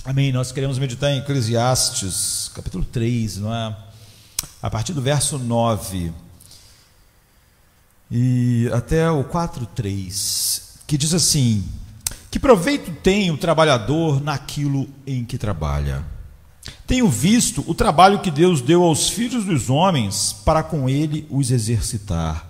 Amém. Nós queremos meditar em Eclesiastes, capítulo 3, não é? A partir do verso 9 e até o 4:3, que diz assim: que proveito tem o trabalhador naquilo em que trabalha? Tenho visto o trabalho que Deus deu aos filhos dos homens para com ele os exercitar.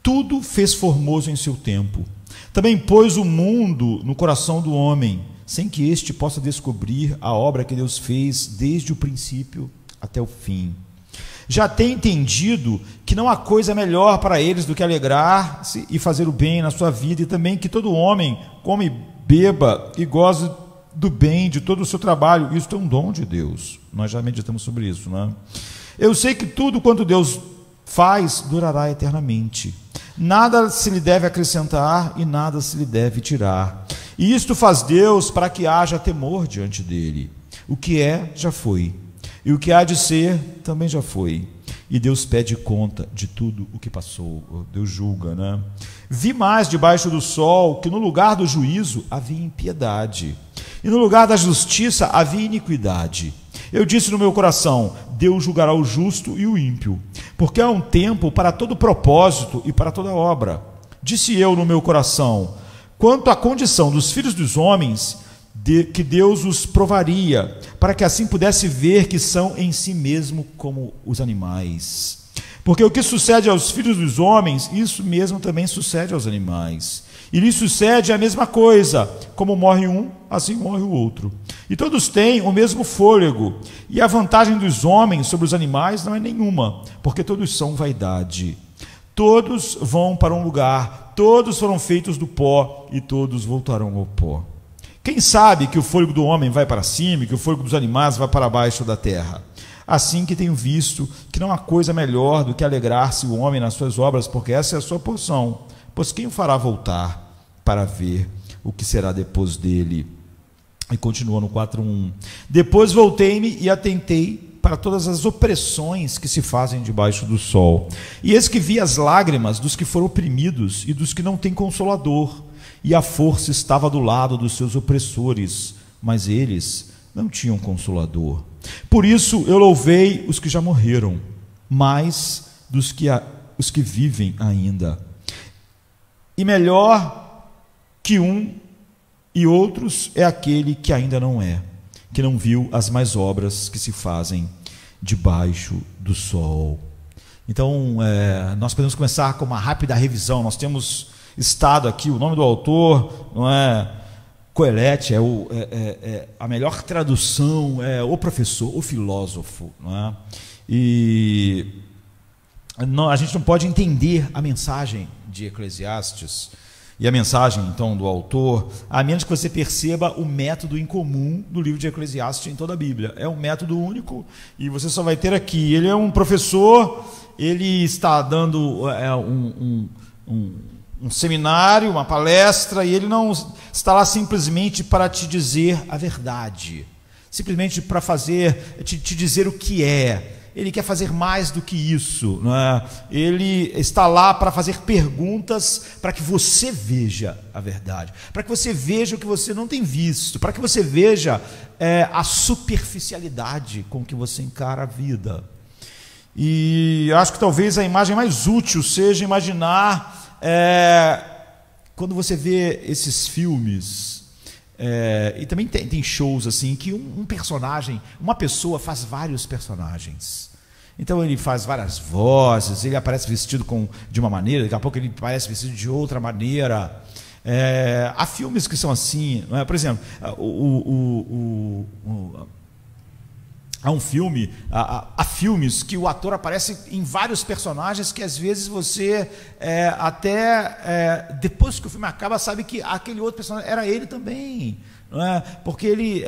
Tudo fez formoso em seu tempo. Também pôs o mundo no coração do homem, sem que este possa descobrir a obra que Deus fez desde o princípio até o fim. Já tem entendido que não há coisa melhor para eles do que alegrar-se e fazer o bem na sua vida, e também que todo homem come, beba e goze do bem de todo o seu trabalho. Isso é um dom de Deus. Nós já meditamos sobre isso, não é? Eu sei que tudo quanto Deus faz durará eternamente. Nada se lhe deve acrescentar e nada se lhe deve tirar. E isto faz Deus para que haja temor diante dele. O que é, já foi. E o que há de ser, também já foi. E Deus pede conta de tudo o que passou. Deus julga, né? Vi mais debaixo do sol que no lugar do juízo havia impiedade, e no lugar da justiça havia iniquidade. Eu disse no meu coração: Deus julgará o justo e o ímpio, porque há um tempo para todo propósito e para toda obra. Disse eu no meu coração: quanto à condição dos filhos dos homens, que Deus os provaria, para que assim pudesse ver que são em si mesmo como os animais. Porque o que sucede aos filhos dos homens, isso mesmo também sucede aos animais. E lhes sucede a mesma coisa: como morre um, assim morre o outro. E todos têm o mesmo fôlego. E a vantagem dos homens sobre os animais não é nenhuma, porque todos são vaidade. Todos vão para um lugar, todos foram feitos do pó, e todos voltarão ao pó. Quem sabe que o fôlego do homem vai para cima e que o fôlego dos animais vai para baixo da terra? Assim que tenho visto que não há coisa melhor do que alegrar-se o homem nas suas obras, porque essa é a sua porção. Pois quem o fará voltar para ver o que será depois dele? E continua no 4:1. Depois voltei-me e atentei para todas as opressões que se fazem debaixo do sol. E eis que vi as lágrimas dos que foram oprimidos e dos que não têm consolador. E a força estava do lado dos seus opressores, mas eles não tinham consolador. Por isso eu louvei os que já morreram, mais dos que os que vivem ainda. E melhor que um e outros é aquele que ainda não é, que não viu as mais obras que se fazem debaixo do sol. Então, nós podemos começar com uma rápida revisão. Nós temos estado aqui, o nome do autor, não é Coelete, a melhor tradução é o professor, o filósofo, não é? E a gente não pode entender a mensagem de Eclesiastes e a mensagem, então, do autor, a menos que você perceba o método incomum do livro de Eclesiastes em toda a Bíblia. É um método único e você só vai ter aqui. Ele é um professor, ele está dando um seminário, uma palestra, e ele não está lá simplesmente para te dizer a verdade, simplesmente para te dizer o que é. Ele quer fazer mais do que isso, não é? Ele está lá para fazer perguntas para que você veja a verdade, para que você veja o que você não tem visto, para que você veja a superficialidade com que você encara a vida. E acho que talvez a imagem mais útil seja imaginar quando você vê esses filmes, e também tem shows assim, que um personagem, uma pessoa faz vários personagens. Então ele faz várias vozes, ele aparece vestido de uma maneira, daqui a pouco ele aparece vestido de outra maneira. Há filmes que são assim, não é? Por exemplo, há um filme, há filmes que o ator aparece em vários personagens que às vezes você depois que o filme acaba sabe que aquele outro personagem era ele também, não é? Porque ele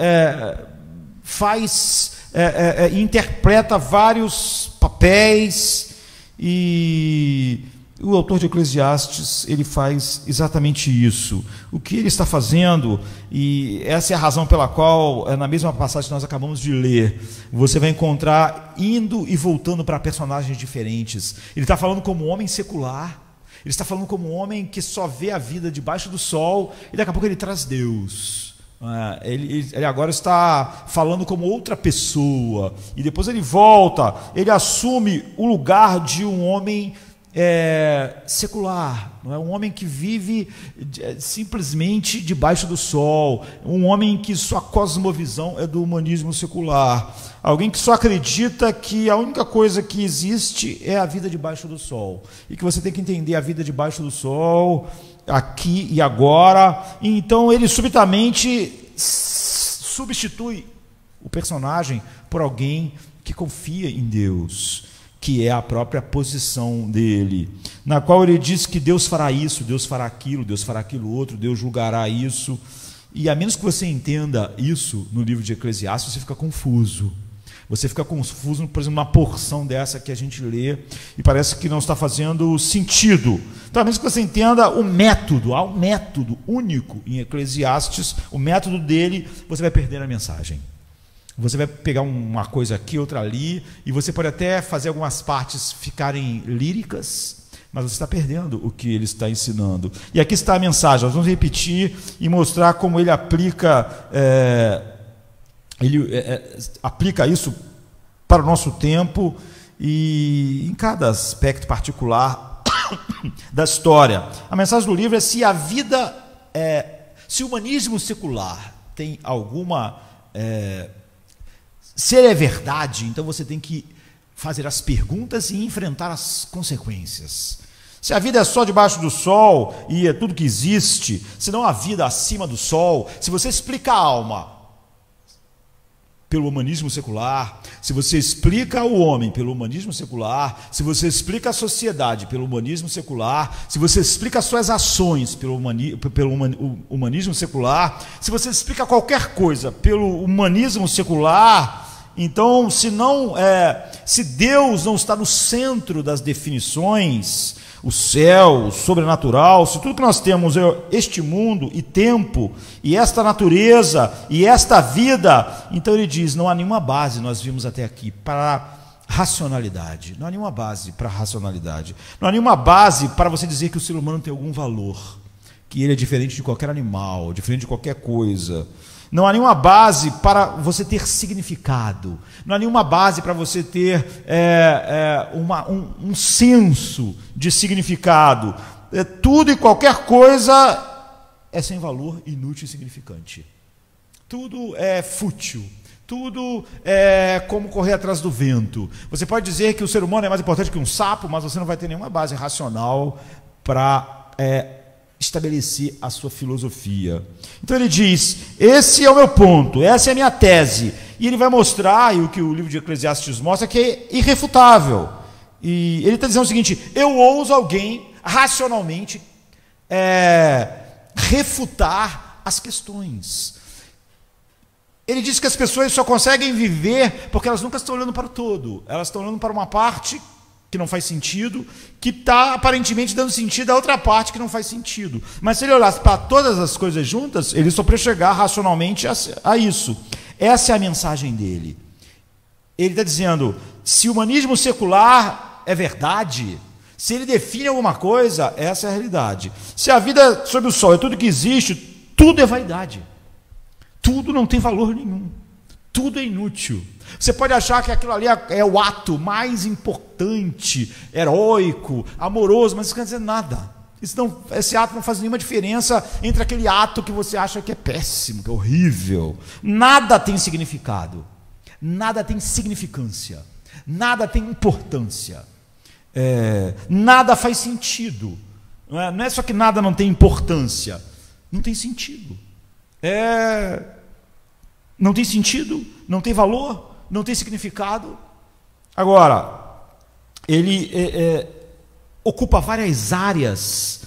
interpreta vários papéis, e o autor de Eclesiastes, ele faz exatamente isso. O que ele está fazendo, e essa é a razão pela qual, na mesma passagem que nós acabamos de ler, você vai encontrar indo e voltando para personagens diferentes. Ele está falando como um homem secular, ele está falando como um homem que só vê a vida debaixo do sol, e daqui a pouco ele traz Deus. Ele agora está falando como outra pessoa, e depois ele volta, ele assume o lugar de um homem secular, não é? Um homem que vive simplesmente debaixo do sol, um homem que sua cosmovisão é do humanismo secular, alguém que só acredita que a única coisa que existe é a vida debaixo do sol, e que você tem que entender a vida debaixo do sol, aqui e agora. Então ele subitamente substitui o personagem por alguém que confia em Deus, que é a própria posição dele, na qual ele diz que Deus fará isso, Deus fará aquilo outro, Deus julgará isso. E a menos que você entenda isso no livro de Eclesiastes, você fica confuso. Você fica confuso, por exemplo, numa porção dessa que a gente lê e parece que não está fazendo sentido. Então, a menos que você entenda o método, há um método único em Eclesiastes, o método dele, você vai perder a mensagem. Você vai pegar uma coisa aqui, outra ali, e você pode até fazer algumas partes ficarem líricas, mas você está perdendo o que ele está ensinando. E aqui está a mensagem, nós vamos repetir e mostrar como ele aplica... aplica isso para o nosso tempo e em cada aspecto particular da história. A mensagem do livro é: se o humanismo secular tem alguma... se ele é verdade, então você tem que fazer as perguntas e enfrentar as consequências. Se a vida é só debaixo do sol e é tudo que existe, se não há vida acima do sol, se você explica a alma pelo humanismo secular, se você explica o homem pelo humanismo secular, se você explica a sociedade pelo humanismo secular, se você explica as suas ações pelo humanismo secular, se você explica qualquer coisa pelo humanismo secular, então, se Deus não está no centro das definições, o céu, o sobrenatural, se tudo que nós temos é este mundo e tempo, e esta natureza, e esta vida, então ele diz, não há nenhuma base, nós vimos até aqui, para racionalidade. Não há nenhuma base para racionalidade. Não há nenhuma base para você dizer que o ser humano tem algum valor, que ele é diferente de qualquer animal, diferente de qualquer coisa. Não há nenhuma base para você ter significado. Não há nenhuma base para você ter um senso de significado. Tudo e qualquer coisa é sem valor, inútil e insignificante. Tudo é fútil. Tudo é como correr atrás do vento. Você pode dizer que o ser humano é mais importante que um sapo, mas você não vai ter nenhuma base racional para estabelecer a sua filosofia. Então ele diz, esse é o meu ponto, essa é a minha tese, e ele vai mostrar, e o que o livro de Eclesiastes mostra, que é irrefutável. E ele está dizendo o seguinte: eu ouso alguém racionalmente refutar as questões. Ele diz que as pessoas só conseguem viver porque elas nunca estão olhando para o todo, elas estão olhando para uma parte que não faz sentido, que está aparentemente dando sentido a outra parte que não faz sentido. Mas se ele olhasse para todas as coisas juntas, ele só poderia chegar racionalmente a isso. Essa é a mensagem dele. Ele está dizendo, se o humanismo secular é verdade, se ele define alguma coisa, essa é a realidade. Se a vida sob o sol é tudo que existe, tudo é vaidade. Tudo não tem valor nenhum. Tudo é inútil. Você pode achar que aquilo ali é o ato mais importante, heróico, amoroso, mas isso não quer dizer nada. Esse ato não faz nenhuma diferença entre aquele ato que você acha que é péssimo, que é horrível. Nada tem significado. Nada tem significância. Nada tem importância. Nada faz sentido. Não é só que nada não tem importância. Não tem sentido. Não tem sentido, não tem valor, não tem significado. Agora, ele ocupa várias áreas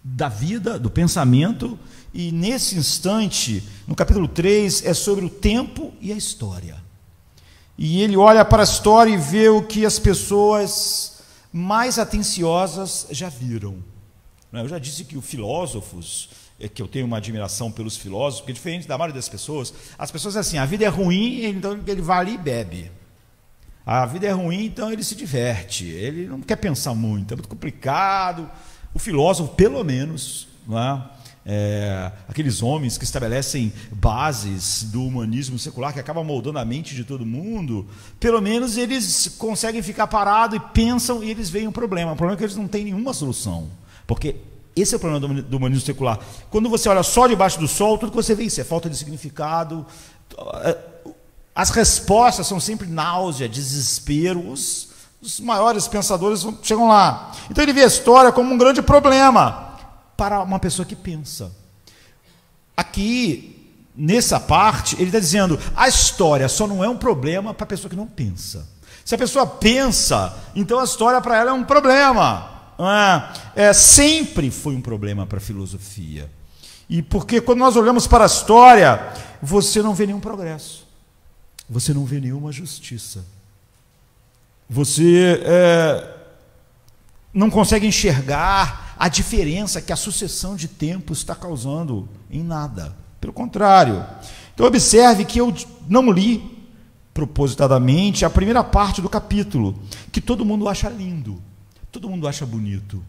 da vida, do pensamento, e nesse instante, no capítulo 3, é sobre o tempo e a história. E ele olha para a história e vê o que as pessoas mais atenciosas já viram. Eu já disse que os filósofos, que eu tenho uma admiração pelos filósofos, porque diferente da maioria das pessoas, as pessoas assim, a vida é ruim, então ele vai ali e bebe. A vida é ruim, então ele se diverte, ele não quer pensar muito, é muito complicado. O filósofo, pelo menos, não é? aqueles homens que estabelecem bases do humanismo secular, que acabam moldando a mente de todo mundo, pelo menos eles conseguem ficar parados e pensam e eles veem um problema. O problema é que eles não têm nenhuma solução, porque esse é o problema do humanismo secular. Quando você olha só debaixo do sol, tudo que você vê isso é falta de significado. As respostas são sempre náusea, desespero. Os maiores pensadores chegam lá. Então ele vê a história como um grande problema para uma pessoa que pensa. Aqui, nessa parte, ele está dizendo, a história só não é um problema para a pessoa que não pensa. Se a pessoa pensa, então a história para ela é um problema. Sempre foi um problema para a filosofia. E porque quando nós olhamos para a história, você não vê nenhum progresso. Você não vê nenhuma justiça. Você não consegue enxergar a diferença que a sucessão de tempos está causando em nada. Pelo contrário. Então observe que eu não li propositadamente a primeira parte do capítulo, que todo mundo acha lindo, todo mundo acha bonito.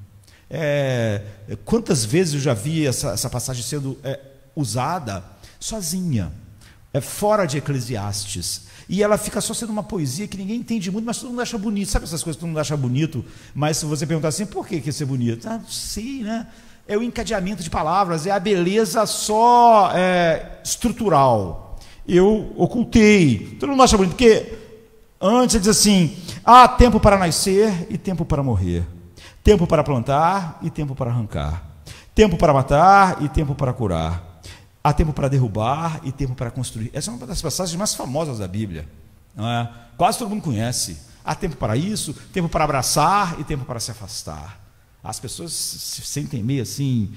Quantas vezes eu já vi essa passagem sendo usada sozinha, fora de Eclesiastes, e ela fica só sendo uma poesia que ninguém entende muito, mas todo mundo acha bonito. Sabe essas coisas que todo mundo acha bonito, mas se você perguntar assim, por que isso é bonito? Não sei, né? É o encadeamento de palavras, é a beleza só estrutural. Eu ocultei. Todo mundo acha bonito, porque antes ele diz assim, há tempo para nascer e tempo para morrer. Tempo para plantar e tempo para arrancar. Tempo para matar e tempo para curar. Há tempo para derrubar e tempo para construir. Essa é uma das passagens mais famosas da Bíblia. Não é? Quase todo mundo conhece. Há tempo para isso, tempo para abraçar e tempo para se afastar. As pessoas se sentem meio assim,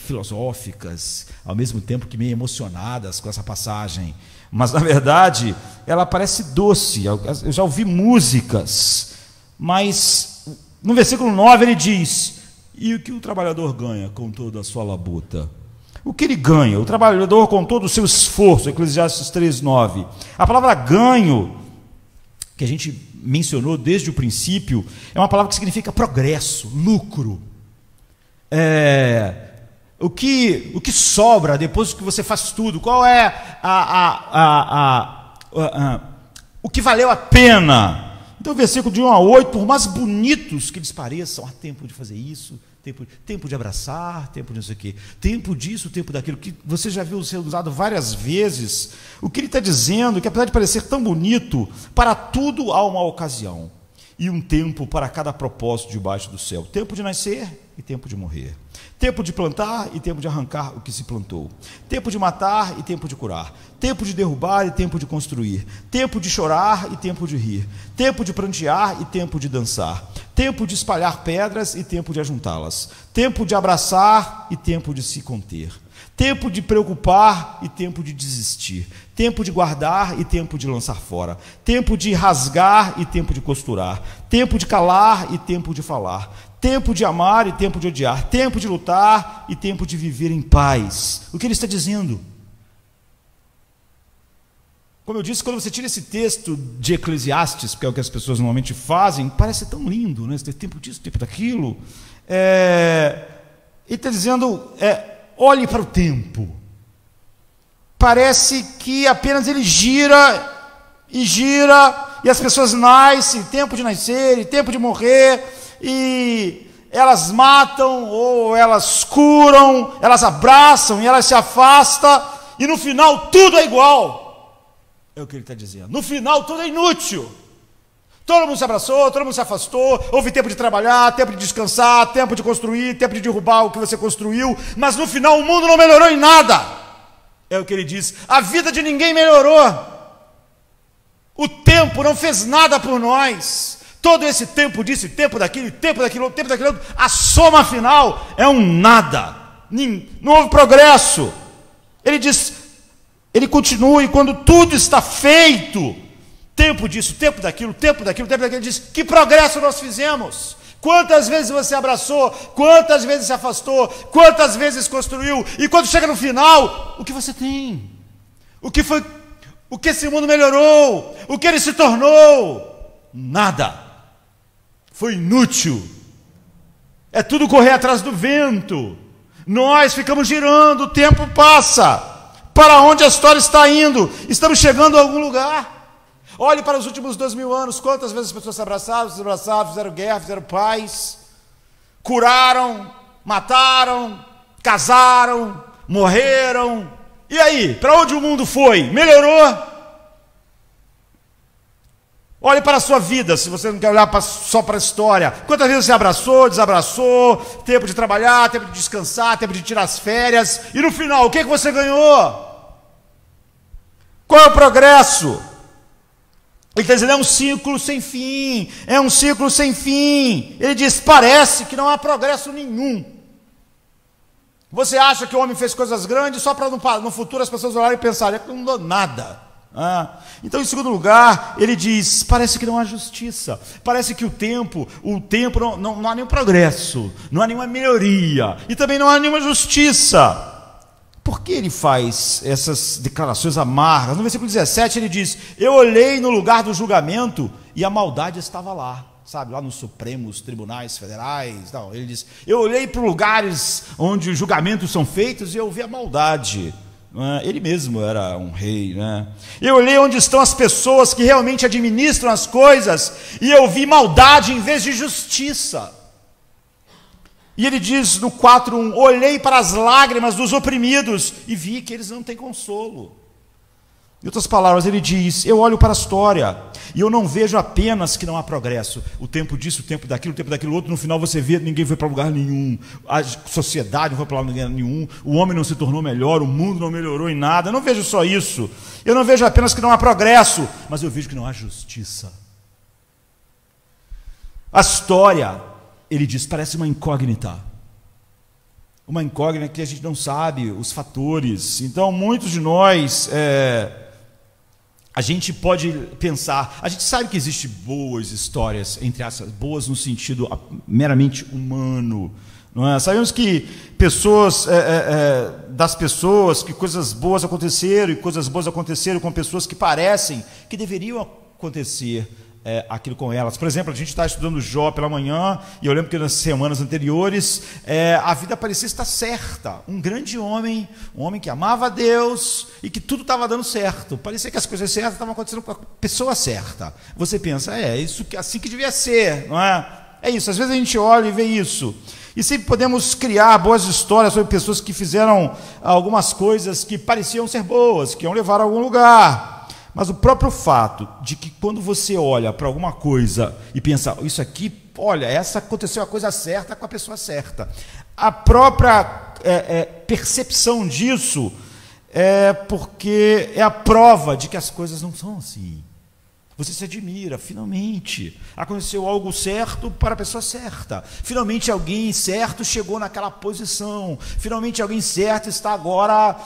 filosóficas, ao mesmo tempo que meio emocionadas com essa passagem. Mas, na verdade, ela parece doce. Eu já ouvi músicas, mas no versículo 9 ele diz, e o que o trabalhador ganha com toda a sua labuta? O que ele ganha? O trabalhador com todo o seu esforço, Eclesiastes 3:9. A palavra ganho, que a gente mencionou desde o princípio, é uma palavra que significa progresso, lucro. O que sobra depois que você faz tudo? Qual é o que valeu a pena? Então, versículo de 1 a 8, por mais bonitos que eles pareçam, há tempo de fazer isso, tempo de abraçar, tempo de não sei o quê, tempo disso, tempo daquilo, que você já viu ser usado várias vezes. O que ele está dizendo é que, apesar de parecer tão bonito, para tudo há uma ocasião, e um tempo para cada propósito debaixo do céu. Tempo de nascer e tempo de morrer. Tempo de plantar e tempo de arrancar o que se plantou. Tempo de matar e tempo de curar. Tempo de derrubar e tempo de construir. Tempo de chorar e tempo de rir. Tempo de prantear e tempo de dançar. Tempo de espalhar pedras e tempo de ajuntá-las. Tempo de abraçar e tempo de se conter. Tempo de preocupar e tempo de desistir. Tempo de guardar e tempo de lançar fora. Tempo de rasgar e tempo de costurar. Tempo de calar e tempo de falar. Tempo de amar e tempo de odiar. Tempo de lutar e tempo de viver em paz. O que ele está dizendo? Como eu disse, quando você tira esse texto de Eclesiastes, que é o que as pessoas normalmente fazem, parece tão lindo, né? Você tem tempo disso, tempo daquilo. Ele está dizendo, olhe para o tempo. Parece que apenas ele gira, e as pessoas nascem, tempo de nascer, e tempo de morrer, e elas matam, ou elas curam, elas abraçam, e elas se afastam, e no final tudo é igual. É o que ele está dizendo. No final tudo é inútil. Todo mundo se abraçou, todo mundo se afastou, houve tempo de trabalhar, tempo de descansar, tempo de construir, tempo de derrubar o que você construiu, mas no final o mundo não melhorou em nada. É o que ele diz. A vida de ninguém melhorou. O tempo não fez nada por nós. Todo esse tempo disso, tempo daquilo, tempo daquilo, tempo daquilo outro, a soma final é um nada. Não houve progresso. Ele diz, ele continua, e quando tudo está feito, tempo disso, tempo daquilo, tempo daquilo, tempo daquilo, ele diz, que progresso nós fizemos? Quantas vezes você abraçou? Quantas vezes se afastou? Quantas vezes construiu? E quando chega no final, o que você tem? O que foi? O que esse mundo melhorou? O que ele se tornou? Nada. Foi inútil. É tudo correr atrás do vento. Nós ficamos girando, o tempo passa. Para onde a história está indo? Estamos chegando a algum lugar. Olhe para os últimos 2000 anos, quantas vezes as pessoas se abraçaram, fizeram guerra, fizeram paz, curaram, mataram, casaram, morreram. E aí, para onde o mundo foi? Melhorou? Olhe para a sua vida, se você não quer olhar só para a história. Quantas vezes você abraçou, desabraçou, tempo de trabalhar, tempo de descansar, tempo de tirar as férias, e no final, o que você ganhou? Qual é o progresso? Ele está dizendo, é um ciclo sem fim, é um ciclo sem fim. Ele diz, parece que não há progresso nenhum. Você acha que o homem fez coisas grandes só para no futuro as pessoas olharem e pensarem, não mudou nada. Então, em segundo lugar, ele diz, parece que não há justiça, parece que o tempo não há nenhum progresso, não há nenhuma melhoria, e também não há nenhuma justiça. Por que ele faz essas declarações amargas? No versículo 17 ele diz, eu olhei no lugar do julgamento e a maldade estava lá, sabe, lá nos Supremos Tribunais Federais. Não, ele diz, eu olhei para lugares onde os julgamentos são feitos e eu vi a maldade. Ele mesmo era um rei, né? Eu olhei onde estão as pessoas que realmente administram as coisas e eu vi maldade em vez de justiça. E ele diz no 4:1, olhei para as lágrimas dos oprimidos e vi que eles não têm consolo. Em outras palavras, ele diz, eu olho para a história e eu não vejo apenas que não há progresso, o tempo disso, o tempo daquilo outro, no final você vê, ninguém foi para lugar nenhum, a sociedade não foi para lugar nenhum, o homem não se tornou melhor, o mundo não melhorou em nada. Eu não vejo só isso, eu não vejo apenas que não há progresso, mas eu vejo que não há justiça. A história, ele diz, parece uma incógnita que a gente não sabe os fatores. Então muitos de nós, a gente pode pensar, a gente sabe que existem boas histórias, entre essas, boas no sentido meramente humano, não é? Sabemos que das pessoas, que coisas boas aconteceram, e coisas boas aconteceram com pessoas que parecem que deveriam acontecer aquilo com elas. Por exemplo, a gente está estudando Jó pela manhã, e eu lembro que nas semanas anteriores, a vida parecia estar certa. Um grande homem, um homem que amava a Deus, e que tudo estava dando certo. Parecia que as coisas certas estavam acontecendo com a pessoa certa. Você pensa, isso assim que devia ser, não é? É isso, às vezes a gente olha e vê isso. E sempre podemos criar boas histórias sobre pessoas que fizeram algumas coisas que pareciam ser boas, que iam levar a algum lugar. Mas o próprio fato de que quando você olha para alguma coisa e pensa, isso aqui, olha, essa aconteceu a coisa certa com a pessoa certa. A própria percepção disso porque é a prova de que as coisas não são assim. Você se admira, finalmente aconteceu algo certo para a pessoa certa. Finalmente alguém certo chegou naquela posição. Finalmente alguém certo está agora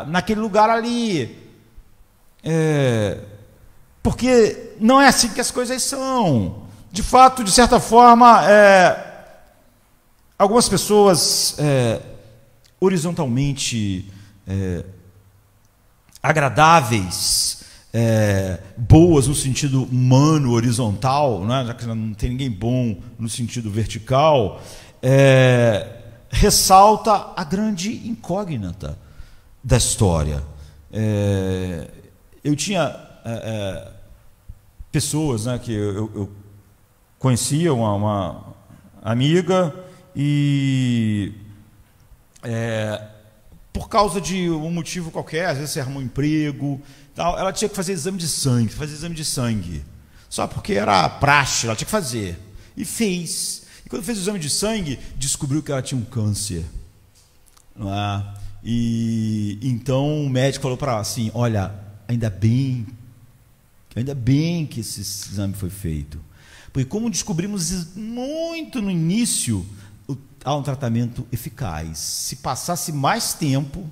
naquele lugar ali. Porque não é assim que as coisas são. De fato, de certa forma, algumas pessoas horizontalmente agradáveis, boas no sentido humano, horizontal, né? Já que não tem ninguém bom no sentido vertical, ressalta a grande incógnita da história. Eu tinha pessoas, né, que eu conhecia, uma amiga, e por causa de um motivo qualquer, às vezes você arrumou um emprego, tal, ela tinha que fazer exame de sangue, só porque era praxe, ela tinha que fazer, e fez. E quando fez o exame de sangue, descobriu que ela tinha um câncer, não é? E então o médico falou para ela assim, olha, ainda bem que esse exame foi feito, porque como descobrimos muito no início, há um tratamento eficaz. Se passasse mais tempo,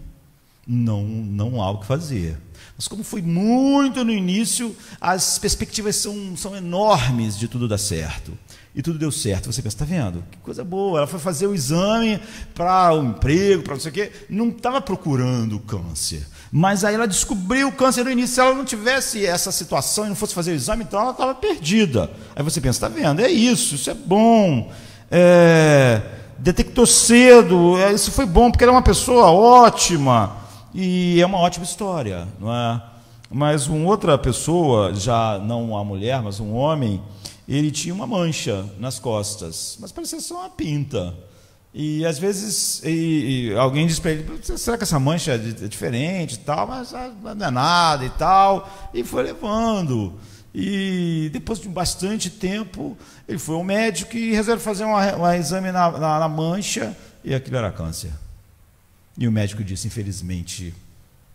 não há o que fazer. Mas como foi muito no início, as perspectivas são enormes de tudo dar certo. E tudo deu certo. Você pensa, está vendo? Que coisa boa. Ela foi fazer o exame para um emprego, para não sei o quê. Não estava procurando o câncer. Mas aí ela descobriu o câncer no início. Se ela não tivesse essa situação e não fosse fazer o exame, então ela estava perdida. Aí você pensa, está vendo? É isso é bom. detectou cedo, isso foi bom, porque era uma pessoa ótima, e é uma ótima história, não é? Mas uma outra pessoa, já não uma mulher, mas um homem, ele tinha uma mancha nas costas, mas parecia só uma pinta. E às vezes alguém diz para ele: será que essa mancha é diferente e tal? Mas não é nada e tal. E foi levando. E depois de bastante tempo, ele foi ao médico e resolveu fazer um exame na mancha, e aquilo era câncer. E o médico disse: infelizmente,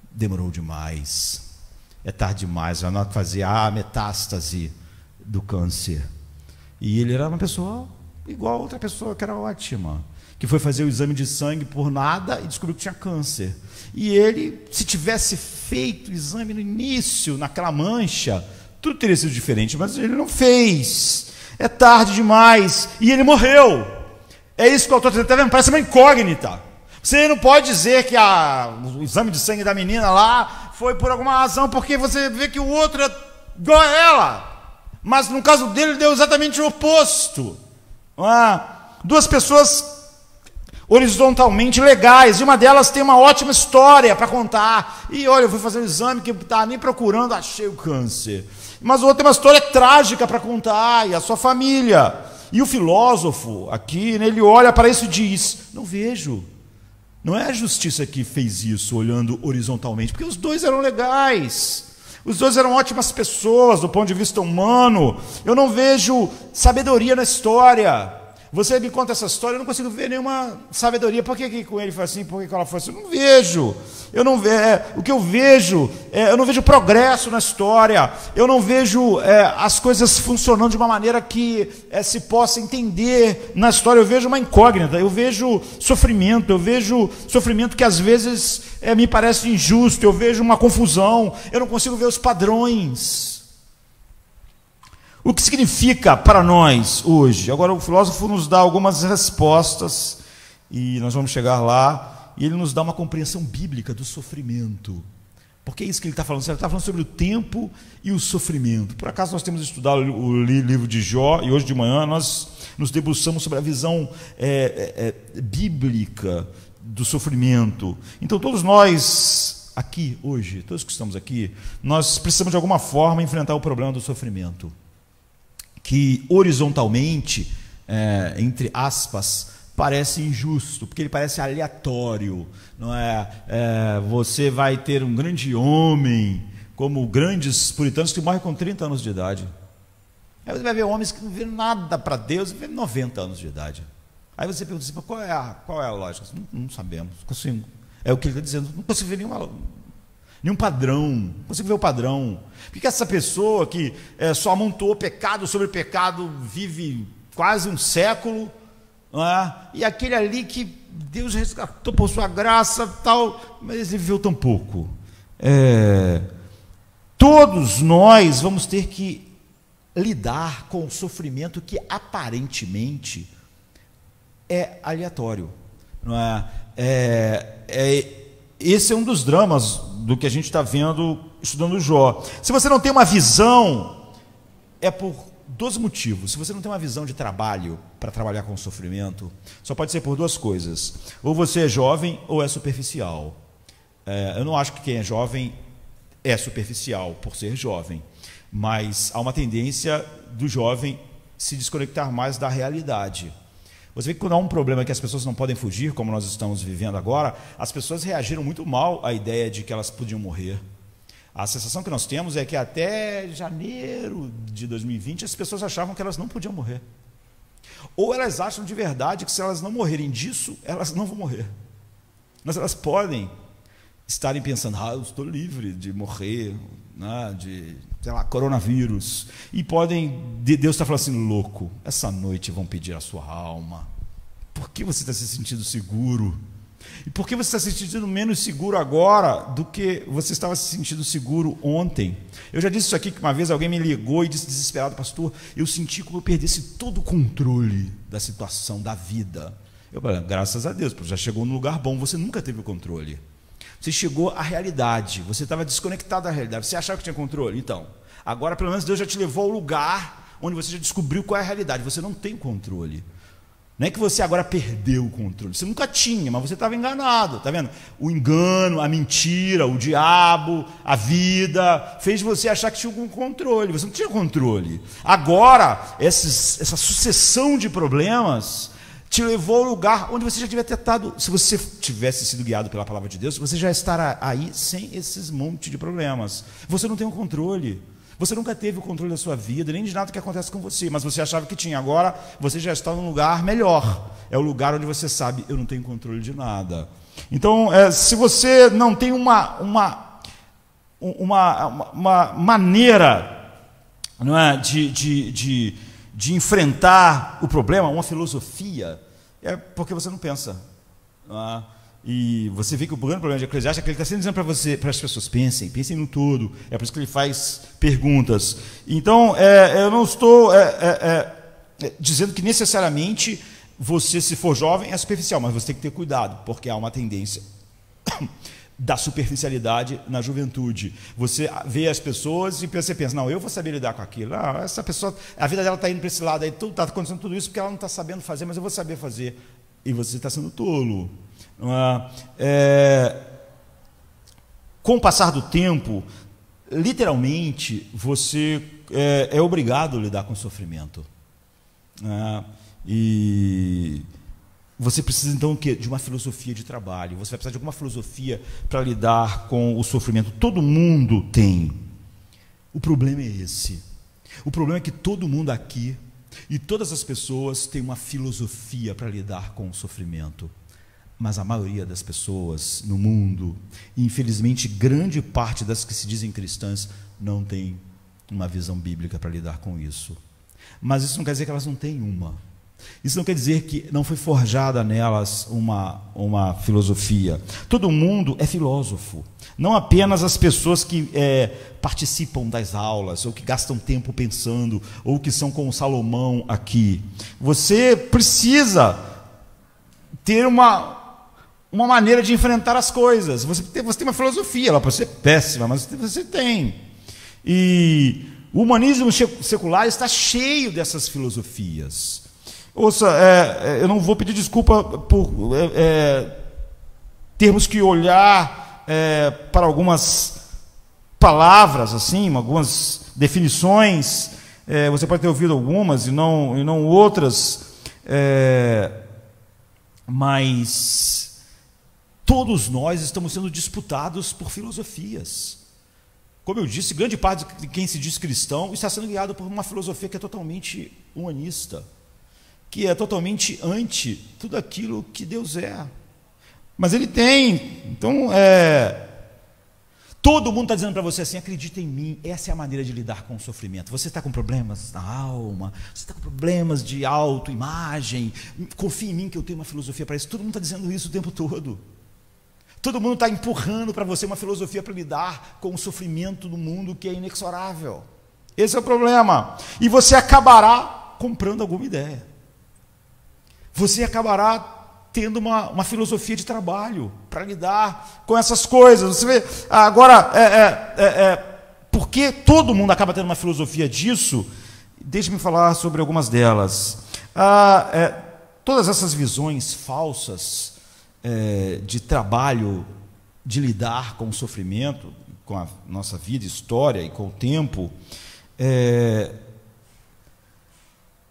demorou demais. É tarde demais, vai fazer a metástase do câncer. E ele era uma pessoa igual a outra pessoa que era ótima, que foi fazer o exame de sangue por nada e descobriu que tinha câncer. E ele, se tivesse feito o exame no início, naquela mancha, tudo teria sido diferente, mas ele não fez. É tarde demais. E ele morreu. É isso que eu estou dizendo, tá vendo? Parece uma incógnita. Você não pode dizer que o exame de sangue da menina lá foi por alguma razão, porque você vê que o outro é igual a ela. Mas no caso dele, deu exatamente o oposto. Duas pessoas horizontalmente legais, e uma delas tem uma ótima história para contar. E olha, eu fui fazer um exame que estava nem procurando, achei o câncer. Mas o outro tem uma história trágica para contar, e a sua família. E o filósofo aqui, né, ele olha para isso e diz: não vejo. Não é a justiça que fez isso, olhando horizontalmente, porque os dois eram legais. Os dois eram ótimas pessoas do ponto de vista humano. Eu não vejo sabedoria na história. Você me conta essa história, eu não consigo ver nenhuma sabedoria. Por que com ele foi assim, por que ela foi assim? Eu não vejo. O que eu vejo, eu não vejo progresso na história. Eu não vejo as coisas funcionando de uma maneira que se possa entender na história. Eu vejo uma incógnita, eu vejo sofrimento que às vezes me parece injusto. Eu vejo uma confusão, eu não consigo ver os padrões. O que significa para nós hoje? Agora o filósofo nos dá algumas respostas, e nós vamos chegar lá, e ele nos dá uma compreensão bíblica do sofrimento. Porque é isso que ele está falando. Ele está falando sobre o tempo e o sofrimento. Por acaso nós temos estudado o livro de Jó, e hoje de manhã nós nos debruçamos sobre a visão bíblica do sofrimento. Então todos nós aqui hoje, todos que estamos aqui, nós precisamos de alguma forma enfrentar o problema do sofrimento, que horizontalmente, entre aspas, parece injusto, porque ele parece aleatório, não é? Você vai ter um grande homem, como grandes puritanos que morrem com 30 anos de idade. Aí você vai ver homens que não viram nada para Deus e vivem 90 anos de idade. Aí você pergunta assim: qual é a lógica? Não sabemos. Assim, é o que ele está dizendo, não consigo ver nenhum padrão, não consigo ver o padrão. Porque essa pessoa que só amontoou pecado sobre pecado, vive quase um século, não é? E aquele ali que Deus resgatou por sua graça, tal, mas ele viveu tão pouco. Todos nós vamos ter que lidar com o sofrimento que aparentemente é aleatório, não é? Esse é um dos dramas do que a gente está vendo estudando Jó. Se você não tem uma visão, é por 12 motivos. Se você não tem uma visão de trabalho para trabalhar com o sofrimento, só pode ser por duas coisas: ou você é jovem ou é superficial. Eu não acho que quem é jovem é superficial por ser jovem, mas há uma tendência do jovem se desconectar mais da realidade. Você vê que quando há um problema que as pessoas não podem fugir, como nós estamos vivendo agora, as pessoas reagiram muito mal à ideia de que elas podiam morrer. A sensação que nós temos é que até janeiro de 2020 as pessoas achavam que elas não podiam morrer. Ou elas acham de verdade que se elas não morrerem disso, elas não vão morrer. Mas elas podem estarem pensando: eu estou livre de morrer, né, de, sei lá, coronavírus. E Deus está falando assim: louco, essa noite vão pedir a sua alma. Por que você está se sentindo seguro? E por que você está se sentindo menos seguro agora do que você estava se sentindo seguro ontem? Eu já disse isso aqui, que uma vez alguém me ligou e disse desesperado: pastor, eu senti como eu perdesse todo o controle da situação, da vida. Eu falei: graças a Deus, porque já chegou num lugar bom. Você nunca teve o controle. Você chegou à realidade, você estava desconectado da realidade, você achava que tinha controle. Então, agora pelo menos Deus já te levou ao lugar onde você já descobriu qual é a realidade. Você não tem controle. Não é que você agora perdeu o controle. Você nunca tinha, mas você estava enganado. Está vendo? O engano, a mentira, o diabo, a vida, fez você achar que tinha algum controle. Você não tinha controle. Agora, essa sucessão de problemas te levou ao lugar onde você já devia ter estado. Se você tivesse sido guiado pela palavra de Deus, você já estará aí sem esses monte de problemas. Você não tem o controle. Você nunca teve o controle da sua vida, nem de nada que acontece com você, mas você achava que tinha. Agora, você já está num lugar melhor. É o lugar onde você sabe, eu não tenho controle de nada. Então, se você não tem uma maneira, não é, de enfrentar o problema, uma filosofia, é porque você não pensa. Não é? E você vê que o grande problema de Eclesiastes é que ele está sempre dizendo para as pessoas, pensem no todo. É por isso que ele faz perguntas. Então, eu não estou dizendo que necessariamente você, se for jovem, é superficial, mas você tem que ter cuidado, porque há uma tendência da superficialidade na juventude. Você vê as pessoas e você pensa, não, eu vou saber lidar com aquilo. Não, essa pessoa, a vida dela está indo para esse lado, está acontecendo tudo isso porque ela não está sabendo fazer, mas eu vou saber fazer. E você está sendo tolo. Com o passar do tempo, literalmente, você é obrigado a lidar com o sofrimento. E você precisa, então, de uma filosofia de trabalho. Você vai precisar de alguma filosofia para lidar com o sofrimento. Todo mundo tem. O problema é esse. O problema é que todo mundo aqui e todas as pessoas têm uma filosofia para lidar com o sofrimento. Mas a maioria das pessoas no mundo, e infelizmente grande parte das que se dizem cristãs, não tem uma visão bíblica para lidar com isso. Mas isso não quer dizer que elas não têm uma. Isso não quer dizer que não foi forjada nelas uma filosofia. Todo mundo é filósofo. Não apenas as pessoas que participam das aulas, ou que gastam tempo pensando, ou que são como Salomão aqui. Você precisa ter uma maneira de enfrentar as coisas. Você tem uma filosofia, ela pode ser péssima, mas você tem. E o humanismo secular está cheio dessas filosofias. Ouça, eu não vou pedir desculpa por termos que olhar para algumas palavras, assim, algumas definições. Você pode ter ouvido algumas e não outras, mas todos nós estamos sendo disputados por filosofias. Como eu disse, grande parte de quem se diz cristão está sendo guiado por uma filosofia que é totalmente humanista, que é totalmente anti tudo aquilo que Deus é. Mas ele tem. Então, todo mundo está dizendo para você assim, acredita em mim, essa é a maneira de lidar com o sofrimento. Você está com problemas na alma, você está com problemas de autoimagem, confia em mim que eu tenho uma filosofia para isso. Todo mundo está dizendo isso o tempo todo. Todo mundo está empurrando para você uma filosofia para lidar com o sofrimento do mundo que é inexorável. Esse é o problema. E você acabará comprando alguma ideia. Você acabará tendo uma filosofia de trabalho para lidar com essas coisas. Você vê, agora, porque todo mundo acaba tendo uma filosofia disso, deixe-me falar sobre algumas delas. Todas essas visões falsas de trabalho, de lidar com o sofrimento, com a nossa vida, história e com o tempo,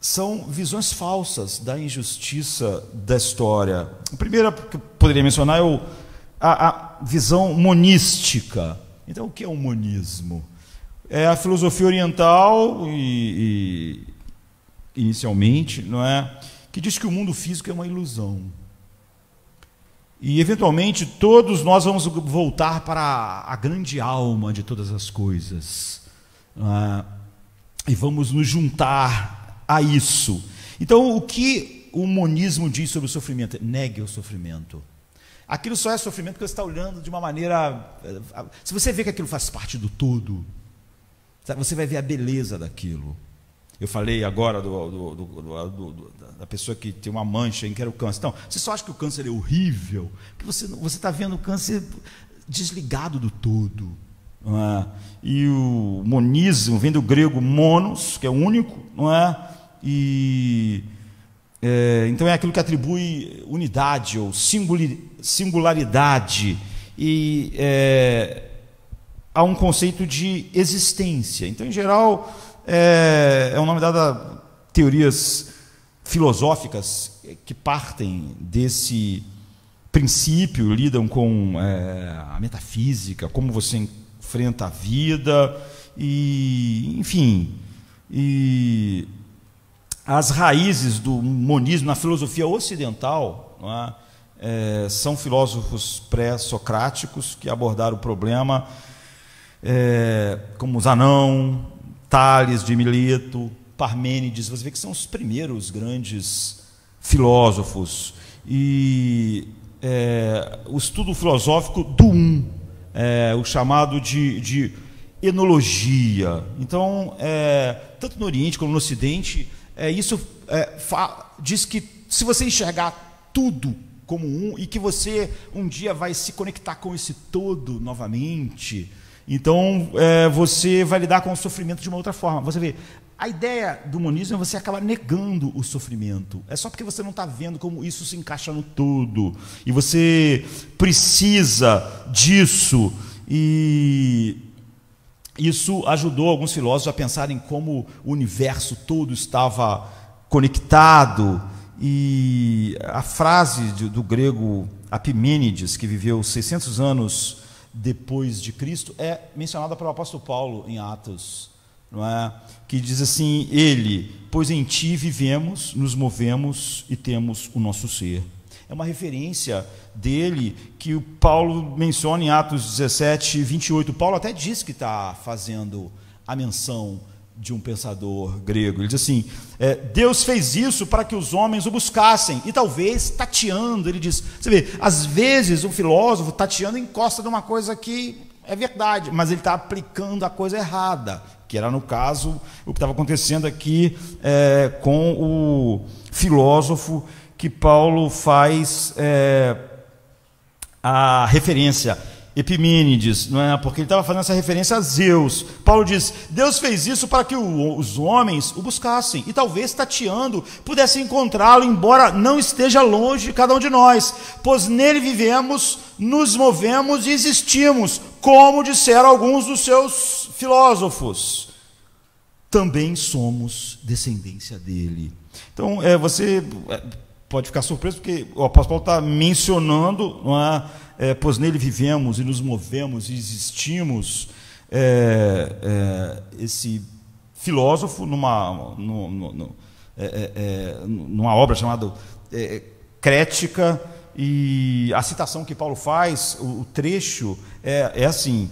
são visões falsas da injustiça da história. A primeira que eu poderia mencionar é a visão monística. Então, o que é o monismo? É a filosofia oriental, inicialmente, não é? Que diz que o mundo físico é uma ilusão. E, eventualmente, todos nós vamos voltar para a grande alma de todas as coisas. E vamos nos juntar a isso. Então, o que o monismo diz sobre o sofrimento? Negue o sofrimento. Aquilo só é sofrimento porque você está olhando de uma maneira... Se você vê que aquilo faz parte do todo, você vai ver a beleza daquilo. Eu falei agora da pessoa que tem uma mancha em que era o câncer. Então, você só acha que o câncer é horrível, porque você está vendo o câncer desligado do todo. Não é? E o monismo vem do grego monos, que é único, não é? E Então é aquilo que atribui unidade ou singularidade e há um conceito de existência. Então, em geral, é um nome dado a teorias filosóficas que partem desse princípio, lidam com a metafísica, como você enfrenta a vida, e, enfim, as raízes do monismo na filosofia ocidental, não é? São filósofos pré-socráticos que abordaram o problema, como Zanão, Tales de Mileto, Parmênides. Você vê que são os primeiros grandes filósofos. E o estudo filosófico do o chamado de enologia. Então, tanto no Oriente como no Ocidente, isso diz que se você enxergar tudo como e que você um dia vai se conectar com esse todo novamente, então você vai lidar com o sofrimento de uma outra forma. Você vê, a ideia do monismo é você acabar negando o sofrimento. É só porque você não está vendo como isso se encaixa no todo. E você precisa disso. E isso ajudou alguns filósofos a pensarem como o universo todo estava conectado. E a frase do grego Epimênides, que viveu 600 anos depois de Cristo, é mencionada pelo apóstolo Paulo em Atos, não é? Que diz assim: pois em ti vivemos, nos movemos e temos o nosso ser. É uma referência dele que o Paulo menciona em Atos 17, 28. Paulo até diz que está fazendo a menção de um pensador grego. Ele diz assim: Deus fez isso para que os homens o buscassem, e talvez tateando, ele diz, você vê, às vezes o filósofo tateando encosta de uma coisa que é verdade, mas ele está aplicando a coisa errada, que era, no caso, o que estava acontecendo aqui com o filósofo que Paulo faz a referência, Epimênides, não é? Porque ele estava fazendo essa referência a Zeus. Paulo diz: Deus fez isso para que os homens o buscassem, e talvez tateando pudessem encontrá-lo, embora não esteja longe de cada um de nós, pois nele vivemos, nos movemos e existimos, como disseram alguns dos seus filósofos. Também somos descendência dele. Então, você pode ficar surpreso, porque o apóstolo Paulo está mencionando, não é? Pois nele vivemos e nos movemos e existimos, esse filósofo numa obra chamada Crética, e a citação que Paulo faz, o trecho é assim,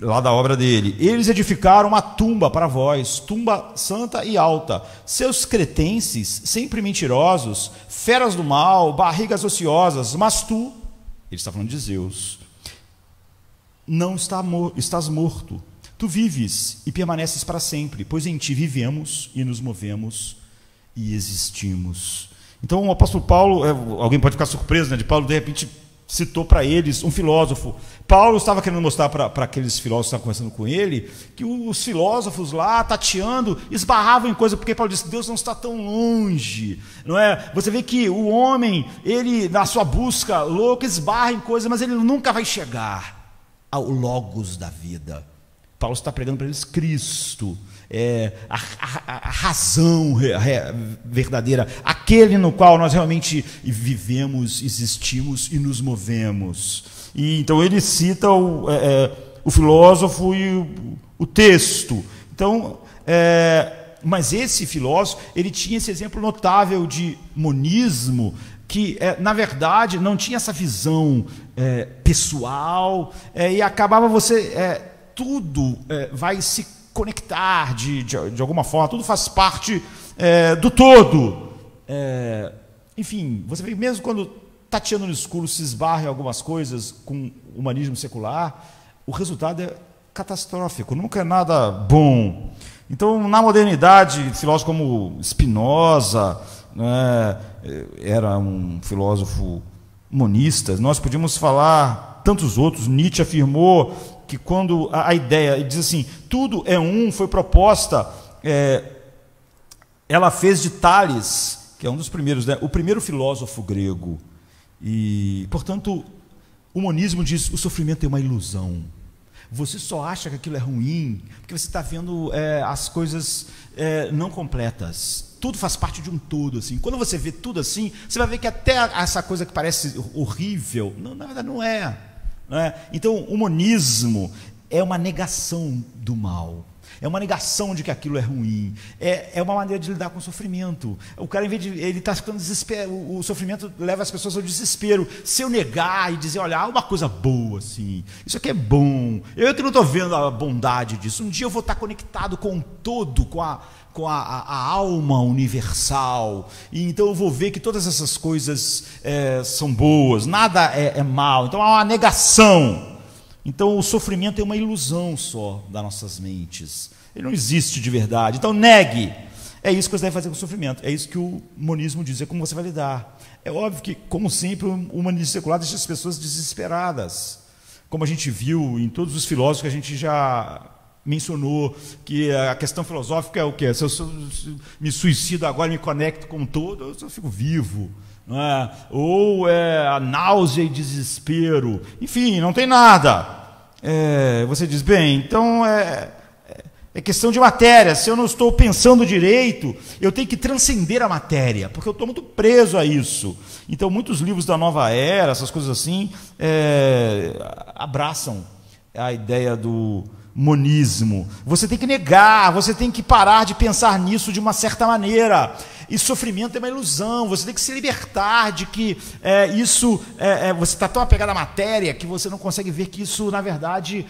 lá da obra dele: eles edificaram uma tumba para vós, tumba santa e alta, seus cretenses, sempre mentirosos, feras do mal, barrigas ociosas, mas tu, ele está falando de Zeus, não estás morto, tu vives e permaneces para sempre, pois em ti vivemos e nos movemos e existimos. Então o apóstolo Paulo, alguém pode ficar surpreso, né, de Paulo de repente citou para eles um filósofo. Paulo estava querendo mostrar para aqueles filósofos que estavam conversando com ele, que os filósofos lá, tateando, esbarravam em coisa, porque Paulo disse: Deus não está tão longe, não é? Você vê que o homem, ele, na sua busca louca, esbarra em coisa, mas ele nunca vai chegar ao logos da vida. Paulo está pregando para eles Cristo, a razão verdadeira, aquele no qual nós realmente vivemos, existimos e nos movemos. E então ele cita o filósofo e o texto. Então, mas esse filósofo, ele tinha esse exemplo notável de monismo, que na verdade não tinha essa visão pessoal, e acabava tudo vai se conectar de alguma forma, tudo faz parte do todo. Enfim, você vê, mesmo quando tateando no escuro se esbarra em algumas coisas com o humanismo secular, o resultado é catastrófico, nunca é nada bom. Então, na modernidade, filósofos como Spinoza, né, era um filósofo monista, nós podíamos falar tantos outros. Nietzsche afirmou que quando a ideia, ele diz assim, tudo é um, foi proposta, ela fez de Tales que é um dos primeiros, né? O primeiro filósofo grego. E, portanto, o monismo diz: o sofrimento é uma ilusão. Você só acha que aquilo é ruim porque você está vendo as coisas não completas. Tudo faz parte de um todo, assim. Quando você vê tudo assim, você vai ver que até essa coisa que parece horrível, não, na verdade não é. Não é? Então, o monismo é uma negação do mal. É uma negação de que aquilo é ruim. É uma maneira de lidar com o sofrimento. O cara, em vez de... ele está ficando desespero. O sofrimento leva as pessoas ao desespero. Se eu negar e dizer, olha, há uma coisa boa, assim. Isso aqui é bom. Eu que não estou vendo a bondade disso. Um dia eu vou estar conectado com o todo, com a alma universal. E então eu vou ver que todas essas coisas são boas. Nada é mal. Então há uma negação. Então o sofrimento é uma ilusão só das nossas mentes. Ele não existe de verdade. Então negue. É isso que você deve fazer com o sofrimento. É isso que o monismo diz, é como você vai lidar. É óbvio que, como sempre, o humanismo secular deixa as pessoas desesperadas. Como a gente viu em todos os filósofos que a gente já mencionou, que a questão filosófica é o quê? Se eu me suicido agora e me conecto com o todo, eu só fico vivo. Não é? Ou a náusea e desespero, enfim, não tem nada. Você diz, bem, então é questão de matéria. Se eu não estou pensando direito, eu tenho que transcender a matéria, porque eu estou muito preso a isso. Então, muitos livros da nova era, essas coisas assim, abraçam a ideia do monismo. Você tem que negar, você tem que parar de pensar nisso de uma certa maneira. E sofrimento é uma ilusão, você tem que se libertar de que você está tão apegado à matéria que você não consegue ver que isso, na verdade,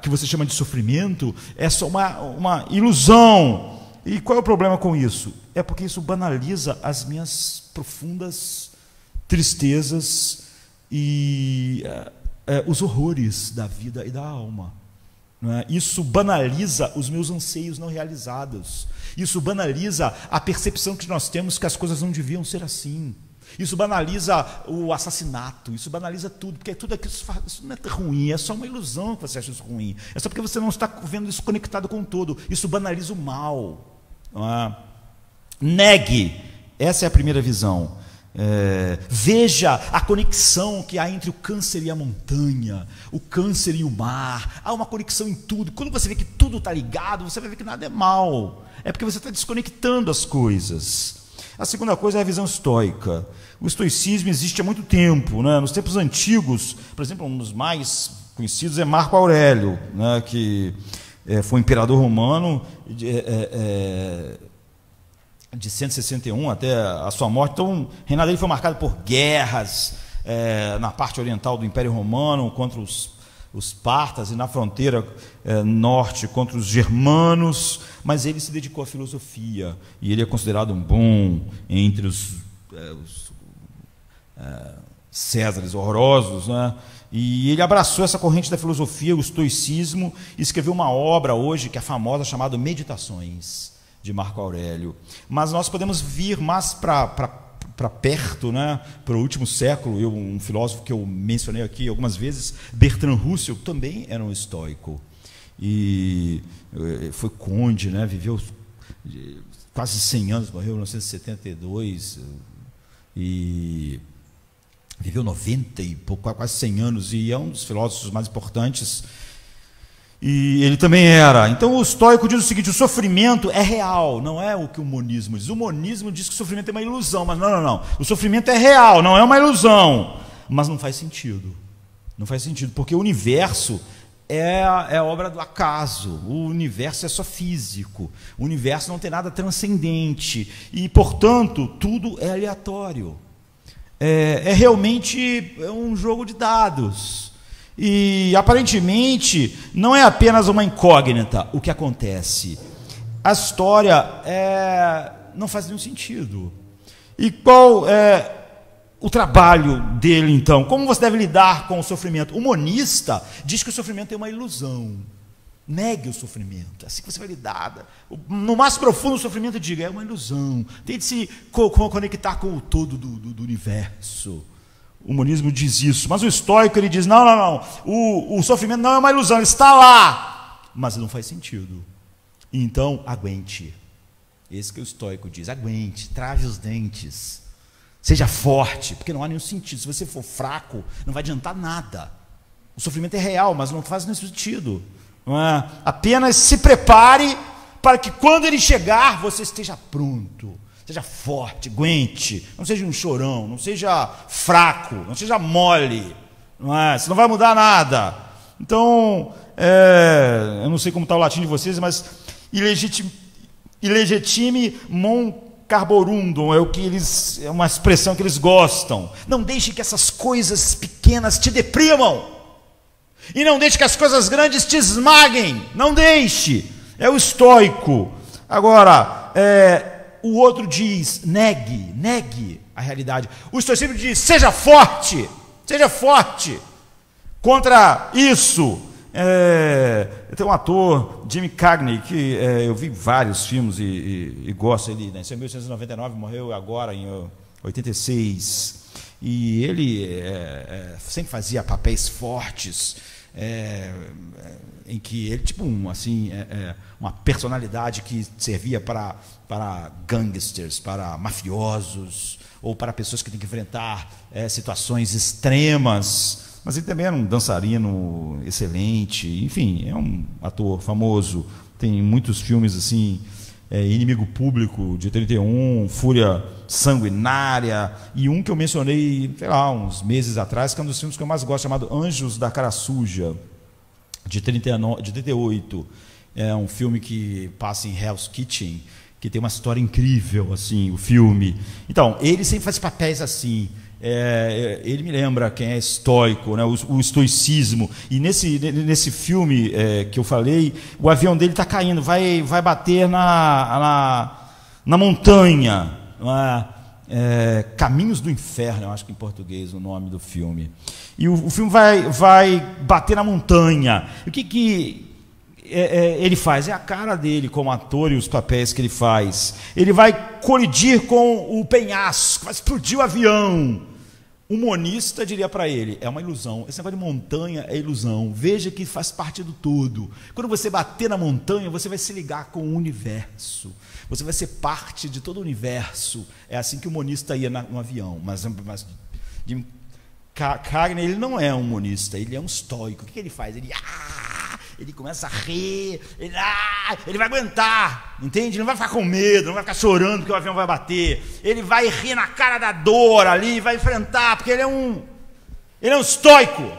que você chama de sofrimento, é só uma ilusão. E qual é o problema com isso? É porque isso banaliza as minhas profundas tristezas e os horrores da vida e da alma. Não é? Isso banaliza os meus anseios não realizados. Isso banaliza a percepção que nós temos que as coisas não deviam ser assim. Isso banaliza o assassinato. Isso banaliza tudo, porque tudo aquilo isso não é ruim, é só uma ilusão que você acha isso ruim. É só porque você não está vendo isso conectado com o todo. Isso banaliza o mal. Não é? Negue. Essa é a primeira visão. Veja a conexão que há entre o câncer e a montanha, o câncer e o mar. Há uma conexão em tudo. Quando você vê que tudo está ligado, você vai ver que nada é mal. É porque você está desconectando as coisas. A segunda coisa é a visão estoica. O estoicismo existe há muito tempo, né? Nos tempos antigos, por exemplo, um dos mais conhecidos é Marco Aurélio, né? Que foi imperador romano de 161 até a sua morte. Então, o reinado dele foi marcado por guerras na parte oriental do Império Romano contra os partas e na fronteira norte contra os germanos, mas ele se dedicou à filosofia e ele é considerado um bom entre os Césares horrorosos, né? E ele abraçou essa corrente da filosofia, o estoicismo, e escreveu uma obra hoje que é famosa, chamada Meditações, de Marco Aurélio. Mas nós podemos vir mais para perto, né, para o último século. Um filósofo que eu mencionei aqui algumas vezes, Bertrand Russell, também era um estoico. E foi conde, né, viveu quase 100 anos, morreu em 1972, e viveu 90 e pouco, quase 100 anos, e é um dos filósofos mais importantes. E ele também era. Então o estoico diz o seguinte: o sofrimento é real, não é o que o monismo diz. O monismo diz que o sofrimento é uma ilusão, mas não. O sofrimento é real, não é uma ilusão. Mas não faz sentido. Não faz sentido, porque o universo é obra do acaso. O universo é só físico. O universo não tem nada transcendente. E, portanto, tudo é aleatório. Realmente um jogo de dados. E, aparentemente, não é apenas uma incógnita o que acontece. A história não faz nenhum sentido. E qual é o trabalho dele, então? Como você deve lidar com o sofrimento? O monista diz que o sofrimento é uma ilusão. Negue o sofrimento. Assim que você vai lidar. No mais profundo, o sofrimento, diga, é uma ilusão. Tente se conectar com o todo do universo. O monismo diz isso, mas o estoico ele diz, não, o sofrimento não é uma ilusão, ele está lá, mas não faz sentido. Então, aguente. Esse que o estoico diz: aguente, trave os dentes, seja forte, porque não há nenhum sentido. Se você for fraco, não vai adiantar nada. O sofrimento é real, mas não faz nenhum sentido. Não é? Apenas se prepare para que quando ele chegar, você esteja pronto, seja forte, aguente, não seja um chorão, não seja fraco, não seja mole, não é? Isso não vai mudar nada. Então, eu não sei como está o latim de vocês, mas ilegitime non carborundum é uma expressão que eles gostam. Não deixe que essas coisas pequenas te deprimam, e não deixe que as coisas grandes te esmaguem. Não deixe. É o estoico. Agora, o outro diz: negue a realidade. O estoicismo diz: seja forte contra isso. Tem um ator, Jimmy Cagney, que eu vi vários filmes e gosto. Ele nasceu em 1899, morreu agora em 86, e ele sempre fazia papéis fortes, em que ele, tipo uma personalidade que servia para gangsters, para mafiosos, ou para pessoas que têm que enfrentar situações extremas. Mas ele também era um dançarino excelente, enfim, é um ator famoso. Tem muitos filmes assim, Inimigo Público, de 31, Fúria Sanguinária, e um que eu mencionei, sei lá, uns meses atrás, que é um dos filmes que eu mais gosto, chamado Anjos da Cara Suja, de 38. É um filme que passa em Hell's Kitchen, que tem uma história incrível, assim, o filme. Então, ele sempre faz papéis assim. Ele me lembra quem é estoico, né? O estoicismo. E nesse filme que eu falei, o avião dele está caindo, vai bater na montanha, não é? Caminhos do Inferno, eu acho que em português o nome do filme. E o filme vai bater na montanha. E o que ele faz? É a cara dele como ator e os papéis que ele faz. Ele vai colidir com o penhasco, vai explodir o avião. O monista diria para ele: é uma ilusão, esse negócio de montanha é ilusão, veja que faz parte do todo. Quando você bater na montanha, você vai se ligar com o universo, você vai ser parte de todo o universo. É assim que o monista ia no avião. Mas Jim Cagney, ele não é um monista, ele é um estoico. O que ele faz? Ele começa a rir, ele vai aguentar, entende? Ele não vai ficar com medo, não vai ficar chorando porque o avião vai bater. Ele vai rir na cara da dor ali, vai enfrentar, porque ele é um estoico.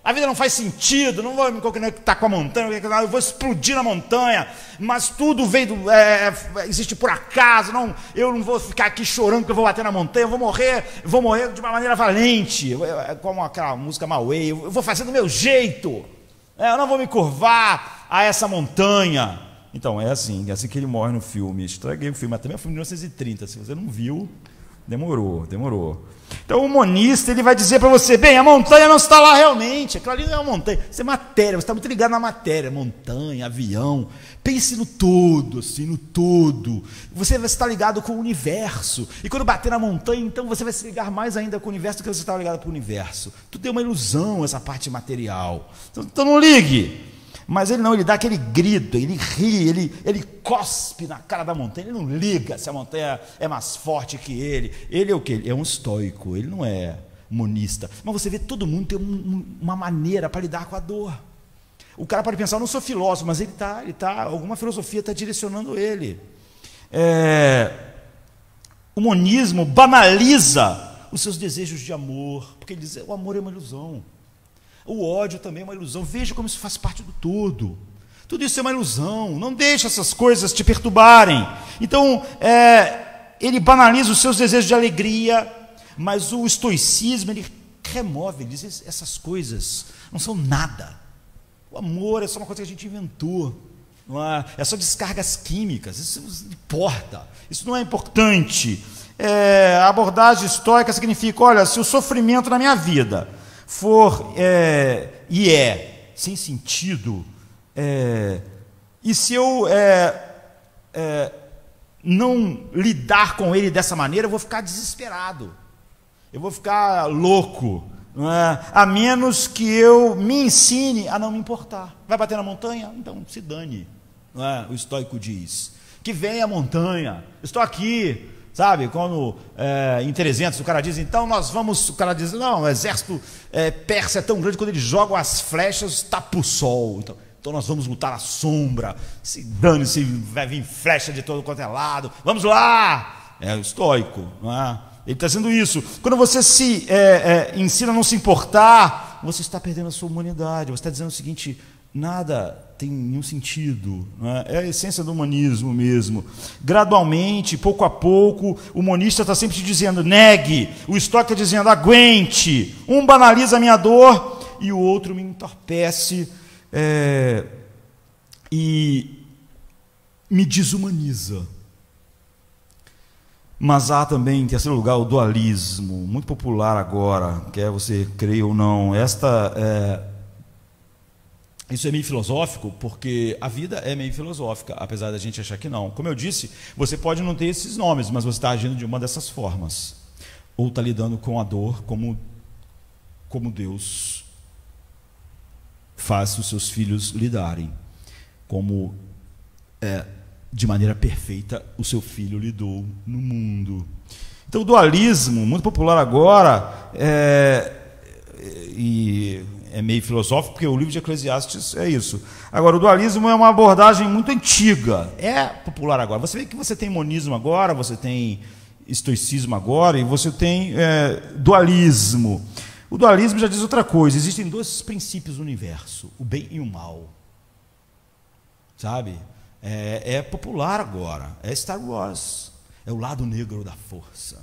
A vida não faz sentido, não vou me conectar com a montanha, eu vou explodir na montanha, mas tudo veio existe por acaso. Eu não vou ficar aqui chorando porque eu vou bater na montanha, eu vou morrer de uma maneira valente, como aquela música Mauê, eu vou fazer do meu jeito. Eu não vou me curvar a essa montanha. Então, é assim que ele morre no filme. Estraguei o filme, mas também é um filme de 1930. Se você não viu, demorou. Então, o monista, ele vai dizer para você: bem, a montanha não está lá realmente. Aquilo ali não é uma montanha. Isso é matéria, você está muito ligado na matéria. Montanha, avião. Pense no todo, assim, no todo. Você vai estar ligado com o universo. E quando bater na montanha, então você vai se ligar mais ainda com o universo do que você estava ligado com o universo. Tudo é uma ilusão, essa parte material. Então não ligue. Mas ele não, ele dá aquele grito, ele ri, ele cospe na cara da montanha. Ele não liga se a montanha é mais forte que ele. Ele é o quê? Ele é um estoico, ele não é monista. Mas você vê, todo mundo tem uma maneira para lidar com a dor. O cara pode pensar: eu não sou filósofo, mas ele tá, alguma filosofia está direcionando ele. O monismo banaliza os seus desejos de amor, porque ele diz: o amor é uma ilusão, o ódio também é uma ilusão, veja como isso faz parte do todo. Tudo isso é uma ilusão, não deixe essas coisas te perturbarem. Então, ele banaliza os seus desejos de alegria, mas o estoicismo, ele remove, ele diz: essas coisas não são nada. O amor é só uma coisa que a gente inventou, não é só descargas químicas, isso não importa, isso não é importante. A abordagem estoica significa: olha, se o sofrimento na minha vida for sem sentido, e se eu não lidar com ele dessa maneira, eu vou ficar desesperado, eu vou ficar louco. A menos que eu me ensine a não me importar. Vai bater na montanha? Então se dane, o estoico diz. que venha a montanha, estou aqui. Sabe, quando em 300 o cara diz, então nós vamos, o cara diz, não, o exército persa é tão grande, quando eles jogam as flechas, tapa o sol, então nós vamos lutar à sombra, se dane-se, vai vir flecha de todo quanto é lado, vamos lá, é o estoico, não é? Ele está dizendo isso. Quando você se ensina a não se importar, você está perdendo a sua humanidade, você está dizendo o seguinte, nada tem nenhum sentido, né? É a essência do humanismo mesmo. Gradualmente, pouco a pouco, o monista está sempre te dizendo, negue, o estoico está dizendo, aguente, um banaliza a minha dor e o outro me entorpece e me desumaniza. Mas há também, em terceiro lugar, o dualismo, muito popular agora, quer você creia ou não. Isso é meio filosófico, porque a vida é meio filosófica, apesar da gente achar que não. Como eu disse, você pode não ter esses nomes, mas você está agindo de uma dessas formas. Ou está lidando com a dor como Deus faz os seus filhos lidarem. Como de maneira perfeita o seu filho lidou no mundo. Então o dualismo, muito popular agora, é meio filosófico, porque o livro de Eclesiastes é isso. Agora, o dualismo é uma abordagem muito antiga, é popular agora. Você vê que você tem monismo agora, você tem estoicismo agora, e você tem dualismo. O dualismo já diz outra coisa, existem dois princípios no universo, o bem e o mal. Sabe? É popular agora, é Star Wars, é o lado negro da força.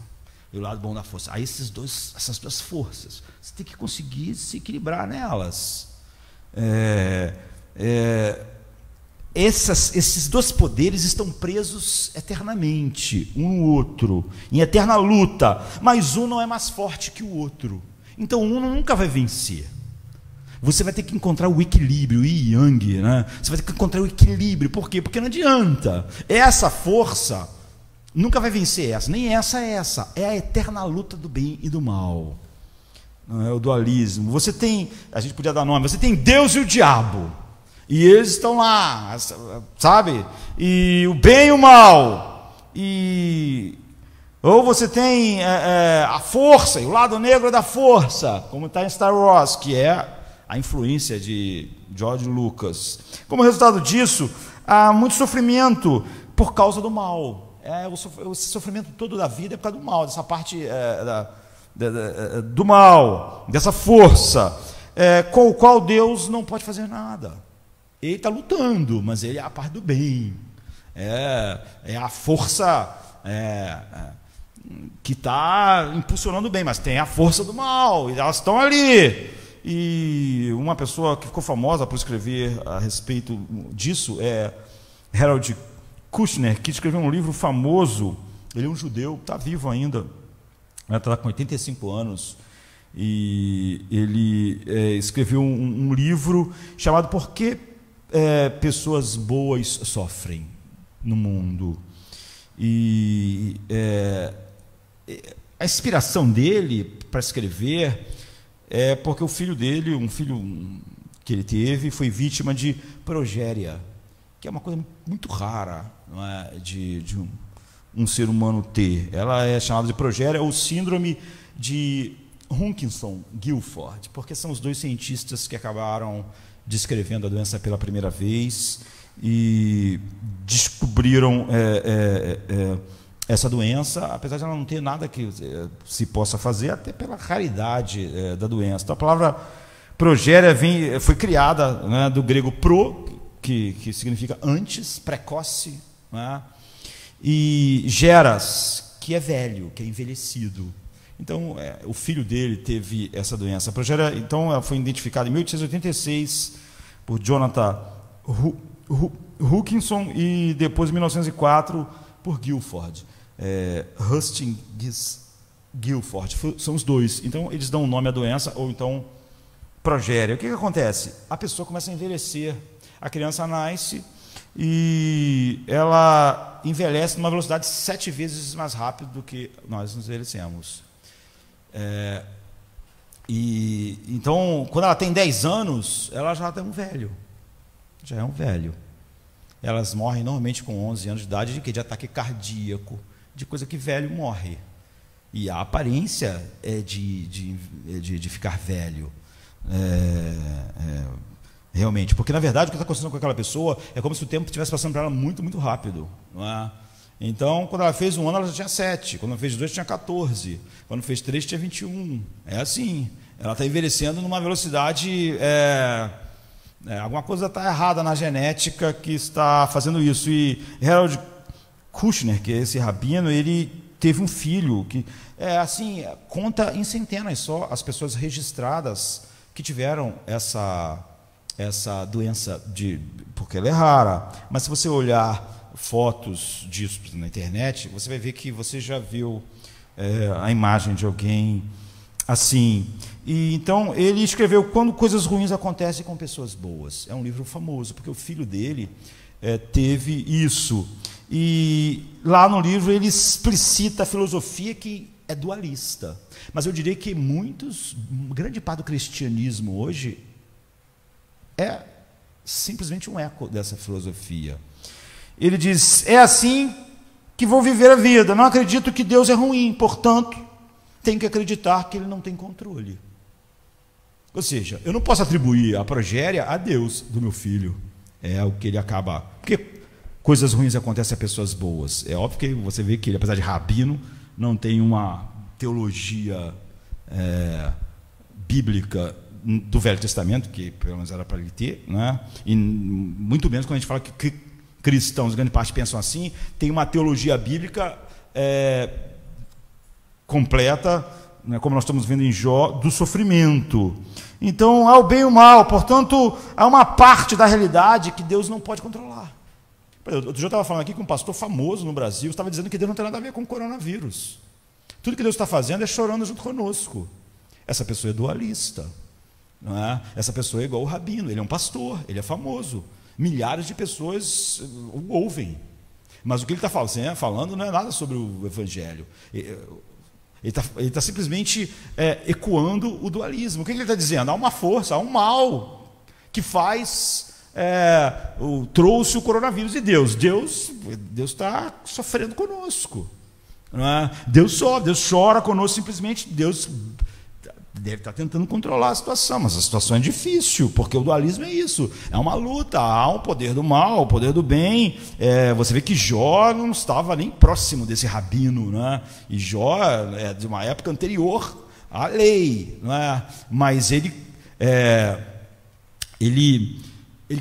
E o lado bom da força. Aí essas duas forças, você tem que conseguir se equilibrar nelas. Esses dois poderes estão presos eternamente, um no outro, em eterna luta, mas um não é mais forte que o outro. Então um nunca vai vencer. Você vai ter que encontrar o equilíbrio, o yin yang, né? Você vai ter que encontrar o equilíbrio. Por quê? Porque não adianta. Essa força nunca vai vencer essa, nem essa é essa. É a eterna luta do bem e do mal. Não é o dualismo. Você tem, a gente podia dar nome, você tem Deus e o diabo. E eles estão lá, sabe? E o bem e o mal. Ou você tem a força, e o lado negro da força, como está em Star Wars, que é a influência de George Lucas. Como resultado disso, há muito sofrimento por causa do mal. O sofrimento todo da vida é por causa do mal, dessa parte do mal, dessa força, com o qual Deus não pode fazer nada. Ele está lutando, mas ele é a parte do bem. É a força que está impulsionando o bem, mas tem a força do mal, e elas estão ali. E uma pessoa que ficou famosa por escrever a respeito disso é Harold Kushner, que escreveu um livro famoso. Ele é um judeu, está vivo ainda, está com 85 anos, e ele escreveu um livro chamado Por que Pessoas Boas Sofrem no Mundo. E a inspiração dele para escrever é porque o filho dele, um filho que ele teve, foi vítima de progéria, que é uma coisa muito rara, não é, de um ser humano ter. Ela é chamada de progéria ou síndrome de Huntington-Gilford, porque são os dois cientistas que acabaram descrevendo a doença pela primeira vez e descobriram essa doença, apesar de ela não ter nada que se possa fazer, até pela raridade da doença. Então, a palavra progéria foi criada, né, do grego pro, que significa antes, precoce, né, e geras, que é velho, que é envelhecido. Então, o filho dele teve essa doença. A progéria, então, ela foi identificada em 1886 por Jonathan Hutchinson e depois, em 1904, por Guilford. Hustings Guilford, são os dois. Então, eles dão o nome à doença, ou então progéria. O que acontece? A pessoa começa a envelhecer. A criança nasce e ela envelhece numa velocidade 7 vezes mais rápido do que nós nos envelhecemos. Então, quando ela tem 10 anos, ela já é um velho. Já é um velho. elas morrem normalmente com 11 anos de idade de ataque cardíaco, de coisa que velho morre. E a aparência é de ficar velho. Realmente, porque na verdade o que está acontecendo com aquela pessoa é como se o tempo estivesse passando para ela muito, muito rápido, não é? Então, quando ela fez 1 ano, ela já tinha 7, quando ela fez 2, tinha 14, quando fez 3, tinha 21. É assim, ela está envelhecendo numa velocidade, alguma coisa está errada na genética que está fazendo isso. E Harold Kushner, que é esse rabino, ele teve um filho que, conta em centenas só as pessoas registradas que tiveram essa doença, porque ela é rara. Mas se você olhar fotos disso na internet, você vai ver que você já viu a imagem de alguém assim. E então ele escreveu Quando Coisas Ruins Acontecem com Pessoas Boas. É um livro famoso, porque o filho dele teve isso. E lá no livro ele explicita a filosofia que é dualista. Mas eu diria que grande parte do cristianismo hoje é simplesmente um eco dessa filosofia. Ele diz: é assim que vou viver a vida. Não acredito que Deus é ruim, portanto, tenho que acreditar que Ele não tem controle. Ou seja, eu não posso atribuir a progéria a Deus do meu filho. É o que ele acaba. Porque coisas ruins acontecem a pessoas boas. É óbvio que você vê que ele, apesar de rabino, não tem uma teologia bíblica do Velho Testamento, que pelo menos era para ele ter, né? E muito menos quando a gente fala que cristãos, grande parte pensam assim, tem uma teologia bíblica completa, né, como nós estamos vendo em Jó, do sofrimento. Então, há o bem e o mal, portanto, há uma parte da realidade que Deus não pode controlar. Outro dia eu estava falando aqui com um pastor famoso no Brasil, estava dizendo que Deus não tem nada a ver com o coronavírus. Tudo que Deus está fazendo é chorando junto conosco. Essa pessoa é dualista. Não é? Essa pessoa é igual o rabino, ele é um pastor, ele é famoso. Milhares de pessoas o ouvem. Mas o que ele está falando não é nada sobre o Evangelho. Ele está simplesmente ecoando o dualismo. O que ele está dizendo? Há uma força, há um mal que trouxe o coronavírus. E Deus está sofrendo conosco. Não é? Deus chora conosco, simplesmente Deus deve estar tentando controlar a situação, mas a situação é difícil, porque o dualismo é isso, é uma luta, há um poder do mal, o poder do bem. Você vê que Jó não estava nem próximo desse rabino, né? E Jó é de uma época anterior à lei, né? Mas ele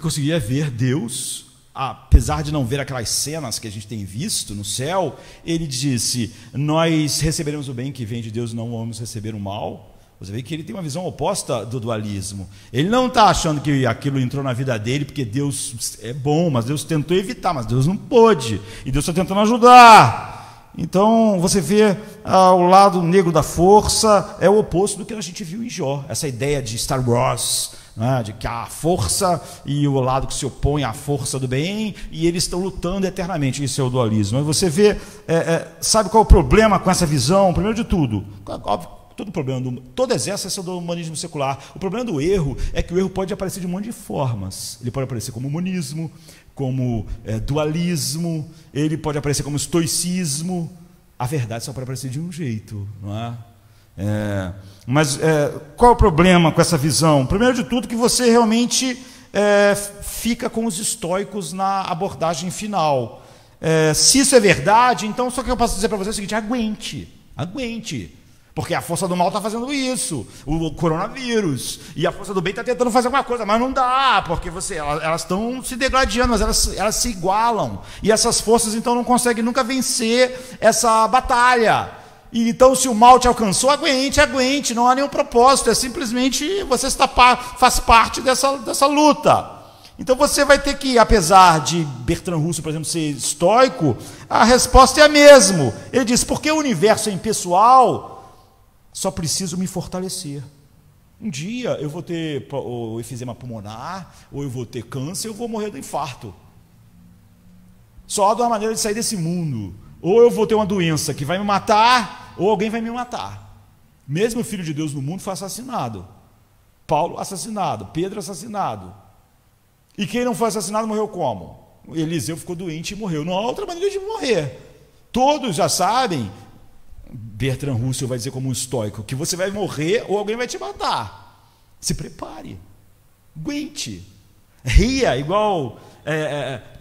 conseguia ver Deus, apesar de não ver aquelas cenas que a gente tem visto no céu. Ele disse: nós receberemos o bem que vem de Deus, não vamos receber o mal. Você vê que ele tem uma visão oposta do dualismo. Ele não está achando que aquilo entrou na vida dele porque Deus é bom, mas Deus tentou evitar, mas Deus não pôde, e Deus está tentando ajudar. Então você vê o lado negro da força, é o oposto do que a gente viu em Jó, essa ideia de Star Wars, né, de que a força e o lado que se opõe à força do bem, e eles estão lutando eternamente. Isso é o dualismo. Aí você vê, sabe qual é o problema com essa visão? Primeiro de tudo, óbvio, todo excesso do humanismo secular. O problema do erro é que o erro pode aparecer de um monte de formas. Ele pode aparecer como humanismo, como dualismo, ele pode aparecer como estoicismo. A verdade só pode aparecer de um jeito, não é? Mas qual é o problema com essa visão? Primeiro de tudo, que você realmente fica com os estoicos na abordagem final. Se isso é verdade, então só que eu posso dizer para você é o seguinte: aguente. Porque a força do mal está fazendo isso, o coronavírus, e a força do bem está tentando fazer alguma coisa, mas não dá, porque elas estão se degradando, mas elas se igualam, e essas forças então não conseguem nunca vencer essa batalha. E então, se o mal te alcançou, aguente, não há nenhum propósito, é simplesmente você faz parte dessa luta. Então você vai ter que, apesar de Bertrand Russell, por exemplo, ser estoico, a resposta é a mesma. Ele diz: porque o universo é impessoal, só preciso me fortalecer. Um dia eu vou ter o efizema pulmonar, ou eu vou ter câncer, ou eu vou morrer do infarto. Só há uma maneira de sair desse mundo: ou eu vou ter uma doença que vai me matar, ou alguém vai me matar. Mesmo o Filho de Deus no mundo foi assassinado. Paulo assassinado, Pedro assassinado. E quem não foi assassinado morreu como? Eliseu ficou doente e morreu. Não há outra maneira de morrer. Todos já sabem, Bertrand Russell vai dizer como um estoico, que você vai morrer ou alguém vai te matar. Se prepare, aguente, ria, igual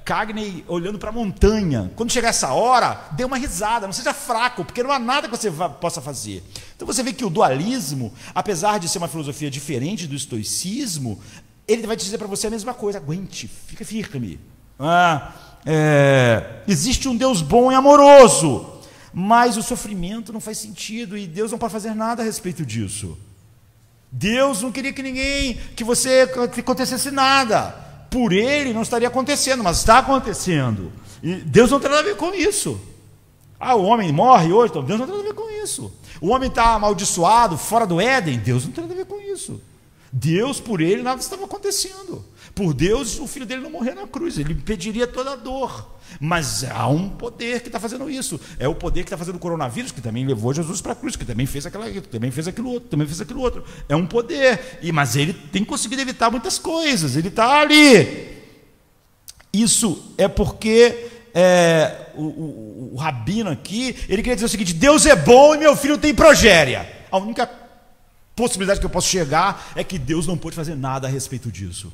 Cagney olhando para a montanha. Quando chegar essa hora, dê uma risada, não seja fraco, porque não há nada que você possa fazer. Então você vê que o dualismo, apesar de ser uma filosofia diferente do estoicismo, ele vai dizer para você a mesma coisa: aguente, fica firme. Existe um Deus bom e amoroso, mas o sofrimento não faz sentido e Deus não pode fazer nada a respeito disso. Deus não queria que acontecesse nada. Por ele não estaria acontecendo, mas está acontecendo. E Deus não tem nada a ver com isso. O homem morre hoje, então Deus não tem nada a ver com isso. O homem está amaldiçoado, fora do Éden, Deus não tem nada a ver com isso. Deus, por ele, nada estava acontecendo. Por Deus, o filho dele não morria na cruz, ele impediria toda a dor. Mas há um poder que está fazendo isso. É o poder que está fazendo o coronavírus, que também levou Jesus para a cruz, que também fez também fez aquilo outro. É um poder. Mas ele tem conseguido evitar muitas coisas. Ele está ali. Isso é porque o rabino aqui, ele queria dizer o seguinte: Deus é bom e meu filho tem progéria. A única possibilidade que eu posso chegar é que Deus não pode fazer nada a respeito disso.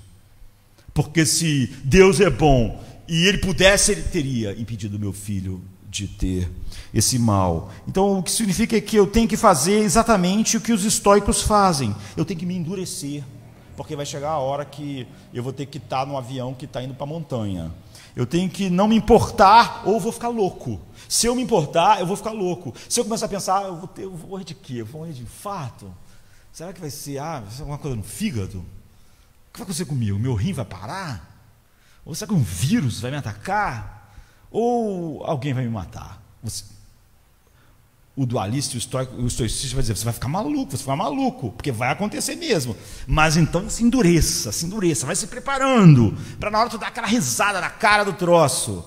Porque se Deus é bom e ele pudesse, ele teria impedido meu filho de ter esse mal. Então, o que significa é que eu tenho que fazer exatamente o que os estoicos fazem. Eu tenho que me endurecer, porque vai chegar a hora que eu vou ter que estar num avião que está indo para a montanha. Eu tenho que não me importar ou eu vou ficar louco. Se eu me importar, eu vou ficar louco. Se eu começar a pensar, eu vou morrer de quê? Eu vou morrer de infarto? Será que vai ser alguma coisa no fígado? O que vai acontecer comigo? Meu rim vai parar? Ou será que um vírus vai me atacar? Ou alguém vai me matar? O dualista e o estoicista vai dizer: você vai ficar maluco, porque vai acontecer mesmo. Mas então se endureça, vai se preparando, para na hora tu dar aquela risada na cara do troço.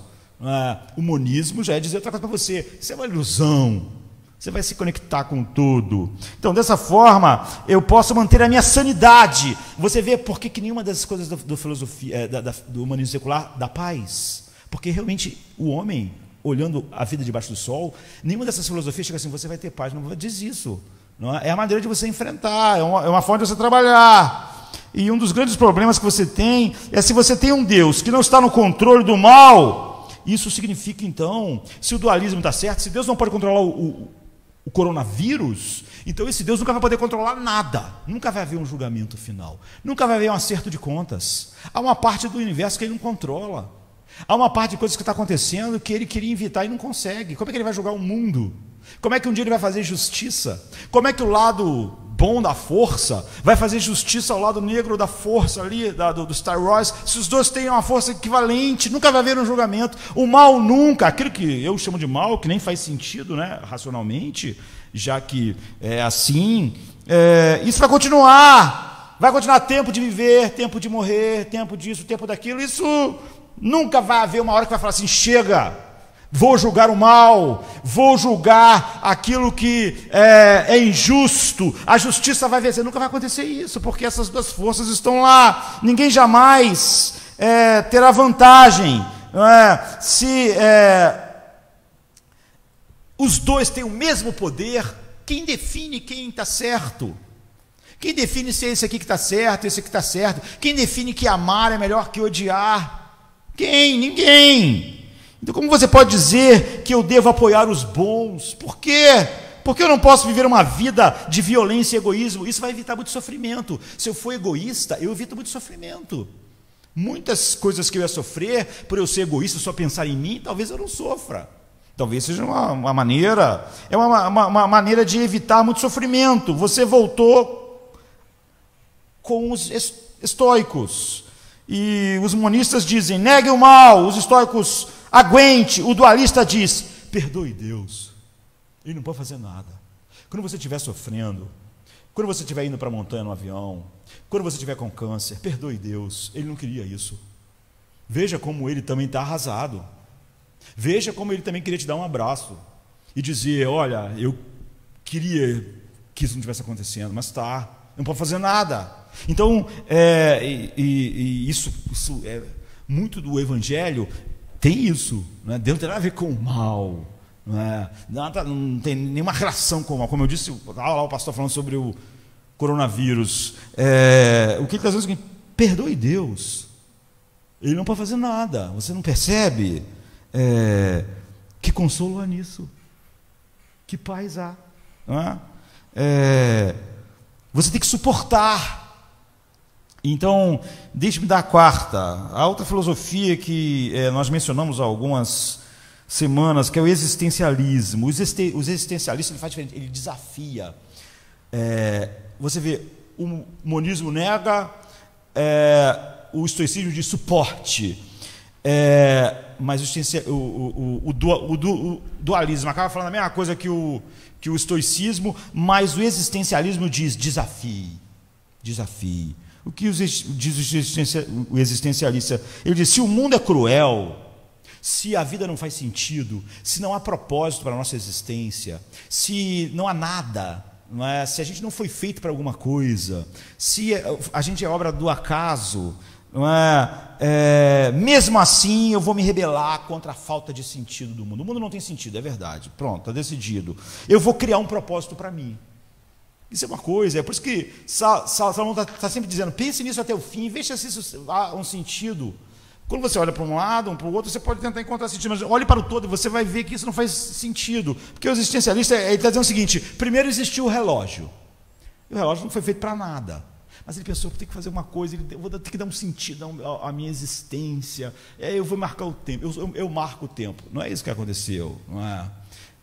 O monismo já é dizer outra coisa para você: isso é uma ilusão. Você vai se conectar com tudo. Então, dessa forma, eu posso manter a minha sanidade. Você vê por que nenhuma dessas coisas da filosofia, do humanismo secular dá paz? Porque realmente o homem, olhando a vida debaixo do sol, nenhuma dessas filosofias chega assim: você vai ter paz. Não diz isso. Não é a maneira de você enfrentar, é uma forma de você trabalhar. E um dos grandes problemas que você tem é se você tem um Deus que não está no controle do mal. Isso significa, então, se o dualismo está certo, se Deus não pode controlar o coronavírus, então esse Deus nunca vai poder controlar nada. Nunca vai haver um julgamento final. Nunca vai haver um acerto de contas. Há uma parte do universo que ele não controla. Há uma parte de coisas que está acontecendo que ele queria evitar e não consegue. Como é que ele vai julgar o mundo? Como é que um dia ele vai fazer justiça? Como é que o lado bom da força vai fazer justiça ao lado negro da força ali, do Star Wars? Se os dois têm uma força equivalente, nunca vai haver um julgamento. O mal nunca, aquilo que eu chamo de mal, que nem faz sentido, né, racionalmente, já que é assim, isso vai continuar tempo de viver, tempo de morrer, tempo disso, tempo daquilo. Isso nunca vai haver uma hora que vai falar assim: chega, vou julgar o mal, vou julgar aquilo que é injusto, a justiça vai vencer. Nunca vai acontecer isso, porque essas duas forças estão lá. Ninguém jamais terá vantagem. Se os dois têm o mesmo poder, quem define quem está certo? Quem define se é esse aqui que está certo, esse aqui está certo? Quem define que amar é melhor que odiar? Quem? Ninguém. Então, como você pode dizer que eu devo apoiar os bons? Por quê? Porque eu não posso viver uma vida de violência e egoísmo. Isso vai evitar muito sofrimento. Se eu for egoísta, eu evito muito sofrimento. Muitas coisas que eu ia sofrer por eu ser egoísta, só pensar em mim, talvez eu não sofra. Talvez seja uma maneira, uma maneira de evitar muito sofrimento. Você voltou com os estoicos. E os monistas dizem: negue o mal. Os estoicos: aguente. O dualista diz: perdoe Deus, ele não pode fazer nada. Quando você estiver sofrendo, quando você estiver indo para a montanha no avião, quando você estiver com câncer, perdoe Deus, ele não queria isso. Veja como ele também está arrasado. Veja como ele também queria te dar um abraço e dizer: olha, eu queria que isso não estivesse acontecendo, mas está, não pode fazer nada. Então, isso é muito do evangelho tem isso, né? Deus não tem nada a ver com o mal, não tem nenhuma relação com o mal. Como eu disse, lá o pastor falando sobre o coronavírus, o que ele está dizendo é o seguinte: perdoe Deus, Ele não pode fazer nada. Você não percebe? Que consolo há nisso, que paz há, não é? Você tem que suportar. Então, deixe-me dar a quarta, a outra filosofia que nós mencionamos há algumas semanas, que é o existencialismo. Os existencialistas, ele faz diferente, ele desafia. Você vê, o monismo nega, o estoicismo de suporte, mas o dualismo acaba falando a mesma coisa que o estoicismo, mas o existencialismo diz desafie. O que diz o existencialista? Ele diz: se o mundo é cruel, se a vida não faz sentido, se não há propósito para a nossa existência, se não há nada, não é? Se a gente não foi feito para alguma coisa, se a gente é obra do acaso, não é? Mesmo assim eu vou me rebelar contra a falta de sentido do mundo. O mundo não tem sentido, é verdade, pronto, está decidido. Eu vou criar um propósito para mim. Isso é uma coisa, é por isso que Salomão está sempre dizendo: pense nisso até o fim, veja se isso há um sentido. Quando você olha para um lado, para o outro, você pode tentar encontrar sentido, mas olhe para o todo e você vai ver que isso não faz sentido. Porque o existencialista está dizendo o seguinte: primeiro existiu o relógio, e o relógio não foi feito para nada, mas ele pensou: tem que fazer uma coisa, eu vou ter que dar um sentido à minha existência, eu vou marcar o tempo, eu marco o tempo. Não é isso que aconteceu, não é?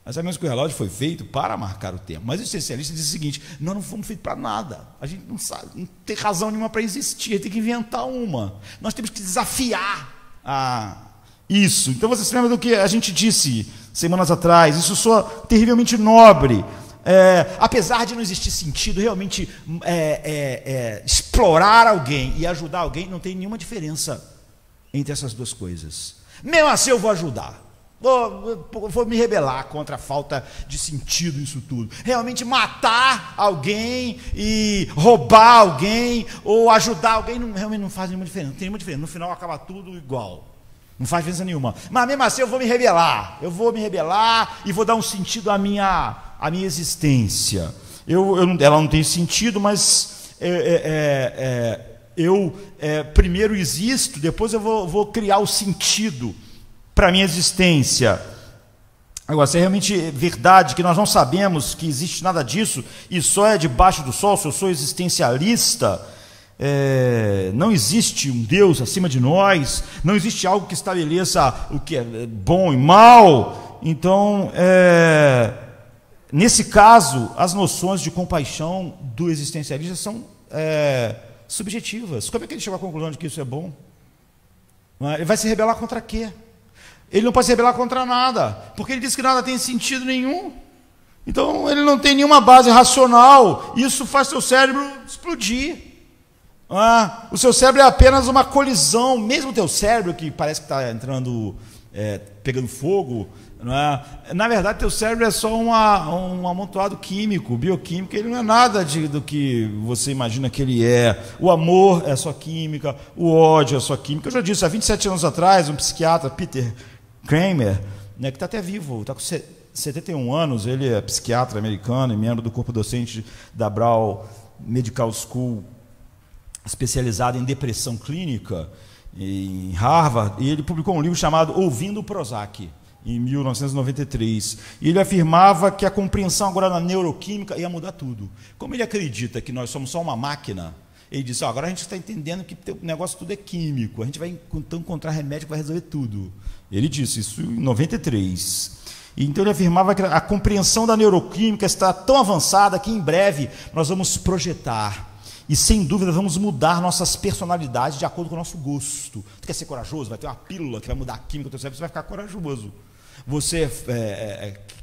Nós sabemos que o relógio foi feito para marcar o tempo, mas o especialista diz o seguinte: nós não fomos feitos para nada, a gente não sabe, não tem razão nenhuma para existir, a gente tem que inventar uma, nós temos que desafiar isso. Então você se lembra do que a gente disse semanas atrás? Isso soa terrivelmente nobre, apesar de não existir sentido, realmente explorar alguém e ajudar alguém, não tem nenhuma diferença entre essas duas coisas. Mesmo assim eu vou ajudar. Vou me rebelar contra a falta de sentido nisso tudo. Realmente matar alguém e roubar alguém ou ajudar alguém realmente não faz nenhuma diferença. Não tem nenhuma diferença. No final acaba tudo igual. Não faz diferença nenhuma. Mas mesmo assim eu vou me rebelar. Eu vou me rebelar e vou dar um sentido à minha existência. Ela não tem sentido, mas eu primeiro existo, depois eu vou criar o sentido para a minha existência. Agora, se é realmente verdade que nós não sabemos que existe nada disso e só é debaixo do sol, se eu sou existencialista, não existe um Deus acima de nós, não existe algo que estabeleça o que é bom e mal, então, nesse caso, as noções de compaixão do existencialista são subjetivas. Como é que ele chegou à conclusão de que isso é bom? Ele vai se rebelar contra quê? Ele não pode se rebelar contra nada, porque ele diz que nada tem sentido nenhum. Então ele não tem nenhuma base racional. Isso faz seu cérebro explodir. O seu cérebro é apenas uma colisão. Mesmo o teu cérebro, que parece que está entrando, pegando fogo, não é? Na verdade teu cérebro é só um amontoado químico, bioquímico. Ele não é nada do que você imagina que ele é. O amor é só química, o ódio é só química. Eu já disse, há 27 anos atrás, um psiquiatra, Peter Kramer, né, que está até vivo, está com 71 anos, ele é psiquiatra americano e membro do corpo docente da Brown Medical School, especializado em depressão clínica, em Harvard, e ele publicou um livro chamado Ouvindo o Prozac, em 1993. E ele afirmava que a compreensão agora na neuroquímica ia mudar tudo. Como ele acredita que nós somos só uma máquina, ele disse: agora a gente está entendendo que o negócio tudo é químico, a gente vai então encontrar remédio que vai resolver tudo. Ele disse isso em 93. E então ele afirmava que a compreensão da neuroquímica está tão avançada que em breve nós vamos projetar e sem dúvida vamos mudar nossas personalidades de acordo com o nosso gosto. Tu quer ser corajoso? Vai ter uma pílula que vai mudar a química do teu cérebro, você vai ficar corajoso. Você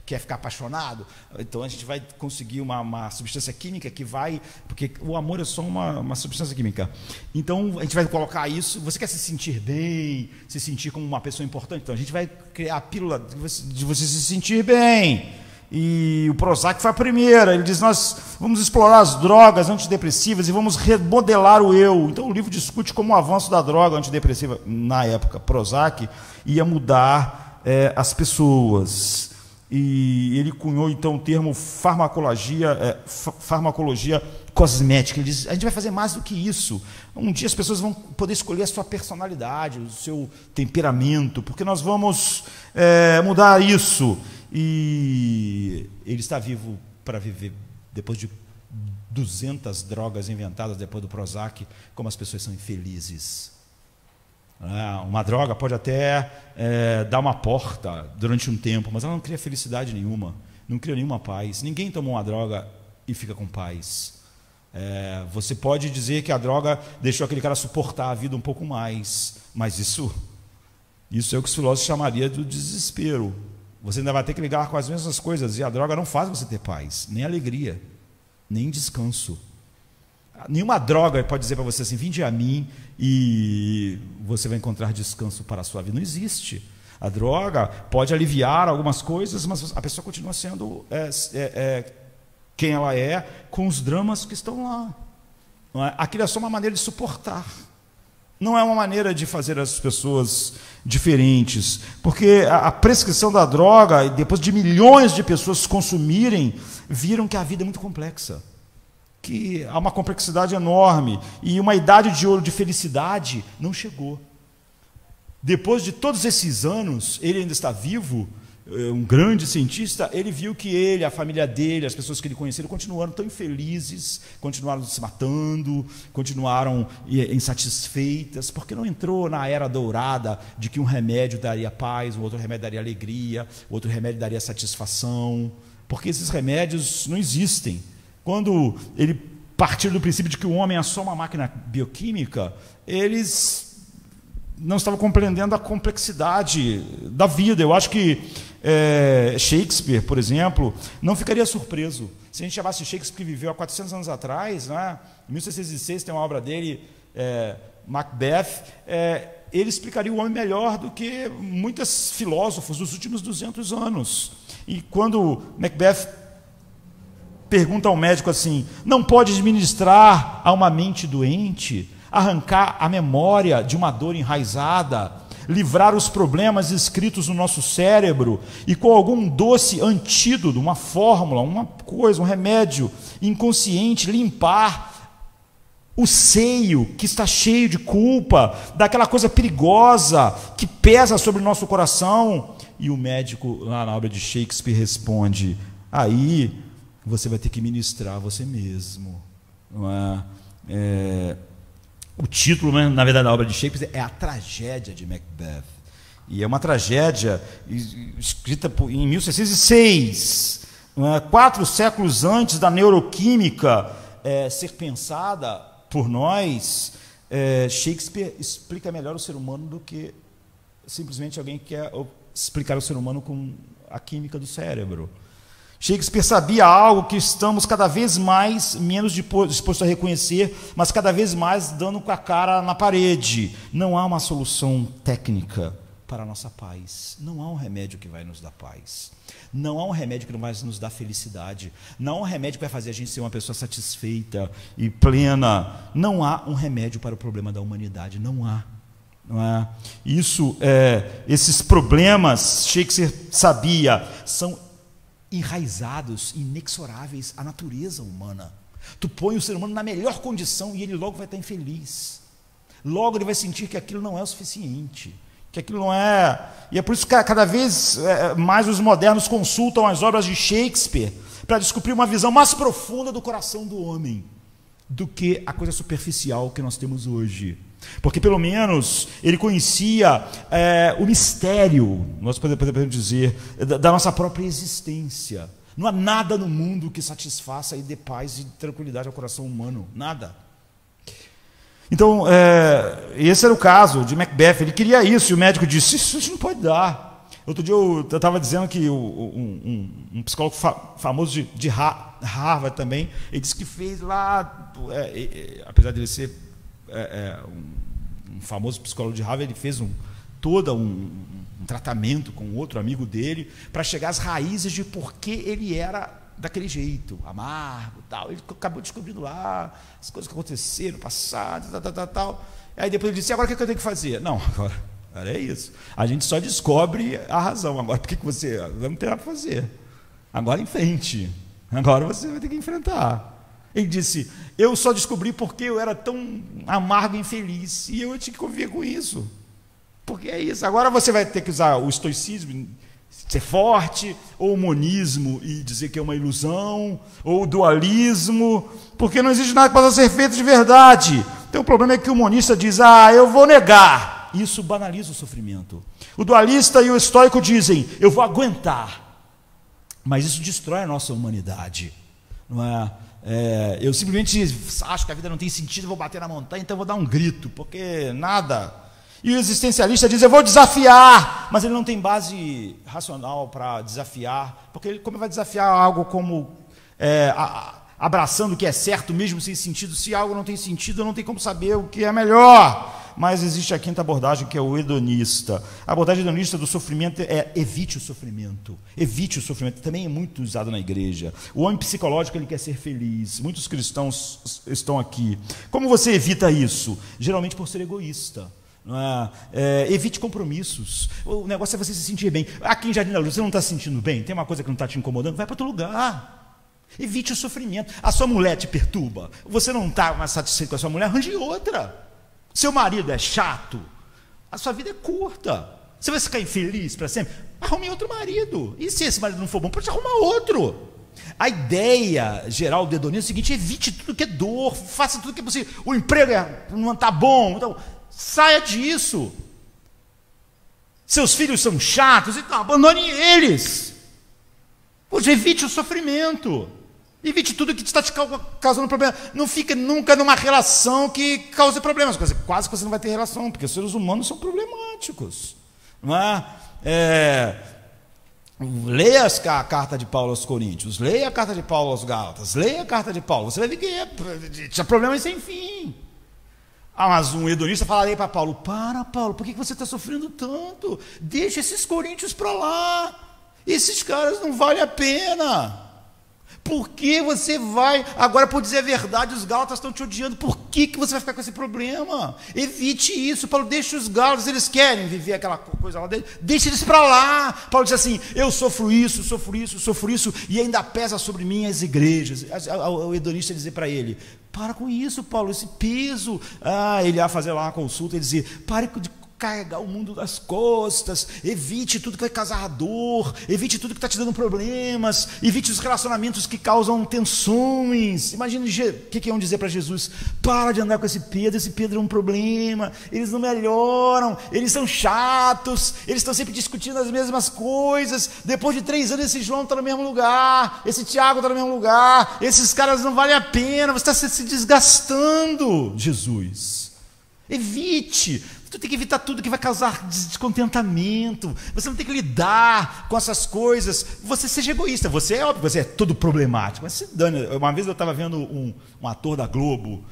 quer ficar apaixonado? Então a gente vai conseguir uma substância química que vai... Porque o amor é só uma substância química. Então a gente vai colocar isso... Você quer se sentir bem, se sentir como uma pessoa importante? Então a gente vai criar a pílula de você se sentir bem. E o Prozac foi a primeira. Ele diz: nós vamos explorar as drogas antidepressivas e vamos remodelar o eu. Então o livro discute como o avanço da droga antidepressiva, na época Prozac, ia mudar as pessoas. E ele cunhou então o termo farmacologia cosmética. Ele diz: a gente vai fazer mais do que isso. Um dia as pessoas vão poder escolher a sua personalidade, o seu temperamento, porque nós vamos mudar isso. E ele está vivo para viver depois de 200 drogas inventadas depois do Prozac, como as pessoas são infelizes. Uma droga pode até dar uma porta durante um tempo, mas ela não cria felicidade nenhuma, não cria nenhuma paz. Ninguém toma uma droga e fica com paz. Você pode dizer que a droga deixou aquele cara suportar a vida um pouco mais, mas isso é o que os filósofos chamariam do desespero. Você ainda vai ter que lidar com as mesmas coisas, e a droga não faz você ter paz, nem alegria, nem descanso. Nenhuma droga pode dizer para você assim: vinde a mim e você vai encontrar descanso para a sua vida. Não existe. A droga pode aliviar algumas coisas, mas a pessoa continua sendo quem ela é, com os dramas que estão lá. Não é? Aquilo é só uma maneira de suportar. Não é uma maneira de fazer as pessoas diferentes, porque a prescrição da droga, depois de milhões de pessoas consumirem, viram que a vida é muito complexa, que há uma complexidade enorme, e uma idade de ouro de felicidade não chegou. Depois de todos esses anos, ele ainda está vivo, um grande cientista. Ele viu que ele, a família dele, as pessoas que ele conheceram, continuaram tão infelizes, continuaram se matando, continuaram insatisfeitas, porque não entrou na era dourada de que um remédio daria paz, o outro remédio daria alegria, o outro remédio daria satisfação, porque esses remédios não existem. Quando ele partiu do princípio de que o homem é só uma máquina bioquímica, eles não estavam compreendendo a complexidade da vida. Eu acho que Shakespeare, por exemplo, não ficaria surpreso se a gente chamasse Shakespeare, que viveu há 400 anos atrás, né? Em 1606 tem uma obra dele, Macbeth. Ele explicaria o homem melhor do que muitos filósofos dos últimos 200 anos. E quando Macbeth pergunta ao médico assim: não pode administrar a uma mente doente, arrancar a memória de uma dor enraizada, livrar os problemas escritos no nosso cérebro e com algum doce antídoto, uma fórmula, uma coisa, um remédio inconsciente, limpar o seio que está cheio de culpa, daquela coisa perigosa que pesa sobre o nosso coração? E o médico, lá na obra de Shakespeare, responde: aí você vai ter que ministrar você mesmo. Não é? O título, na verdade, da obra de Shakespeare é A Tragédia de Macbeth. E é uma tragédia escrita em 1606, 4 séculos antes da neuroquímica ser pensada por nós. Shakespeare explica melhor o ser humano do que simplesmente alguém que quer explicar o ser humano com a química do cérebro. Shakespeare sabia algo que estamos cada vez menos dispostos a reconhecer, mas cada vez mais dando com a cara na parede. Não há uma solução técnica para a nossa paz. Não há um remédio que vai nos dar paz. Não há um remédio que vai nos dar felicidade. Não há um remédio que vai fazer a gente ser uma pessoa satisfeita e plena. Não há um remédio para o problema da humanidade. Não há. Não é? Esses problemas, Shakespeare sabia, são enraizados, inexoráveis à natureza humana. Tu põe o ser humano na melhor condição e ele logo vai estar infeliz. Logo ele vai sentir que aquilo não é o suficiente, que aquilo não é... E é por isso que cada vez mais os modernos consultam as obras de Shakespeare para descobrir uma visão mais profunda do coração do homem do que a coisa superficial que nós temos hoje. Porque pelo menos ele conhecia o mistério, nós podemos dizer, da nossa própria existência. Não há nada no mundo que satisfaça e dê paz e tranquilidade ao coração humano, nada. Então, esse era o caso de Macbeth. Ele queria isso, e o médico disse: isso não pode dar. Outro dia eu estava dizendo que um psicólogo famoso de Harvard também, ele disse que fez lá, apesar de ele ser um famoso psicólogo de Harvard, ele fez todo um tratamento com outro amigo dele, para chegar às raízes de por que ele era daquele jeito, amargo, tal. Ele acabou descobrindo lá as coisas que aconteceram no passado, tal. Aí depois ele disse: agora o que eu tenho que fazer? Não, agora é isso. A gente só descobre a razão. Agora, por que você não tem nada para fazer? Agora em frente. Agora você vai ter que enfrentar. Ele disse: eu só descobri porque eu era tão amargo e infeliz, e eu tinha que conviver com isso. Porque é isso. Agora você vai ter que usar o estoicismo, ser forte, ou o monismo e dizer que é uma ilusão, ou o dualismo, porque não existe nada que possa ser feito de verdade. Então o problema é que o monista diz: eu vou negar. Isso banaliza o sofrimento. O dualista e o estoico dizem: eu vou aguentar. Mas isso destrói a nossa humanidade. Não é? Eu simplesmente acho que a vida não tem sentido, vou bater na montanha, então eu vou dar um grito, porque nada. E o existencialista diz: eu vou desafiar, mas ele não tem base racional para desafiar, porque como vai desafiar algo como abraçando o que é certo, mesmo sem sentido? Se algo não tem sentido, não tem como saber o que é melhor. Mas existe a quinta abordagem, que é o hedonista. A abordagem hedonista do sofrimento é: evite o sofrimento. Evite o sofrimento. Também é muito usado na igreja. O homem psicológico, ele quer ser feliz. Muitos cristãos estão aqui. Como você evita isso? Geralmente por ser egoísta. Evite compromissos. O negócio é você se sentir bem. Aqui em Jardim da Luz, você não está se sentindo bem? Tem uma coisa que não está te incomodando? Vai para outro lugar. Evite o sofrimento. A sua mulher te perturba. Você não está mais satisfeito com a sua mulher? Arranje outra. Seu marido é chato, a sua vida é curta. Você vai ficar infeliz para sempre? Arrume outro marido. E se esse marido não for bom, pode arrumar outro. A ideia geral do hedonismo é o seguinte: evite tudo que é dor, faça tudo que é possível. O emprego não está bom, então saia disso. Seus filhos são chatos, então abandone eles. Pois evite o sofrimento. Evite tudo que está te causando problema. Não fique nunca numa relação que cause problemas. Quase que você não vai ter relação, porque os seres humanos são problemáticos. Não é? Leia a carta de Paulo aos Coríntios, leia a carta de Paulo aos Gálatas, leia a carta de Paulo. Você vai ver que tinha problemas sem fim. Mas um hedonista falaria para Paulo: Paulo, por que você está sofrendo tanto? Deixa esses coríntios para lá. Esses caras não valem a pena. Por que você vai, agora por dizer a verdade, os gálatas estão te odiando, por que você vai ficar com esse problema? Evite isso. Paulo: deixa os gálatas, eles querem viver aquela coisa lá dentro, deixa eles para lá. Paulo diz assim: eu sofro isso, e ainda pesa sobre mim as igrejas. O hedonista dizer para ele: para com isso, Paulo, esse peso. Ele ia fazer lá uma consulta e dizer: pare de carregar o mundo das costas, evite tudo que vai causar dor, evite tudo que está te dando problemas, evite os relacionamentos que causam tensões. Imagine o que iam dizer para Jesus: para de andar com esse Pedro é um problema, eles não melhoram, eles são chatos, eles estão sempre discutindo as mesmas coisas. Depois de 3 anos esse João está no mesmo lugar, esse Tiago está no mesmo lugar, esses caras não valem a pena, você está se desgastando. Jesus, evite. Você tem que evitar tudo que vai causar descontentamento. Você não tem que lidar com essas coisas. Você seja egoísta. Você é óbvio, você é todo problemático, mas se dane. Uma vez eu estava vendo um ator da Globo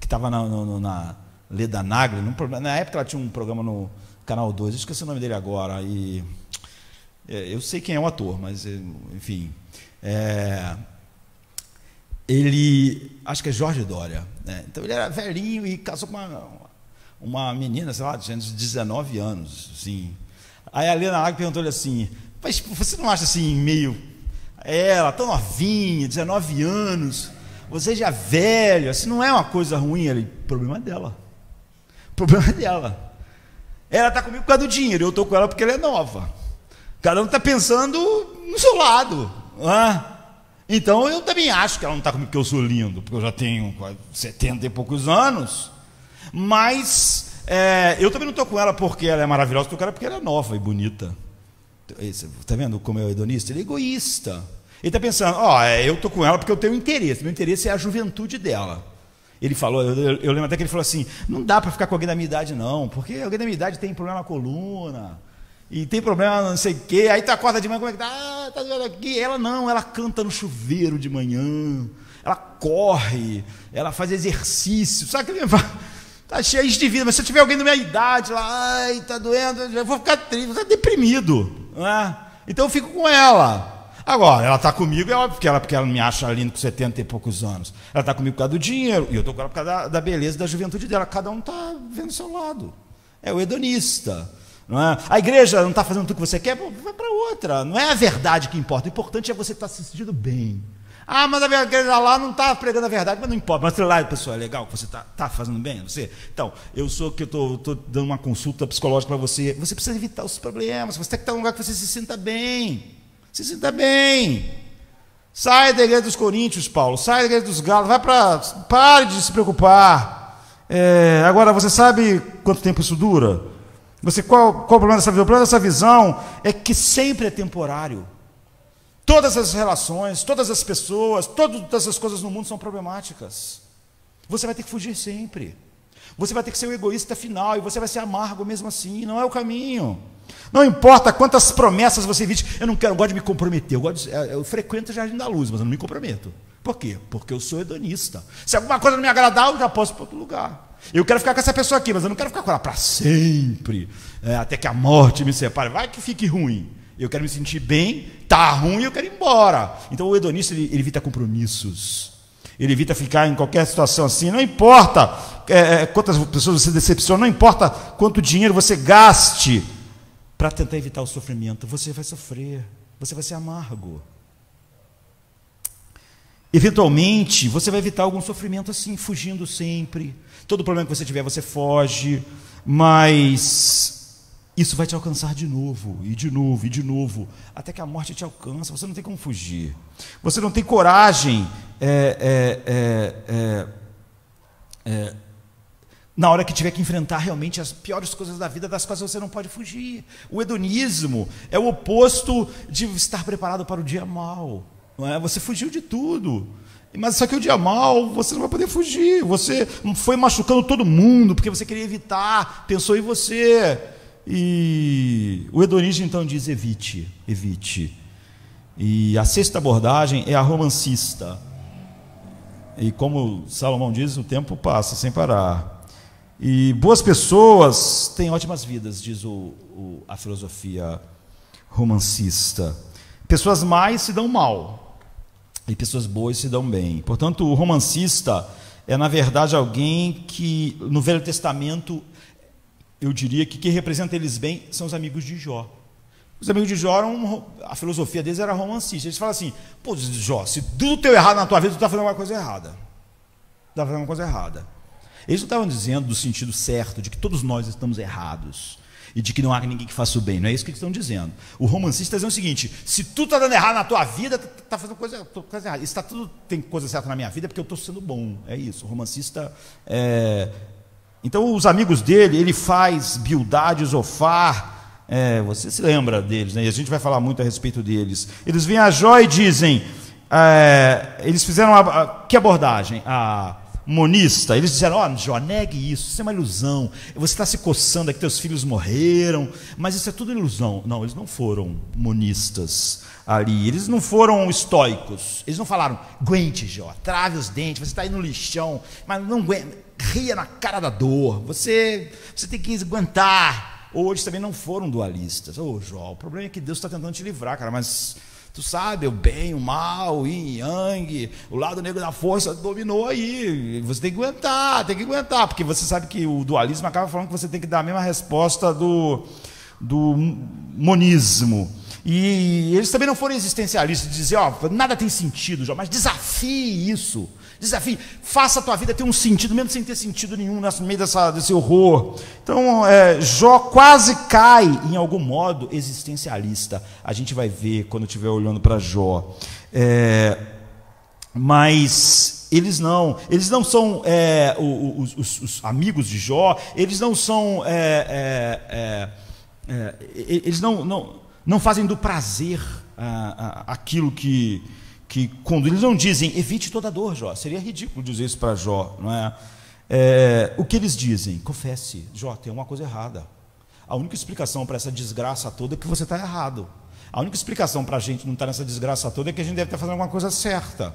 que estava na Leda Nagli. Na época ela tinha um programa no Canal 2, eu esqueci o nome dele agora. Eu sei quem é o ator, mas enfim. Ele, acho que é Jorge Dória, né? Então ele era velhinho e casou com uma menina, sei lá, de 19 anos, assim. Aí a Leda Nagli perguntou-lhe assim: mas você não acha assim, meio... ela tão novinha, 19 anos, você já é velho, assim, não é uma coisa ruim? Ele: o problema é dela. O problema é dela. Ela está comigo por causa do dinheiro, eu estou com ela porque ela é nova. Cada um está pensando no seu lado. Então eu também acho que ela não está comigo porque eu sou lindo, porque eu já tenho 70 e poucos anos. Mas eu também não estou com ela porque ela é maravilhosa, estou com ela porque ela é nova e bonita. Está vendo como é o hedonista? Ele é egoísta. Ele está pensando: eu estou com ela porque eu tenho interesse. Meu interesse é a juventude dela. Ele falou, eu lembro até que ele falou assim: não dá para ficar com alguém da minha idade não, porque alguém da minha idade tem problema na coluna, e tem problema não sei o quê, aí tu acorda de manhã, como é que tá? Tá vendo aqui? Ela não, ela canta no chuveiro de manhã, ela corre, ela faz exercício, sabe o que ele fala? Está cheio de vida, mas se tiver alguém da minha idade lá, ai, está doendo, eu vou ficar triste, vou ficar deprimido. Não é? Então eu fico com ela. Agora, ela está comigo, é óbvio porque ela me acha lindo com 70 e poucos anos. Ela está comigo por causa do dinheiro, e eu estou com ela por causa da beleza da juventude dela. Cada um está vendo o seu lado. É o hedonista. Não é? A igreja não está fazendo tudo que você quer, pô, vai para outra. Não é a verdade que importa. O importante é você estar se sentindo bem. Ah, mas a igreja lá não está pregando a verdade, mas não importa. Mas lá, pessoal, é legal que você está fazendo bem? Você? Então, eu estou dando uma consulta psicológica para você. Você precisa evitar os problemas. Você tem que estar num lugar que você se sinta bem. Se sinta bem. Sai da igreja dos Coríntios, Paulo. Sai da igreja dos Galos. Pare de se preocupar. Agora, você sabe quanto tempo isso dura? Qual o problema dessa visão? O problema dessa visão é que sempre é temporário. Todas as relações, todas as pessoas, todas as coisas no mundo são problemáticas. Você vai ter que fugir sempre. Você vai ter que ser o egoísta final e você vai ser amargo mesmo assim. Não é o caminho. Não importa quantas promessas você evite. Eu gosto de me comprometer. Eu frequento o Jardim da Luz, mas eu não me comprometo. Por quê? Porque eu sou hedonista. Se alguma coisa não me agradar, eu já posso ir para outro lugar. Eu quero ficar com essa pessoa aqui, mas eu não quero ficar com ela para sempre, até que a morte me separe. Vai que fique ruim. Eu quero me sentir bem, tá ruim, eu quero ir embora. Então o hedonista ele evita compromissos. Ele evita ficar em qualquer situação assim. Não importa quantas pessoas você decepciona, não importa quanto dinheiro você gaste para tentar evitar o sofrimento. Você vai sofrer, você vai ser amargo. Eventualmente, você vai evitar algum sofrimento assim, fugindo sempre. Todo problema que você tiver, você foge. Mas isso vai te alcançar de novo, e de novo, e de novo, até que a morte te alcança. Você não tem como fugir. Você não tem coragem na hora que tiver que enfrentar realmente as piores coisas da vida, das quais você não pode fugir. O hedonismo é o oposto de estar preparado para o dia mau. Não é? Você fugiu de tudo, mas só que o dia mau você não vai poder fugir. Você foi machucando todo mundo porque você queria evitar, pensou em você. E o hedonismo então diz: evite, evite. E a sexta abordagem é a romancista. E como Salomão diz, o tempo passa sem parar. E boas pessoas têm ótimas vidas, diz a filosofia romancista. Pessoas más se dão mal. E pessoas boas se dão bem. Portanto, o romancista é, na verdade, alguém que, no Velho Testamento, eu diria que quem representa eles bem são os amigos de Jó. Os amigos de Jó, a filosofia deles era romancista. Eles falam assim: pô, Jó, se tudo deu errado na tua vida, tu está fazendo alguma coisa errada. Está fazendo alguma coisa errada. Eles não estavam dizendo do sentido certo, de que todos nós estamos errados. E de que não há ninguém que faça o bem. Não é isso que eles estão dizendo. O romancista está dizendo o seguinte: se tudo está dando errado na tua vida, está fazendo coisa errada. Se tudo tem coisa certa na minha vida, é porque eu estou sendo bom. É isso. O romancista Então, os amigos dele, ele faz Bildad e Zofar. Você se lembra deles, né? E a gente vai falar muito a respeito deles. Eles vêm a Jó e dizem... eles fizeram que abordagem? A monista. Eles disseram: Jó, negue isso é uma ilusão, você está se coçando aqui, teus filhos morreram, mas isso é tudo ilusão. Não, eles não foram monistas ali, eles não foram estoicos, eles não falaram: aguente, Jó, trave os dentes, você está aí no lixão, mas não aguenta, ria na cara da dor, você tem que aguentar. Ou eles também não foram dualistas. Jó, o problema é que Deus está tentando te livrar, cara, mas tu sabe, o bem, o mal, o yin, yang, o lado negro da força dominou aí. Você tem que aguentar, porque você sabe que o dualismo acaba falando que você tem que dar a mesma resposta do monismo. E eles também não foram existencialistas, de dizer: nada tem sentido, Jó, mas desafie isso. Desafie, faça a tua vida ter um sentido, mesmo sem ter sentido nenhum no meio desse horror. Então, Jó quase cai, em algum modo, existencialista. A gente vai ver quando estiver olhando para Jó. Mas eles não são os amigos de Jó, eles não são, eles não fazem do prazer aquilo que quando eles não dizem: evite toda dor, Jó. Seria ridículo dizer isso para Jó, não é? O que eles dizem? Confesse: Jó, tem uma coisa errada. A única explicação para essa desgraça toda é que você está errado. A única explicação para a gente não estar nessa desgraça toda é que a gente deve estar fazendo alguma coisa certa.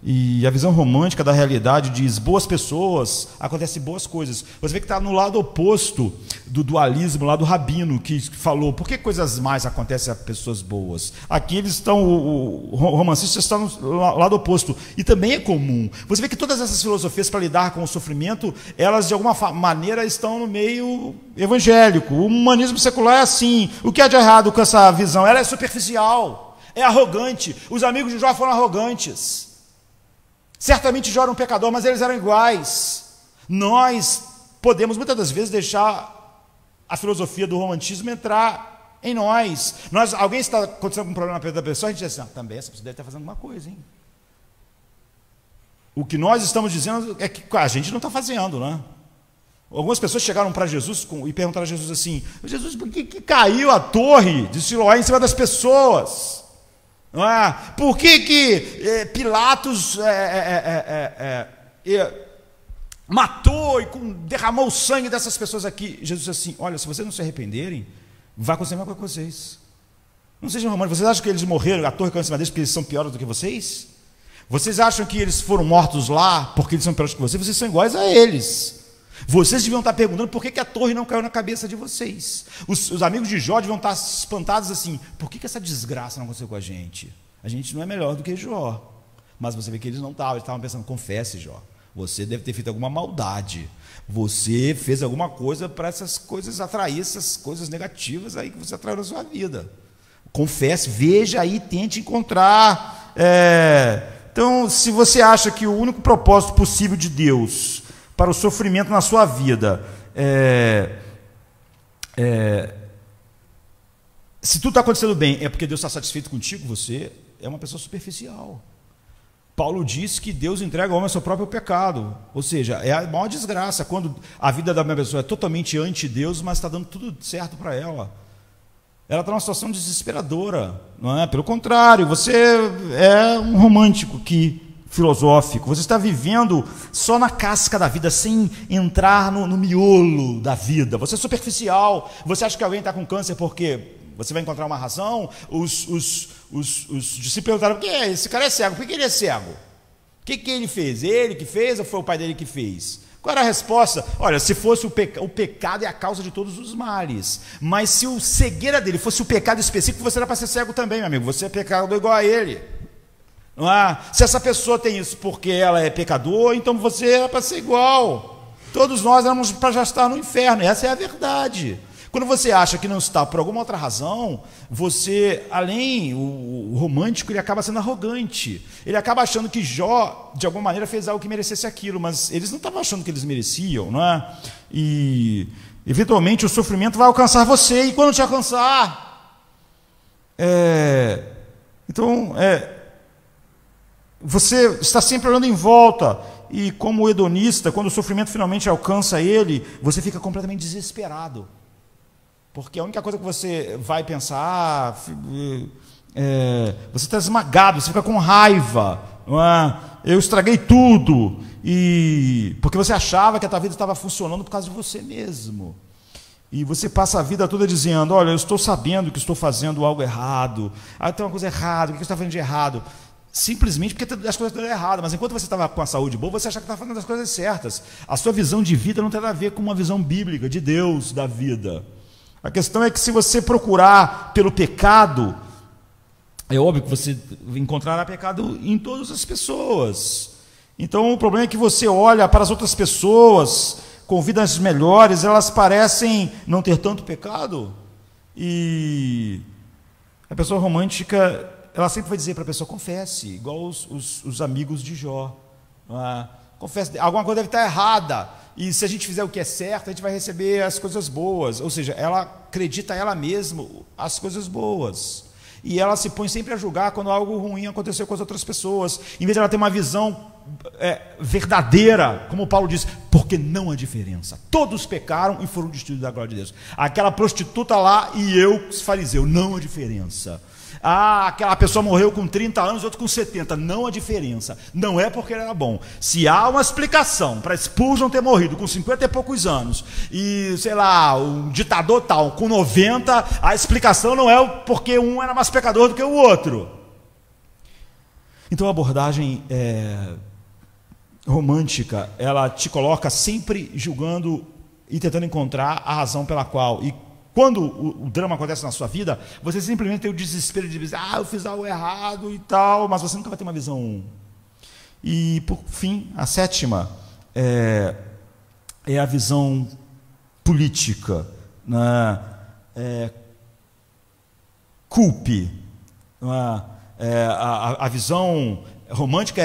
E a visão romântica da realidade diz: boas pessoas, acontecem boas coisas. Você vê que está no lado oposto do dualismo lá do Rabino, que falou: por que coisas mais acontecem a pessoas boas? Aqui eles estão, o romancista está no lado oposto. E também é comum. Você vê que todas essas filosofias para lidar com o sofrimento, elas de alguma maneira estão no meio evangélico. O humanismo secular é assim. O que há de errado com essa visão? Ela é superficial, é arrogante. Os amigos de Jó foram arrogantes. Certamente Jó era um pecador, mas eles eram iguais. Nós podemos muitas das vezes deixar a filosofia do romantismo entrar em nós. Alguém está acontecendo com um problema na vida da pessoa, a gente diz assim: também essa pessoa deve estar fazendo alguma coisa, hein? O que nós estamos dizendo é que a gente não está fazendo, né? Algumas pessoas chegaram para Jesus e perguntaram a Jesus assim: Jesus, por que caiu a torre de Siloé em cima das pessoas? Por que Pilatos matou e derramou o sangue dessas pessoas aqui? Jesus disse assim: olha, se vocês não se arrependerem, vai acontecer a mesma coisa com vocês. Não sejam românticos. Vocês acham que eles morreram, a torre caiu em cima deles porque eles são piores do que vocês? Vocês acham que eles foram mortos lá porque eles são piores que vocês? Vocês são iguais a eles. Vocês deviam estar perguntando por que a torre não caiu na cabeça de vocês. Os amigos de Jó deviam estar espantados assim: por que essa desgraça não aconteceu com a gente? A gente não é melhor do que Jó. Mas você vê que eles não estavam, eles estavam pensando: confesse, Jó, você deve ter feito alguma maldade. Você fez alguma coisa para essas coisas atrair, essas coisas negativas aí que você atraiu na sua vida. Confesse, veja aí, tente encontrar. Então, se você acha que o único propósito possível de Deus para o sofrimento na sua vida se tudo está acontecendo bem, é porque Deus está satisfeito contigo, você é uma pessoa superficial. Paulo diz que Deus entrega ao homem ao seu próprio pecado, ou seja, é a maior desgraça quando a vida da minha pessoa é totalmente anti-Deus, mas está dando tudo certo para ela. Ela está numa situação desesperadora, não é? Pelo contrário, você é um romântico filosófico, você está vivendo só na casca da vida, sem entrar no miolo da vida. Você é superficial, você acha que alguém está com câncer porque você vai encontrar uma razão. Os discípulos perguntaram: por que esse cara é cego? Por que ele é cego? O que ele fez? Ele que fez ou foi o pai dele que fez? Qual era a resposta? Olha, se fosse o pecado é a causa de todos os males, mas se a cegueira dele fosse o pecado específico, você era para ser cego também, meu amigo. Você é pecador igual a ele. Não é? Se essa pessoa tem isso porque ela é pecador, então você era para ser igual. Todos nós éramos para já estar no inferno. Essa é a verdade. Quando você acha que não está por alguma outra razão, você, o romântico, ele acaba sendo arrogante. Ele acaba achando que Jó, de alguma maneira, fez algo que merecesse aquilo, mas eles não estavam achando que eles mereciam, não é? E, eventualmente, o sofrimento vai alcançar você, e quando te alcançar, você está sempre olhando em volta, e como hedonista, quando o sofrimento finalmente alcança ele, você fica completamente desesperado. Porque a única coisa que você vai pensar, você está esmagado, você fica com raiva, não é? Eu estraguei tudo, porque você achava que a tua vida estava funcionando por causa de você mesmo. E você passa a vida toda dizendo: olha, eu estou sabendo que estou fazendo algo errado, tem uma coisa errada, o que você está fazendo de errado? Simplesmente porque as coisas estão erradas, mas enquanto você estava com a saúde boa, você achava que estava fazendo as coisas certas. A sua visão de vida não tem nada a ver com uma visão bíblica de Deus, da vida. A questão é que se você procurar pelo pecado, é óbvio que você encontrará pecado em todas as pessoas. Então o problema é que você olha para as outras pessoas com vidas melhores, elas parecem não ter tanto pecado. E a pessoa romântica, ela sempre vai dizer para a pessoa: confesse, igual os amigos de Jó. Confesse, alguma coisa deve estar errada. E se a gente fizer o que é certo, a gente vai receber as coisas boas. Ou seja, ela acredita ela mesma as coisas boas. E ela se põe sempre a julgar quando algo ruim aconteceu com as outras pessoas. Em vez de ela ter uma visão verdadeira, como Paulo diz, porque não há diferença. Todos pecaram e foram destituídos da glória de Deus. Aquela prostituta lá e eu, fariseu, não há diferença. Aquela pessoa morreu com 30 anos, outro com 70. Não há diferença. Não é porque ele era bom. Se há uma explicação para Spurgeon ter morrido com 50 e poucos anos, e, sei lá, um ditador tal, com 90, a explicação não é porque um era mais pecador do que o outro. Então a abordagem romântica, ela te coloca sempre julgando e tentando encontrar a razão pela qual. E quando o drama acontece na sua vida, você simplesmente tem o desespero de dizer, eu fiz algo errado e tal, mas você nunca vai ter uma visão. E, por fim, a sétima é a visão política. Né? Culpe. A visão romântica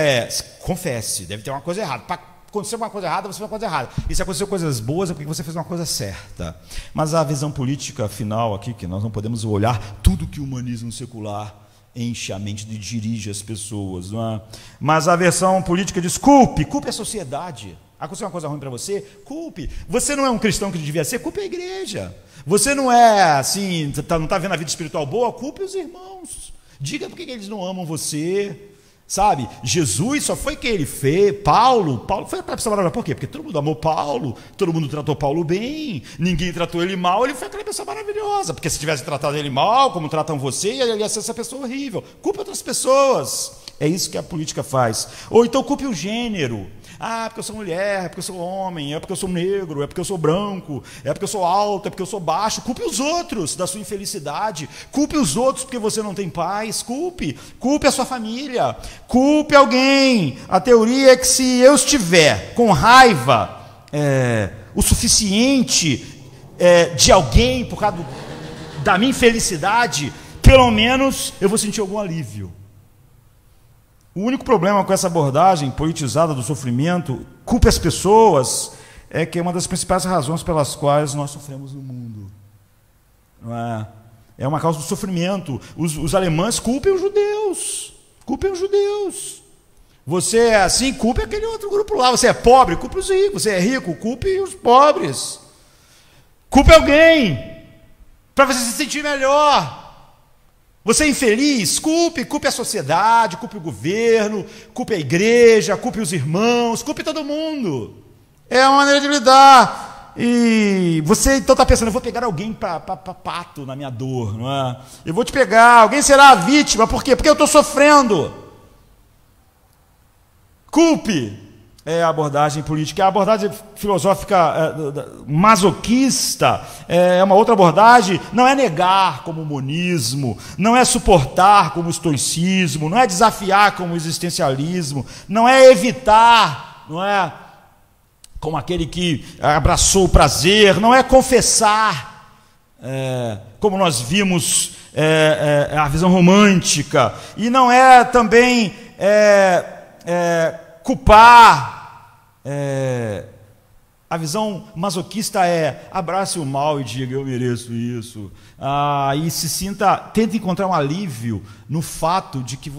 confesse, deve ter uma coisa errada. Para acontecer uma coisa errada, você fez uma coisa errada. E se aconteceu coisas boas, é porque você fez uma coisa certa. Mas a visão política final aqui, que nós não podemos olhar tudo que o humanismo secular enche a mente e dirige as pessoas. Não é? Mas a versão política diz, culpe a sociedade. Aconteceu uma coisa ruim para você, culpe. Você não é um cristão que devia ser, culpe a igreja. Você não é assim, não está vendo a vida espiritual boa, culpe os irmãos. Diga por que eles não amam você. Sabe, Jesus só foi quem ele fez. Paulo foi aquela pessoa maravilhosa. Por quê? Porque todo mundo amou Paulo, todo mundo tratou Paulo bem, ninguém tratou ele mal, ele foi aquela pessoa maravilhosa. Porque se tivesse tratado ele mal, como tratam você, ele ia ser essa pessoa horrível. Culpe outras pessoas. É isso que a política faz. Ou então culpe o gênero. Porque eu sou mulher, é porque eu sou homem, é porque eu sou negro, é porque eu sou branco, é porque eu sou alto, é porque eu sou baixo. Culpe os outros da sua infelicidade. Culpe os outros porque você não tem paz. Culpe a sua família. Culpe alguém. A teoria é que se eu estiver com raiva o suficiente de alguém por causa da minha infelicidade, pelo menos eu vou sentir algum alívio. O único problema com essa abordagem politizada do sofrimento, culpe as pessoas, é que é uma das principais razões pelas quais nós sofremos no mundo. Não é? É uma causa do sofrimento. Os alemães culpem os judeus. Culpem os judeus. Você é assim, culpe aquele outro grupo lá. Você é pobre, culpe os ricos. Você é rico, culpe os pobres. Culpe alguém para você se sentir melhor. Você é infeliz? Culpe a sociedade, culpe o governo, culpe a igreja, culpe os irmãos, culpe todo mundo. É uma maneira de lidar. E você então está pensando, eu vou pegar alguém para pato na minha dor, não é? Eu vou te pegar, alguém será a vítima, por quê? Porque eu estou sofrendo. Culpe. É a abordagem política. A abordagem filosófica masoquista é uma outra abordagem. Não é negar como o monismo, não é suportar como o estoicismo, não é desafiar como o existencialismo, não é evitar, não é como aquele que abraçou o prazer, não é confessar, como nós vimos a visão romântica, e não é também culpar. A visão masoquista é abrace o mal e diga eu mereço isso, e tente encontrar um alívio no fato de que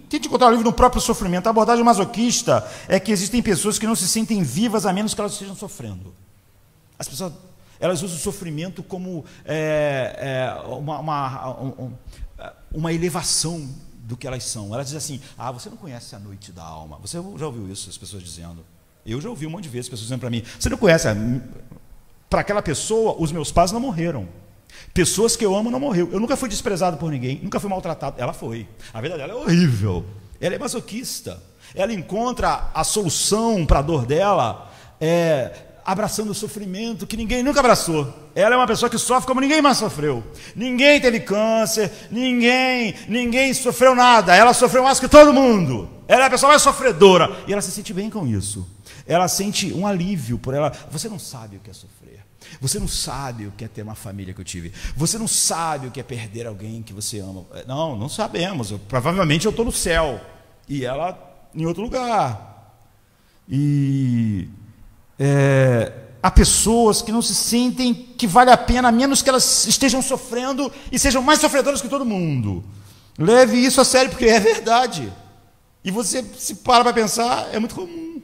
tente encontrar um alívio no próprio sofrimento. A abordagem masoquista é que existem pessoas que não se sentem vivas a menos que elas estejam sofrendo. As pessoas elas usam o sofrimento como uma elevação do que elas são. Elas dizem assim, você não conhece a noite da alma. Você já ouviu isso, as pessoas dizendo? Eu já ouvi um monte de vezes as pessoas dizendo para mim, você não conhece, para aquela pessoa, os meus pais não morreram. Pessoas que eu amo não morreram. Eu nunca fui desprezado por ninguém, nunca fui maltratado. Ela foi. A vida dela é horrível. Ela é masoquista. Ela encontra a solução para a dor dela abraçando o sofrimento que ninguém nunca abraçou. Ela é uma pessoa que sofre como ninguém mais sofreu. Ninguém teve câncer, ninguém sofreu nada. Ela sofreu mais que todo mundo. Ela é a pessoa mais sofredora. E ela se sente bem com isso. Ela sente um alívio por ela. Você não sabe o que é sofrer. Você não sabe o que é ter uma família que eu tive. Você não sabe o que é perder alguém que você ama. Não sabemos. Provavelmente eu estou no céu. E ela em outro lugar. Há pessoas que não se sentem que vale a pena, a menos que elas estejam sofrendo e sejam mais sofredoras que todo mundo. Leve isso a sério, porque é verdade. E você se para pensar, é muito comum.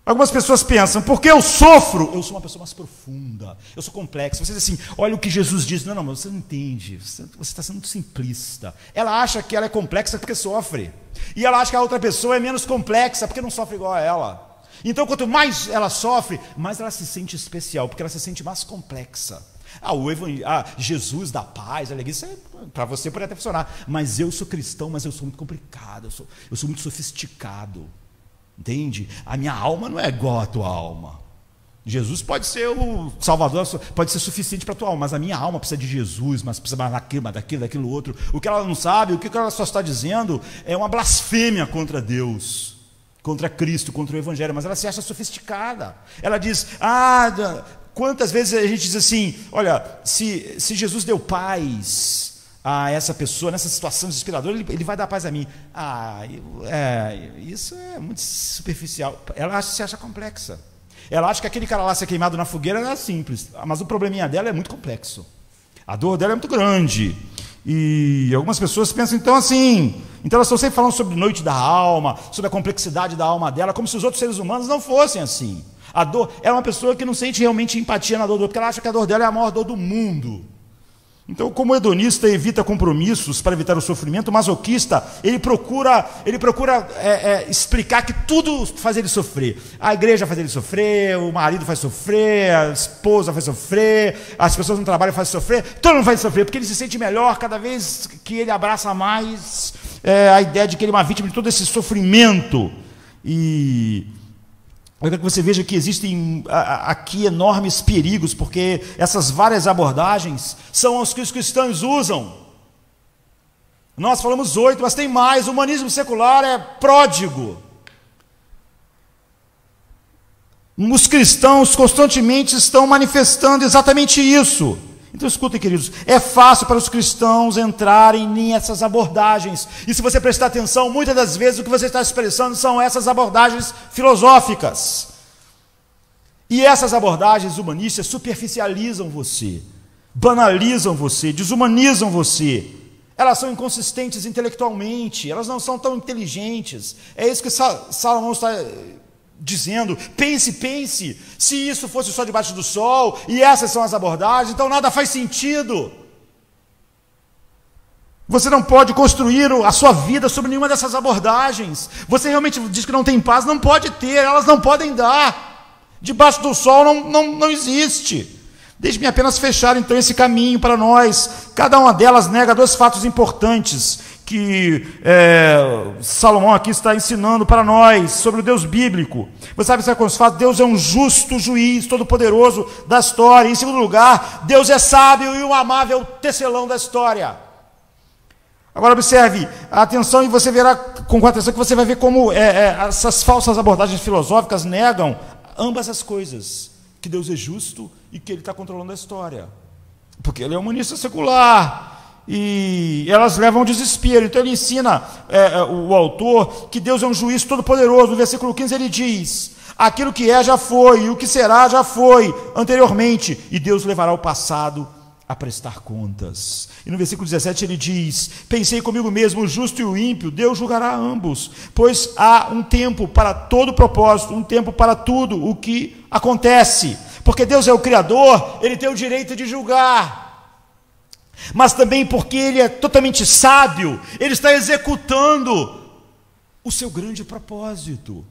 Algumas pessoas pensam, porque eu sofro, eu sou uma pessoa mais profunda, eu sou complexa. Você diz assim, olha o que Jesus diz. Não, mas você não entende, você está sendo muito simplista. Ela acha que ela é complexa porque sofre. E ela acha que a outra pessoa é menos complexa porque não sofre igual a ela. Então, quanto mais ela sofre, mais ela se sente especial, porque ela se sente mais complexa. Jesus da paz, alegria, isso para você pode até funcionar. Mas eu sou cristão, mas eu sou muito complicado, eu sou muito sofisticado. Entende? A minha alma não é igual à tua alma. Jesus pode ser o Salvador, pode ser suficiente para a tua alma, mas a minha alma precisa de Jesus, mas precisa mais daquilo, outro. O que ela não sabe, o que ela só está dizendo é uma blasfêmia contra Deus, contra Cristo, contra o Evangelho, mas ela se acha sofisticada. Ela diz, quantas vezes a gente diz assim, olha, se Jesus deu paz a essa pessoa, nessa situação desesperadora, ele vai dar paz a mim. Isso é muito superficial. Ela se acha complexa. Ela acha que aquele cara lá ser queimado na fogueira era simples, mas o probleminha dela é muito complexo. A dor dela é muito grande. E algumas pessoas pensam então assim, então elas estão sempre falando sobre noite da alma, sobre a complexidade da alma dela, como se os outros seres humanos não fossem assim. A dor é uma pessoa que não sente realmente empatia na dor do outro, porque ela acha que a dor dela é a maior dor do mundo. Então, como o hedonista evita compromissos para evitar o sofrimento, o masoquista, ele procura explicar que tudo faz ele sofrer. A igreja faz ele sofrer, o marido faz sofrer, a esposa faz sofrer, as pessoas no trabalho fazem sofrer, todo mundo faz sofrer, porque ele se sente melhor cada vez que ele abraça mais a ideia de que ele é uma vítima de todo esse sofrimento. E eu quero que você veja que existem aqui enormes perigos, porque essas várias abordagens são as que os cristãos usam. Nós falamos 8, mas tem mais. O humanismo secular é pródigo. Os cristãos constantemente estão manifestando exatamente isso. Então escutem, queridos, é fácil para os cristãos entrarem nessas abordagens. E se você prestar atenção, muitas das vezes o que você está expressando são essas abordagens filosóficas. E essas abordagens humanistas superficializam você, banalizam você, desumanizam você. Elas são inconsistentes intelectualmente, elas não são tão inteligentes. É isso que Salomão está dizendo. Pense, se isso fosse só debaixo do sol, e essas são as abordagens, então nada faz sentido. Você não pode construir a sua vida sobre nenhuma dessas abordagens. Você realmente diz que não tem paz, não pode ter, elas não podem dar. Debaixo do sol não existe. Deixe-me apenas fechar então esse caminho para nós. Cada uma delas nega dois fatos importantes que Salomão aqui está ensinando para nós sobre o Deus bíblico. Você sabe qual é o fato? Deus é um justo juiz, todo-poderoso da história. Em segundo lugar, Deus é sábio e um amável tecelão da história. Agora observe, atenção, e você verá com atenção que você vai ver como essas falsas abordagens filosóficas negam ambas as coisas, que Deus é justo e que Ele está controlando a história, porque Ele é humanista secular. E elas levam ao desespero. Então ele ensina, o autor, que Deus é um juiz todo-poderoso. No versículo 15 ele diz: aquilo que é já foi, e o que será já foi anteriormente, e Deus levará o passado a prestar contas. E no versículo 17 ele diz: pensei comigo mesmo, o justo e o ímpio, Deus julgará ambos, pois há um tempo para todo propósito, um tempo para tudo o que acontece. Porque Deus é o Criador, Ele tem o direito de julgar. Mas também porque Ele é totalmente sábio, Ele está executando o seu grande propósito.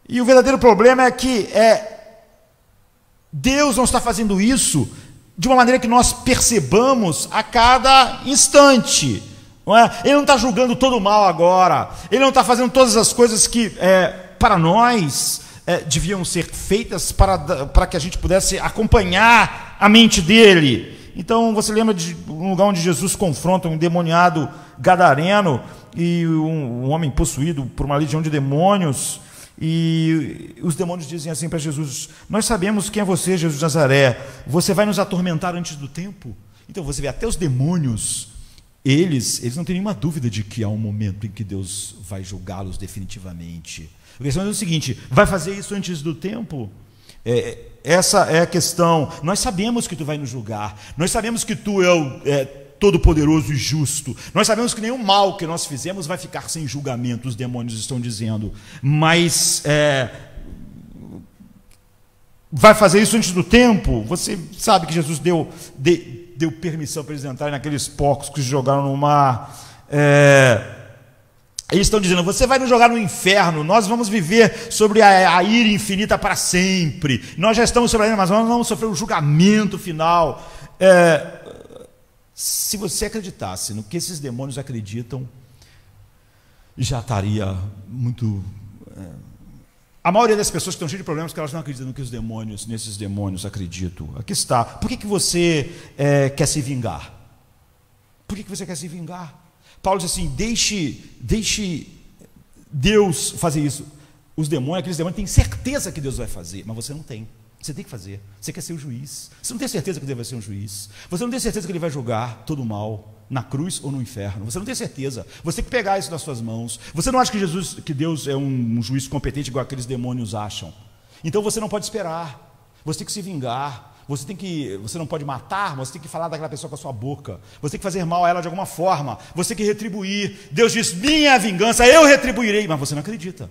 E o verdadeiro problema é que Deus não está fazendo isso de uma maneira que nós percebamos a cada instante. Não é? Ele não está julgando todo o mal agora, Ele não está fazendo todas as coisas que para nós deviam ser feitas para que a gente pudesse acompanhar a mente dele. Então você lembra de um lugar onde Jesus confronta um endemoniado gadareno e um homem possuído por uma legião de demônios, e os demônios dizem assim para Jesus: nós sabemos quem é você, Jesus de Nazaré, você vai nos atormentar antes do tempo? Então você vê, até os demônios, eles não têm nenhuma dúvida de que há um momento em que Deus vai julgá-los definitivamente. A questão é o seguinte: vai fazer isso antes do tempo? Essa é a questão. Nós sabemos que tu vai nos julgar, nós sabemos que tu é todo-poderoso e justo, nós sabemos que nenhum mal que nós fizemos vai ficar sem julgamento, os demônios estão dizendo, mas vai fazer isso antes do tempo? Você sabe que Jesus deu permissão para eles entrarem naqueles porcos que se jogaram no mar. Eles estão dizendo, você vai nos jogar no inferno, nós vamos viver sobre a ira infinita para sempre. Nós já estamos sobre a ira, mas nós vamos sofrer o julgamento final. Se você acreditasse no que esses demônios acreditam, já estaria muito... A maioria das pessoas que estão cheias de problemas, que elas não acreditam no que nesses demônios acreditam. Aqui está. Por que você quer se vingar? Por que você quer se vingar? Paulo diz assim, deixe Deus fazer isso. Aqueles demônios têm certeza que Deus vai fazer, mas você não tem. Você tem que fazer. Você quer ser o juiz. Você não tem certeza que Deus vai ser um juiz. Você não tem certeza que Ele vai julgar todo o mal na cruz ou no inferno. Você não tem certeza. Você tem que pegar isso nas suas mãos. Você não acha que Deus é um juiz competente igual aqueles demônios acham. Então você não pode esperar. Você tem que se vingar. Você não pode matar, você tem que falar daquela pessoa com a sua boca. Você tem que fazer mal a ela de alguma forma. Você tem que retribuir. Deus diz, minha vingança, eu retribuirei. Mas você não acredita.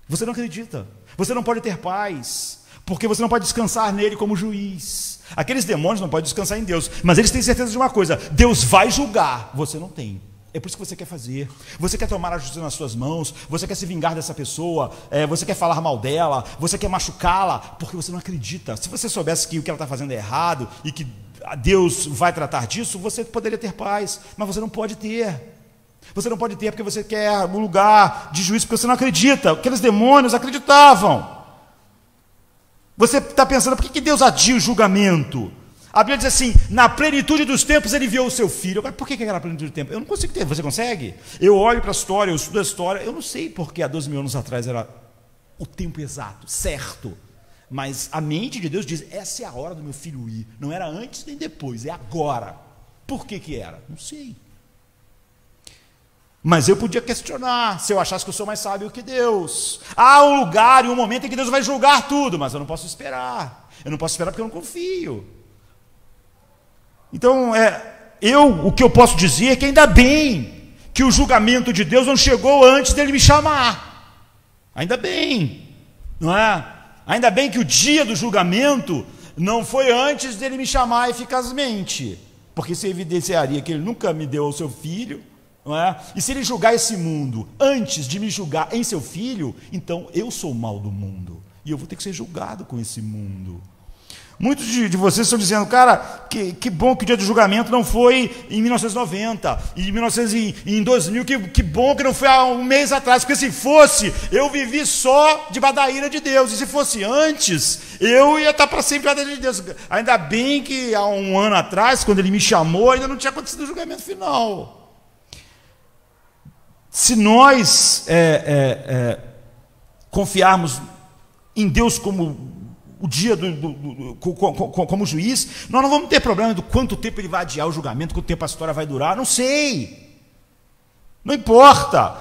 Você não acredita. Você não pode ter paz, porque você não pode descansar nele como juiz. Aqueles demônios não podem descansar em Deus, mas eles têm certeza de uma coisa, Deus vai julgar. Você não tem. É por isso que você quer fazer. Você quer tomar a justiça nas suas mãos. Você quer se vingar dessa pessoa. Você quer falar mal dela. Você quer machucá-la. Porque você não acredita. Se você soubesse que o que ela está fazendo é errado e que Deus vai tratar disso, você poderia ter paz. Mas você não pode ter. Você não pode ter porque você quer um lugar de juízo, porque você não acredita. Aqueles demônios acreditavam. Você está pensando, por que Deus adia o julgamento? A Bíblia diz assim, na plenitude dos tempos ele enviou o seu filho. Agora, por que é aquela plenitude do tempo? Eu não consigo ter, você consegue? Eu olho para a história, eu estudo a história, eu não sei porque há 12 mil anos atrás era o tempo exato, certo. Mas a mente de Deus diz, essa é a hora do meu filho ir. Não era antes nem depois, é agora. Por que era? Não sei. Mas eu podia questionar, se eu achasse que eu sou mais sábio que Deus. Há um lugar e um momento em que Deus vai julgar tudo, mas eu não posso esperar. Eu não posso esperar porque eu não confio. Então, o que eu posso dizer é que ainda bem que o julgamento de Deus não chegou antes dele me chamar. Ainda bem, não é? Ainda bem que o dia do julgamento não foi antes dele me chamar eficazmente, porque isso evidenciaria que ele nunca me deu o seu filho, não é? E se ele julgar esse mundo antes de me julgar em seu filho, então eu sou o mal do mundo, e eu vou ter que ser julgado com esse mundo. Muitos de vocês estão dizendo, cara, que bom que o dia do julgamento não foi em 1990, em 2000, que bom que não foi há um mês atrás, porque se fosse, eu vivi só debaixo da ira de Deus, e se fosse antes, eu ia estar para sempre debaixo da ira de Deus. Ainda bem que há um ano atrás, quando ele me chamou, ainda não tinha acontecido o julgamento final. Se nós confiarmos em Deus como o dia como juiz, nós não vamos ter problema do quanto tempo ele vai adiar o julgamento, quanto tempo a história vai durar, não sei. Não importa.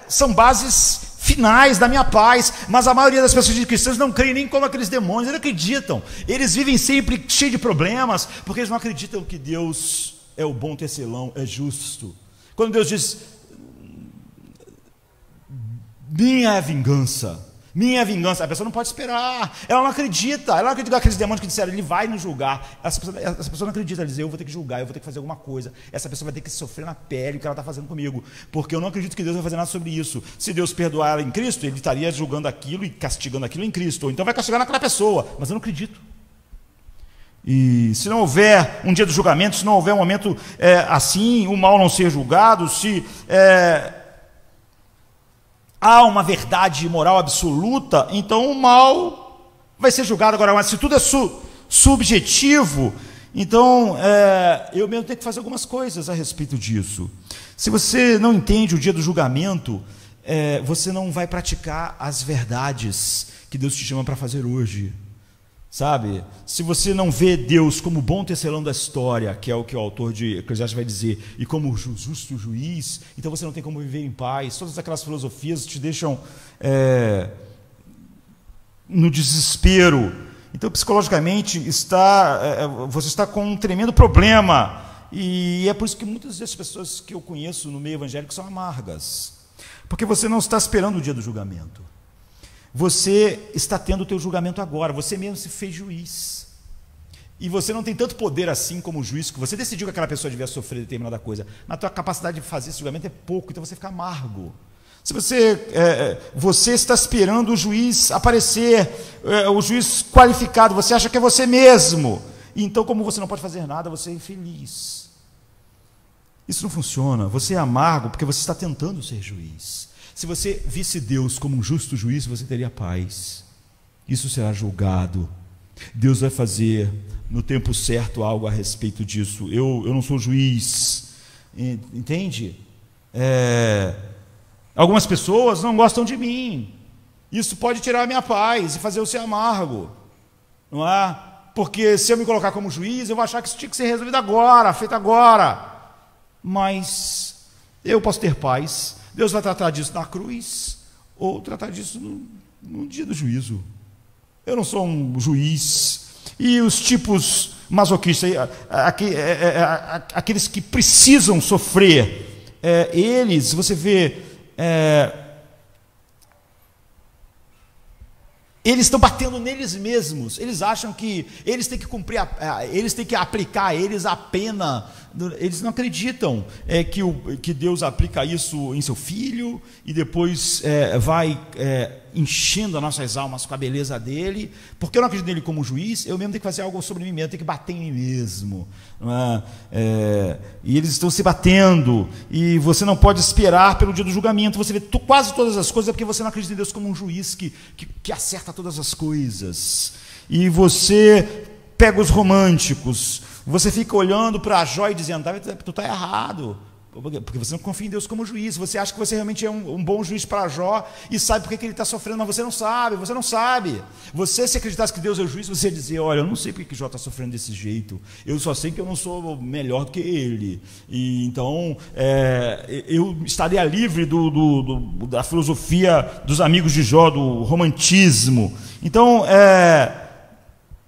São bases finais da minha paz, mas a maioria das pessoas cristãs não creem nem como aqueles demônios, eles acreditam. Eles vivem sempre cheios de problemas, porque eles não acreditam que Deus é o bom tecelão, é justo. Quando Deus diz, minha é a vingança, a pessoa não pode esperar, ela não acredita aqueles demônios que disseram, ele vai nos julgar, essa pessoa não acredita, ela diz, eu vou ter que julgar, eu vou ter que fazer alguma coisa, essa pessoa vai ter que sofrer na pele o que ela está fazendo comigo, porque eu não acredito que Deus vai fazer nada sobre isso. Se Deus perdoar ela em Cristo, ele estaria julgando aquilo e castigando aquilo em Cristo, ou então vai castigar naquela pessoa, mas eu não acredito. E se não houver um dia do julgamento, se não houver um momento assim, o mal não ser julgado, se há uma verdade moral absoluta, então o mal vai ser julgado. Agora, mas se tudo é subjetivo, então eu mesmo tenho que fazer algumas coisas a respeito disso. Se você não entende o dia do julgamento, você não vai praticar as verdades que Deus te chama para fazer hoje. Sabe? Se você não vê Deus como bom tecelão da história, que é o que o autor de Eclesiastes vai dizer, e como justo juiz, então você não tem como viver em paz. Todas aquelas filosofias te deixam no desespero. Então, psicologicamente, você está com um tremendo problema. E é por isso que muitas das pessoas que eu conheço no meio evangélico são amargas. Porque você não está esperando o dia do julgamento. Você está tendo o teu julgamento agora, você mesmo se fez juiz. e você não tem tanto poder assim como o juiz, que você decidiu que aquela pessoa devia sofrer determinada coisa, mas a tua capacidade de fazer esse julgamento é pouco, então você fica amargo. Se você está esperando o juiz aparecer, o juiz qualificado, você acha que é você mesmo, então como você não pode fazer nada, você é infeliz. Isso não funciona. Você é amargo porque você está tentando ser juiz. Se você visse Deus como um justo juiz, você teria paz. Isso será julgado. Deus vai fazer no tempo certo algo a respeito disso. Eu não sou juiz, entende? Algumas pessoas não gostam de mim. Isso pode tirar a minha paz e fazer eu ser amargo, não é? Porque se eu me colocar como juiz, eu vou achar que isso tinha que ser resolvido agora, feito agora. Mas eu posso ter paz. Deus vai tratar disso na cruz ou tratar disso no dia do juízo. Eu não sou um juiz. E os tipos masoquistas, aqueles que precisam sofrer, eles, você vê, eles estão batendo neles mesmos. Eles acham que eles têm que cumprir, eles têm que aplicar a eles a pena. Eles não acreditam que Deus aplica isso em seu filho e depois vai enchendo as nossas almas com a beleza dele. Porque eu não acredito nele como juiz, eu mesmo tenho que fazer algo sobre mim mesmo, tenho que bater em mim mesmo. Não é? E eles estão se batendo, e você não pode esperar pelo dia do julgamento. Você vê quase todas as coisas, porque você não acredita em Deus como um juiz que acerta todas as coisas. E você pega os românticos, você fica olhando para Jó e dizendo, tu está errado, porque você não confia em Deus como juiz. Você acha que você realmente é um bom juiz para Jó e sabe por que ele está sofrendo, mas você não sabe. Você, se acreditasse que Deus é o juiz, você ia dizer, olha, eu não sei porque que Jó está sofrendo desse jeito, eu só sei que eu não sou melhor do que ele, e então eu estaria livre da filosofia dos amigos de Jó, do romantismo. Então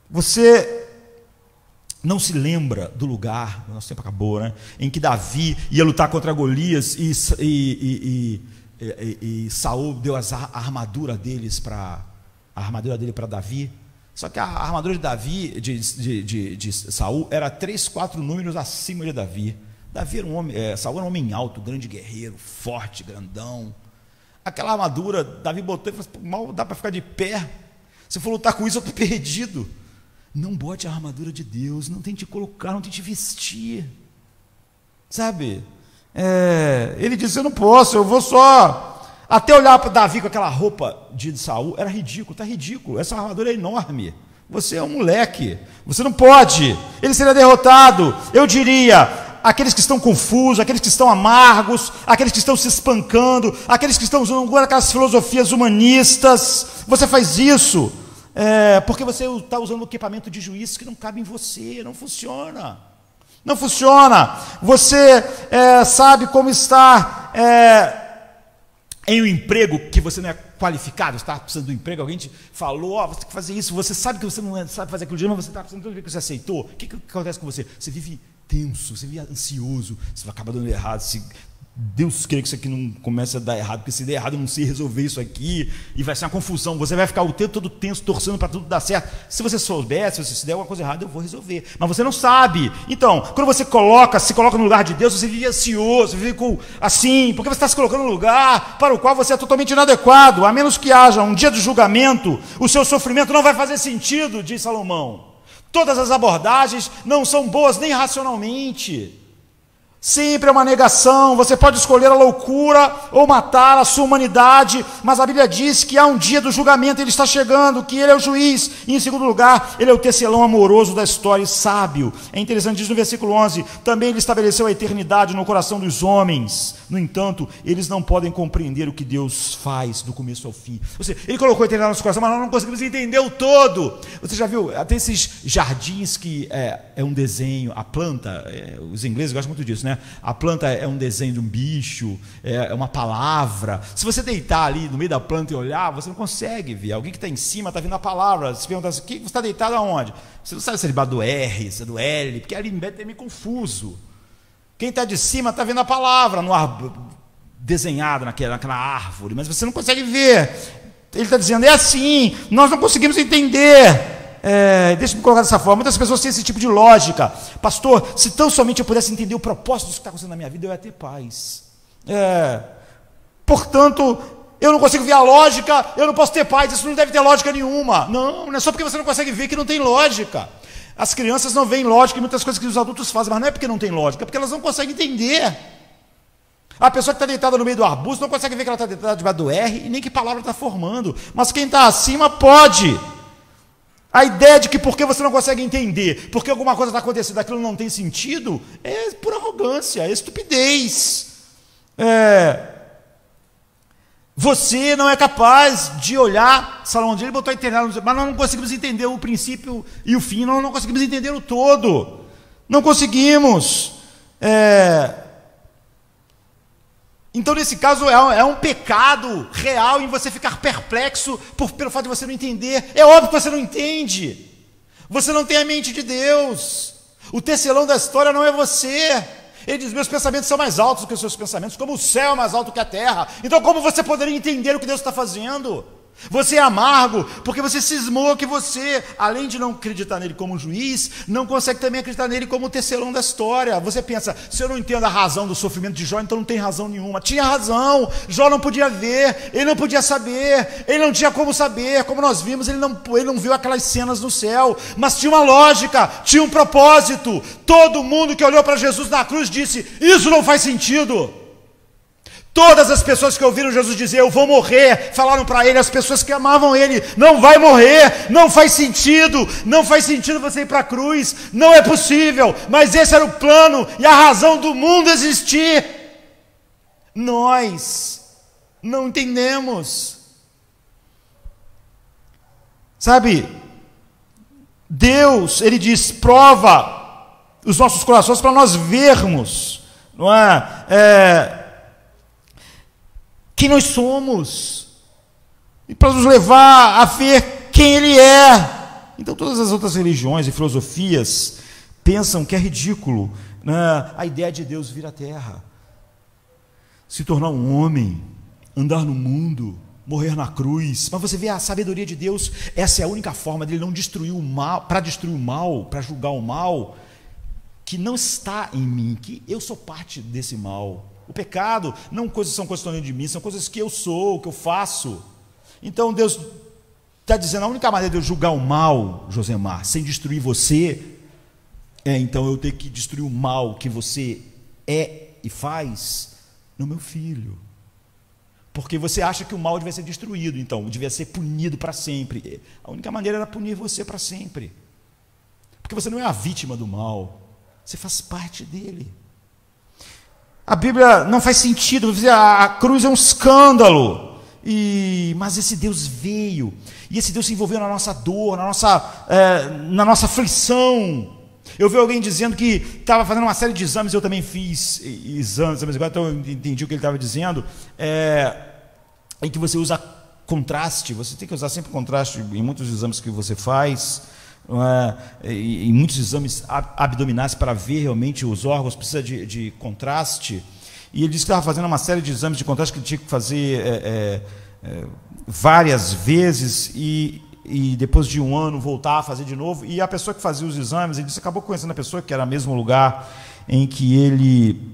você não se lembra do lugar, o nosso tempo acabou, né, em que Davi ia lutar contra Golias e Saul deu a armadura dele para Davi. Só que a armadura de Davi, de Saul, era 3, 4 números acima de Davi. Davi era um homem, Saul era um homem alto, grande guerreiro, forte, grandão. Aquela armadura, Davi botou e falou, mal dá para ficar de pé. Se for lutar com isso, eu estou perdido. Não bote a armadura de Deus, não tente colocar, não tente vestir, sabe? Ele disse, eu não posso, eu vou só. Até olhar para Davi com aquela roupa de Saul, era ridículo, está ridículo, essa armadura é enorme, você é um moleque, você não pode, ele seria derrotado. Eu diria, aqueles que estão confusos, aqueles que estão amargos, aqueles que estão se espancando, aqueles que estão usando aquelas filosofias humanistas, você faz isso porque você está usando um equipamento de juiz que não cabe em você, não funciona. Não funciona. Você sabe como estar em um emprego que você não é qualificado, está precisando de um emprego, alguém te falou, você tem que fazer isso, você sabe que você não sabe fazer aquilo, mas você está precisando de tudo que você aceitou. O que acontece com você? Você vive tenso, você vive ansioso, você vai acabar dando errado, Deus queira que isso aqui não comece a dar errado, porque se der errado eu não sei resolver isso aqui, e vai ser uma confusão, você vai ficar o tempo todo tenso, torcendo para tudo dar certo. Se você soubesse, se der alguma coisa errada, eu vou resolver, mas você não sabe. Então, quando você se coloca no lugar de Deus, você vive ansioso, você vive assim, porque você está se colocando no lugar para o qual você é totalmente inadequado. A menos que haja um dia de julgamento, o seu sofrimento não vai fazer sentido, diz Salomão. Todas as abordagens não são boas nem racionalmente. Sempre é uma negação. Você pode escolher a loucura ou matar a sua humanidade, mas a Bíblia diz que há um dia do julgamento, ele está chegando, que ele é o juiz, e em segundo lugar, ele é o tecelão amoroso da história e sábio. É interessante, diz no versículo 11, também ele estabeleceu a eternidade no coração dos homens, no entanto, eles não podem compreender o que Deus faz do começo ao fim. Ou seja, ele colocou a eternidade no nosso coração, mas nós não conseguimos entender o todo. Você já viu, até esses jardins que é um desenho, a planta, os ingleses gostam muito disso, né? A planta é um desenho de um bicho, é uma palavra. Se você deitar ali no meio da planta e olhar, você não consegue ver. Alguém que está em cima está vendo a palavra. Se perguntar assim, você está deitado aonde? Você não sabe se é debaixo do R, se é do L, porque ali é meio confuso. Quem está de cima está vendo a palavra no ar, desenhada naquela árvore, mas você não consegue ver. Ele está dizendo, é assim, nós não conseguimos entender. Deixa eu me colocar dessa forma. Muitas pessoas têm esse tipo de lógica. Pastor, se tão somente eu pudesse entender o propósito do que está acontecendo na minha vida, eu ia ter paz. Portanto, eu não consigo ver a lógica, eu não posso ter paz. Isso não deve ter lógica nenhuma. Não é só porque você não consegue ver que não tem lógica. As crianças não veem lógica em muitas coisas que os adultos fazem, mas não é porque não tem lógica, é porque elas não conseguem entender. A pessoa que está deitada no meio do arbusto não consegue ver que ela está deitada debaixo do R e nem que palavra está formando. Mas quem está acima pode. A ideia de que porque você não consegue entender, porque alguma coisa está acontecendo, aquilo não tem sentido, é por arrogância, é estupidez. Você não é capaz de olhar, Salomão diz, ele botou a internet, mas nós não conseguimos entender o princípio e o fim, nós não conseguimos entender o todo. Não conseguimos. Então, nesse caso, é um pecado real em você ficar perplexo pelo fato de você não entender. É óbvio que você não entende. Você não tem a mente de Deus. O tecelão da história não é você. Ele diz, meus pensamentos são mais altos do que os seus pensamentos, como o céu é mais alto que a terra. Então, como você poderia entender o que Deus está fazendo? Você é amargo, porque você cismou que você, além de não acreditar nele como juiz, não consegue também acreditar nele como tecelão da história. Você pensa, se eu não entendo a razão do sofrimento de Jó, então não tem razão nenhuma. Tinha razão, Jó não podia ver, ele não podia saber, ele não tinha como saber, como nós vimos, ele não viu aquelas cenas no céu, mas tinha uma lógica, tinha um propósito. Todo mundo que olhou para Jesus na cruz disse, isso não faz sentido. Todas as pessoas que ouviram Jesus dizer, eu vou morrer, falaram para ele, as pessoas que amavam ele, não vai morrer, não faz sentido você ir para a cruz, não é possível, mas esse era o plano e a razão do mundo existir. Nós não entendemos. Sabe, Deus, ele diz, prova os nossos corações para nós vermos, não é? Quem nós somos, e para nos levar a ver quem Ele é. Então todas as outras religiões e filosofias pensam que é ridículo, né, a ideia de Deus vir à Terra, se tornar um homem, andar no mundo, morrer na cruz. Mas você vê a sabedoria de Deus, essa é a única forma dele não destruir o mal, para destruir o mal, para julgar o mal, que não está em mim, que eu sou parte desse mal. O pecado não são coisas que estão dentro de mim, são coisas que eu sou, que eu faço. Então Deus está dizendo, a única maneira de eu julgar o mal, Josemar, sem destruir você, então eu tenho que destruir o mal que você é e faz no meu filho. Porque você acha que o mal devia ser destruído, então devia ser punido para sempre. A única maneira era punir você para sempre. Porque você não é a vítima do mal, você faz parte dele. A Bíblia não faz sentido, a cruz é um escândalo, mas esse Deus veio, e esse Deus se envolveu na nossa dor, na nossa aflição. Eu vi alguém dizendo que estava fazendo uma série de exames, eu também fiz exames, então eu entendi o que ele estava dizendo, em que você usa contraste, você tem que usar sempre contraste em muitos exames que você faz, em muitos exames abdominais para ver realmente os órgãos, precisa de contraste, e ele disse que estava fazendo uma série de exames de contraste que ele tinha que fazer várias vezes, e depois de um ano voltar a fazer de novo, e a pessoa que fazia os exames, ele disse que acabou conhecendo a pessoa que era o mesmo lugar em que ele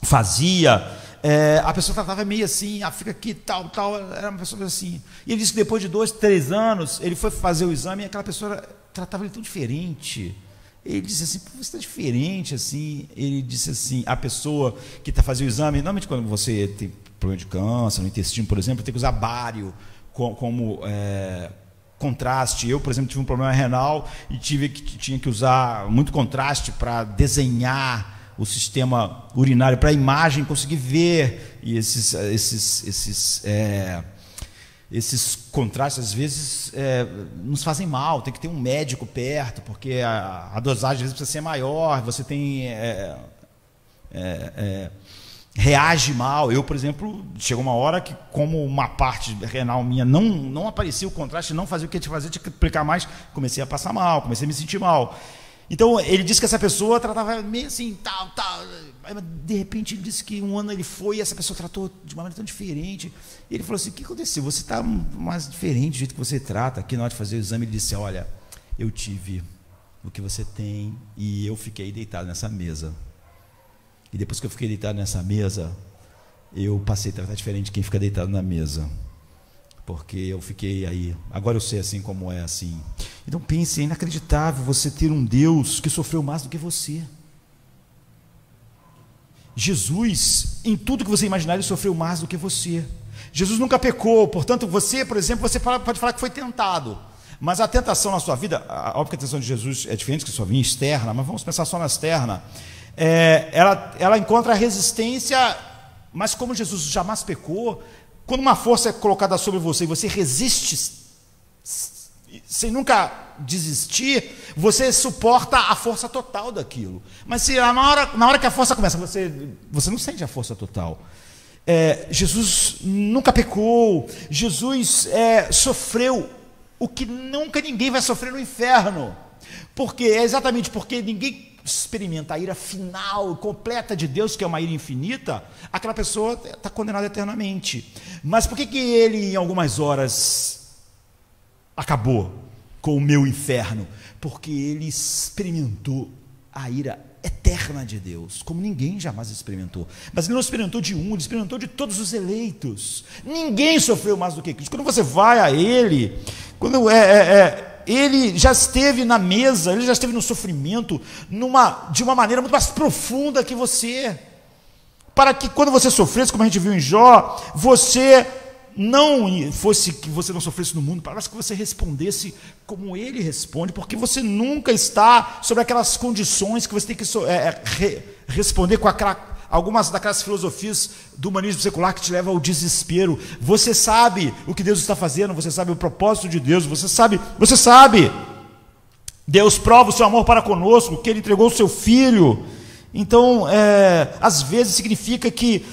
fazia. A pessoa tratava meio assim, fica aqui, tal, era uma pessoa assim. E ele disse que depois de 2, 3 anos, ele foi fazer o exame e aquela pessoa tratava ele tão diferente. Ele disse assim, você está diferente, assim. Ele disse assim, a pessoa que está fazendo o exame, normalmente quando você tem problema de câncer no intestino, por exemplo, tem que usar bário como contraste. Eu, por exemplo, tive um problema renal e tinha que usar muito contraste para desenhar o sistema urinário, para a imagem conseguir ver, e esses contrastes às vezes nos fazem mal, tem que ter um médico perto, porque a dosagem às vezes precisa ser maior, você tem reage mal. Eu, por exemplo, chegou uma hora que, como uma parte renal minha não aparecia o contraste, não fazia o que tinha que fazer, tinha que aplicar mais, comecei a passar mal, comecei a me sentir mal. Então, ele disse que essa pessoa tratava meio assim, tal. De repente, ele disse que um ano ele foi e essa pessoa tratou de uma maneira tão diferente. E ele falou assim, o que aconteceu? Você está mais diferente do jeito que você trata. Aqui na hora de fazer o exame, ele disse, olha, eu tive o que você tem, e eu fiquei deitado nessa mesa. E depois que eu fiquei deitado nessa mesa, eu passei a tratar diferente quem fica deitado na mesa, porque eu fiquei aí, agora eu sei assim como é assim. Então pense, é inacreditável você ter um Deus que sofreu mais do que você. Jesus, em tudo que você imaginar, ele sofreu mais do que você. Jesus nunca pecou, portanto você, por exemplo, você pode falar que foi tentado, mas a tentação na sua vida, óbvio que a tentação de Jesus é diferente que a sua vida externa, mas vamos pensar só na externa. Ela encontra resistência, mas como Jesus jamais pecou, quando uma força é colocada sobre você e você resiste sem nunca desistir, você suporta a força total daquilo. Mas se na hora que a força começa, você não sente a força total. Jesus nunca pecou, Jesus sofreu o que nunca ninguém vai sofrer no inferno, porque é exatamente porque ninguém experimenta a ira final, completa de Deus, que é uma ira infinita, aquela pessoa está condenada eternamente. Mas por que ele em algumas horas acabou com o meu inferno? Porque ele experimentou a ira eterna de Deus, como ninguém jamais experimentou. Mas ele não experimentou de um, ele experimentou de todos os eleitos. Ninguém sofreu mais do que Cristo. Quando você vai a ele, ele já esteve na mesa, ele já esteve no sofrimento de uma maneira muito mais profunda que você, para que quando você sofresse, como a gente viu em Jó, você não sofresse no mundo, para que você respondesse como ele responde, porque você nunca está sobre aquelas condições que você tem que responder com algumas daquelas filosofias do humanismo secular que te levam ao desespero. Você sabe o que Deus está fazendo, você sabe o propósito de Deus, você sabe. Deus prova o seu amor para conosco, que ele entregou o seu filho. Então, às vezes significa que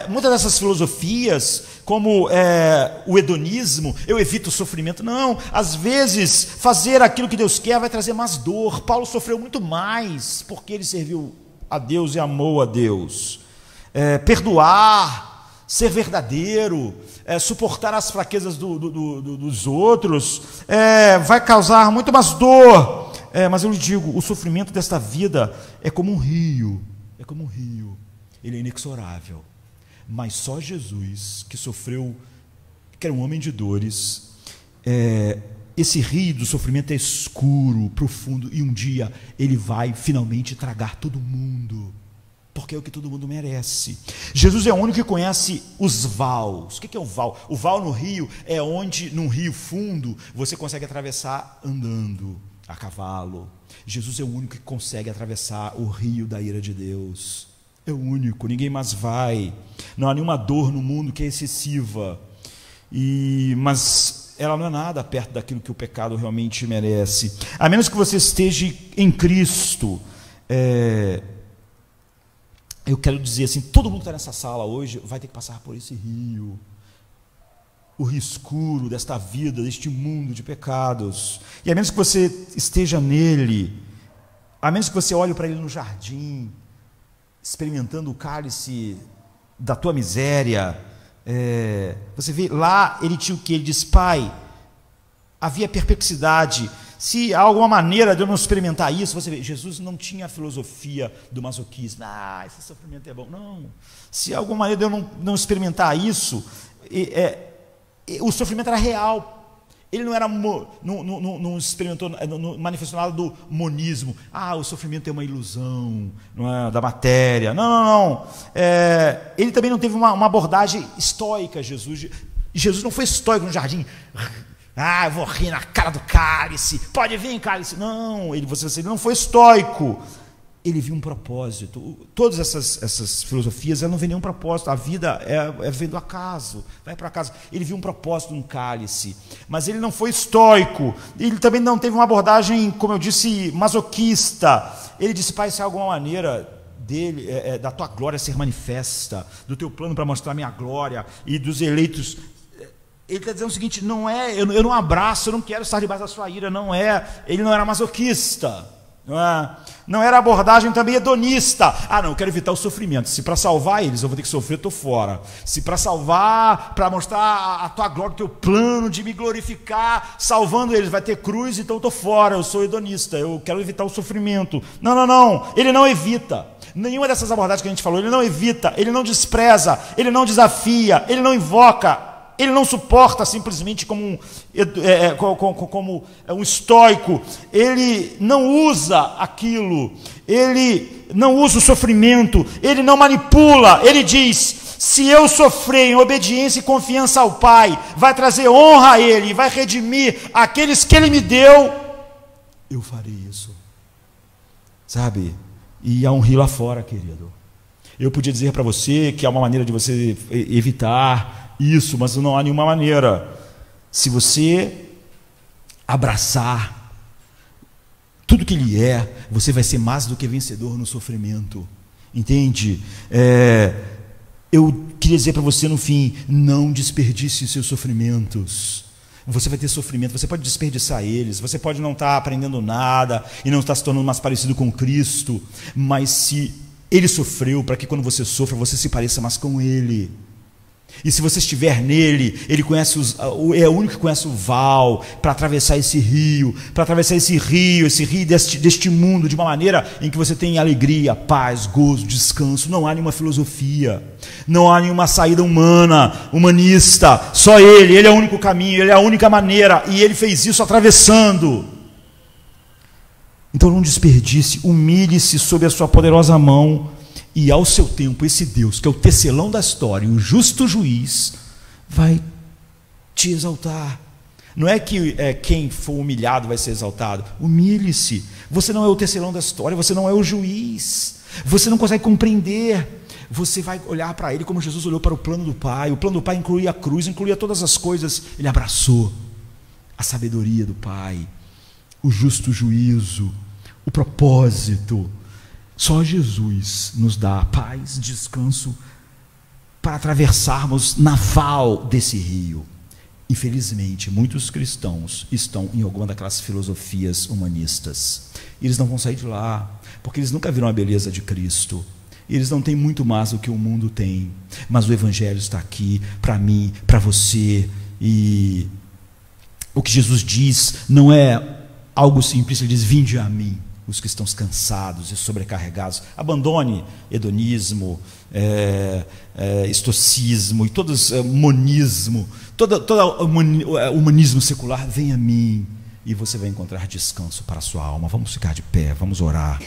muitas dessas filosofias, como o hedonismo, eu evito o sofrimento. Não, às vezes fazer aquilo que Deus quer vai trazer mais dor. Paulo sofreu muito mais porque ele serviu a Deus e amou a Deus. Perdoar, ser verdadeiro, suportar as fraquezas dos outros, vai causar muito mais dor. Mas eu lhe digo, o sofrimento desta vida é como um rio, ele é inexorável. Mas só Jesus, que sofreu, que era um homem de dores, esse rio do sofrimento é escuro, profundo, e um dia ele vai finalmente tragar todo mundo, porque é o que todo mundo merece. Jesus é o único que conhece os vales. O que é um val? O val no rio é onde, num rio fundo, você consegue atravessar andando a cavalo. Jesus é o único que consegue atravessar o rio da ira de Deus. É o único, ninguém mais vai. Não há nenhuma dor no mundo que é excessiva, mas ela não é nada perto daquilo que o pecado realmente merece. A menos que você esteja em Cristo. Eu quero dizer assim, todo mundo que está nessa sala hoje vai ter que passar por esse rio, o rio escuro desta vida, deste mundo de pecados. E a menos que você esteja nele, a menos que você olhe para ele no jardim, experimentando o cálice da tua miséria, você vê lá, ele tinha o que? Ele diz: Pai, havia perplexidade, se há alguma maneira de eu não experimentar isso. Você vê, Jesus não tinha a filosofia do masoquismo, esse sofrimento é bom, não. Se há alguma maneira de eu não experimentar isso, o sofrimento era real. Ele não era, não experimentou, não manifestou nada do monismo. O sofrimento é uma ilusão, não é, da matéria. Não. Ele também não teve uma abordagem estoica. Jesus não foi estoico no jardim. Eu vou rir na cara do cálice. Pode vir, cálice. Não, ele não foi estoico. Ele viu um propósito. Todas essas filosofias, não vê nenhum propósito. A vida vem do acaso, vai para acaso. Ele viu um propósito no cálice, mas ele não foi estoico. Ele também não teve uma abordagem, como eu disse, masoquista. Ele disse: Pai, se há alguma maneira da tua glória ser manifesta, do teu plano para mostrar a minha glória e dos eleitos. Ele está dizendo o seguinte: eu não abraço, eu não quero estar debaixo da sua ira. Ele não era masoquista. Não era abordagem também hedonista. Não, eu quero evitar o sofrimento. Se para salvar eles eu vou ter que sofrer, eu estou fora. Se para salvar, para mostrar a tua glória, o teu plano de me glorificar, salvando eles, vai ter cruz, então eu estou fora, eu sou hedonista, eu quero evitar o sofrimento. Não, ele não evita. Nenhuma dessas abordagens que a gente falou, ele não evita, ele não despreza, ele não desafia, ele não invoca. Ele não suporta simplesmente como um estoico. Ele não usa aquilo. Ele não usa o sofrimento. Ele não manipula. Ele diz: se eu sofrer em obediência e confiança ao Pai, vai trazer honra a Ele, vai redimir aqueles que Ele me deu, eu farei isso. Sabe? E há um rio lá fora, querido. Eu podia dizer para você que há uma maneira de você evitar isso, mas não há nenhuma maneira. Se você abraçar tudo que Ele é, você vai ser mais do que vencedor no sofrimento. Entende? Eu queria dizer para você no fim: não desperdice seus sofrimentos. Você vai ter sofrimento, você pode desperdiçar eles, você pode não estar aprendendo nada e não estar se tornando mais parecido com Cristo, mas se Ele sofreu, para que quando você sofra, você se pareça mais com Ele. E se você estiver nele, Ele conhece é o único que conhece o val para atravessar esse rio, deste mundo, de uma maneira em que você tem alegria, paz, gozo, descanso. Não há nenhuma filosofia, não há nenhuma saída humanista. Só Ele é o único caminho, Ele é a única maneira, e Ele fez isso atravessando. Então não desperdice, humilhe-se sob a sua poderosa mão. E ao seu tempo, esse Deus, que é o tecelão da história, o justo juiz, vai te exaltar. Não é que quem for humilhado vai ser exaltado. Humilhe-se. Você não é o tecelão da história, você não é o juiz. Você não consegue compreender. Você vai olhar para Ele como Jesus olhou para o plano do Pai. O plano do Pai incluía a cruz, incluía todas as coisas. Ele abraçou a sabedoria do Pai, o justo juízo, o propósito. Só Jesus nos dá paz, descanso para atravessarmos naval desse rio. Infelizmente, muitos cristãos estão em alguma daquelas filosofias humanistas. Eles não vão sair de lá, porque eles nunca viram a beleza de Cristo. Eles não têm muito mais do que o mundo tem, mas o Evangelho está aqui para mim, para você. E o que Jesus diz não é algo simples. Ele diz: vinde a mim, os que estão cansados e sobrecarregados. Abandone hedonismo, estoicismo e monismo, todo humanismo secular. Venha a mim e você vai encontrar descanso para a sua alma. Vamos ficar de pé, vamos orar.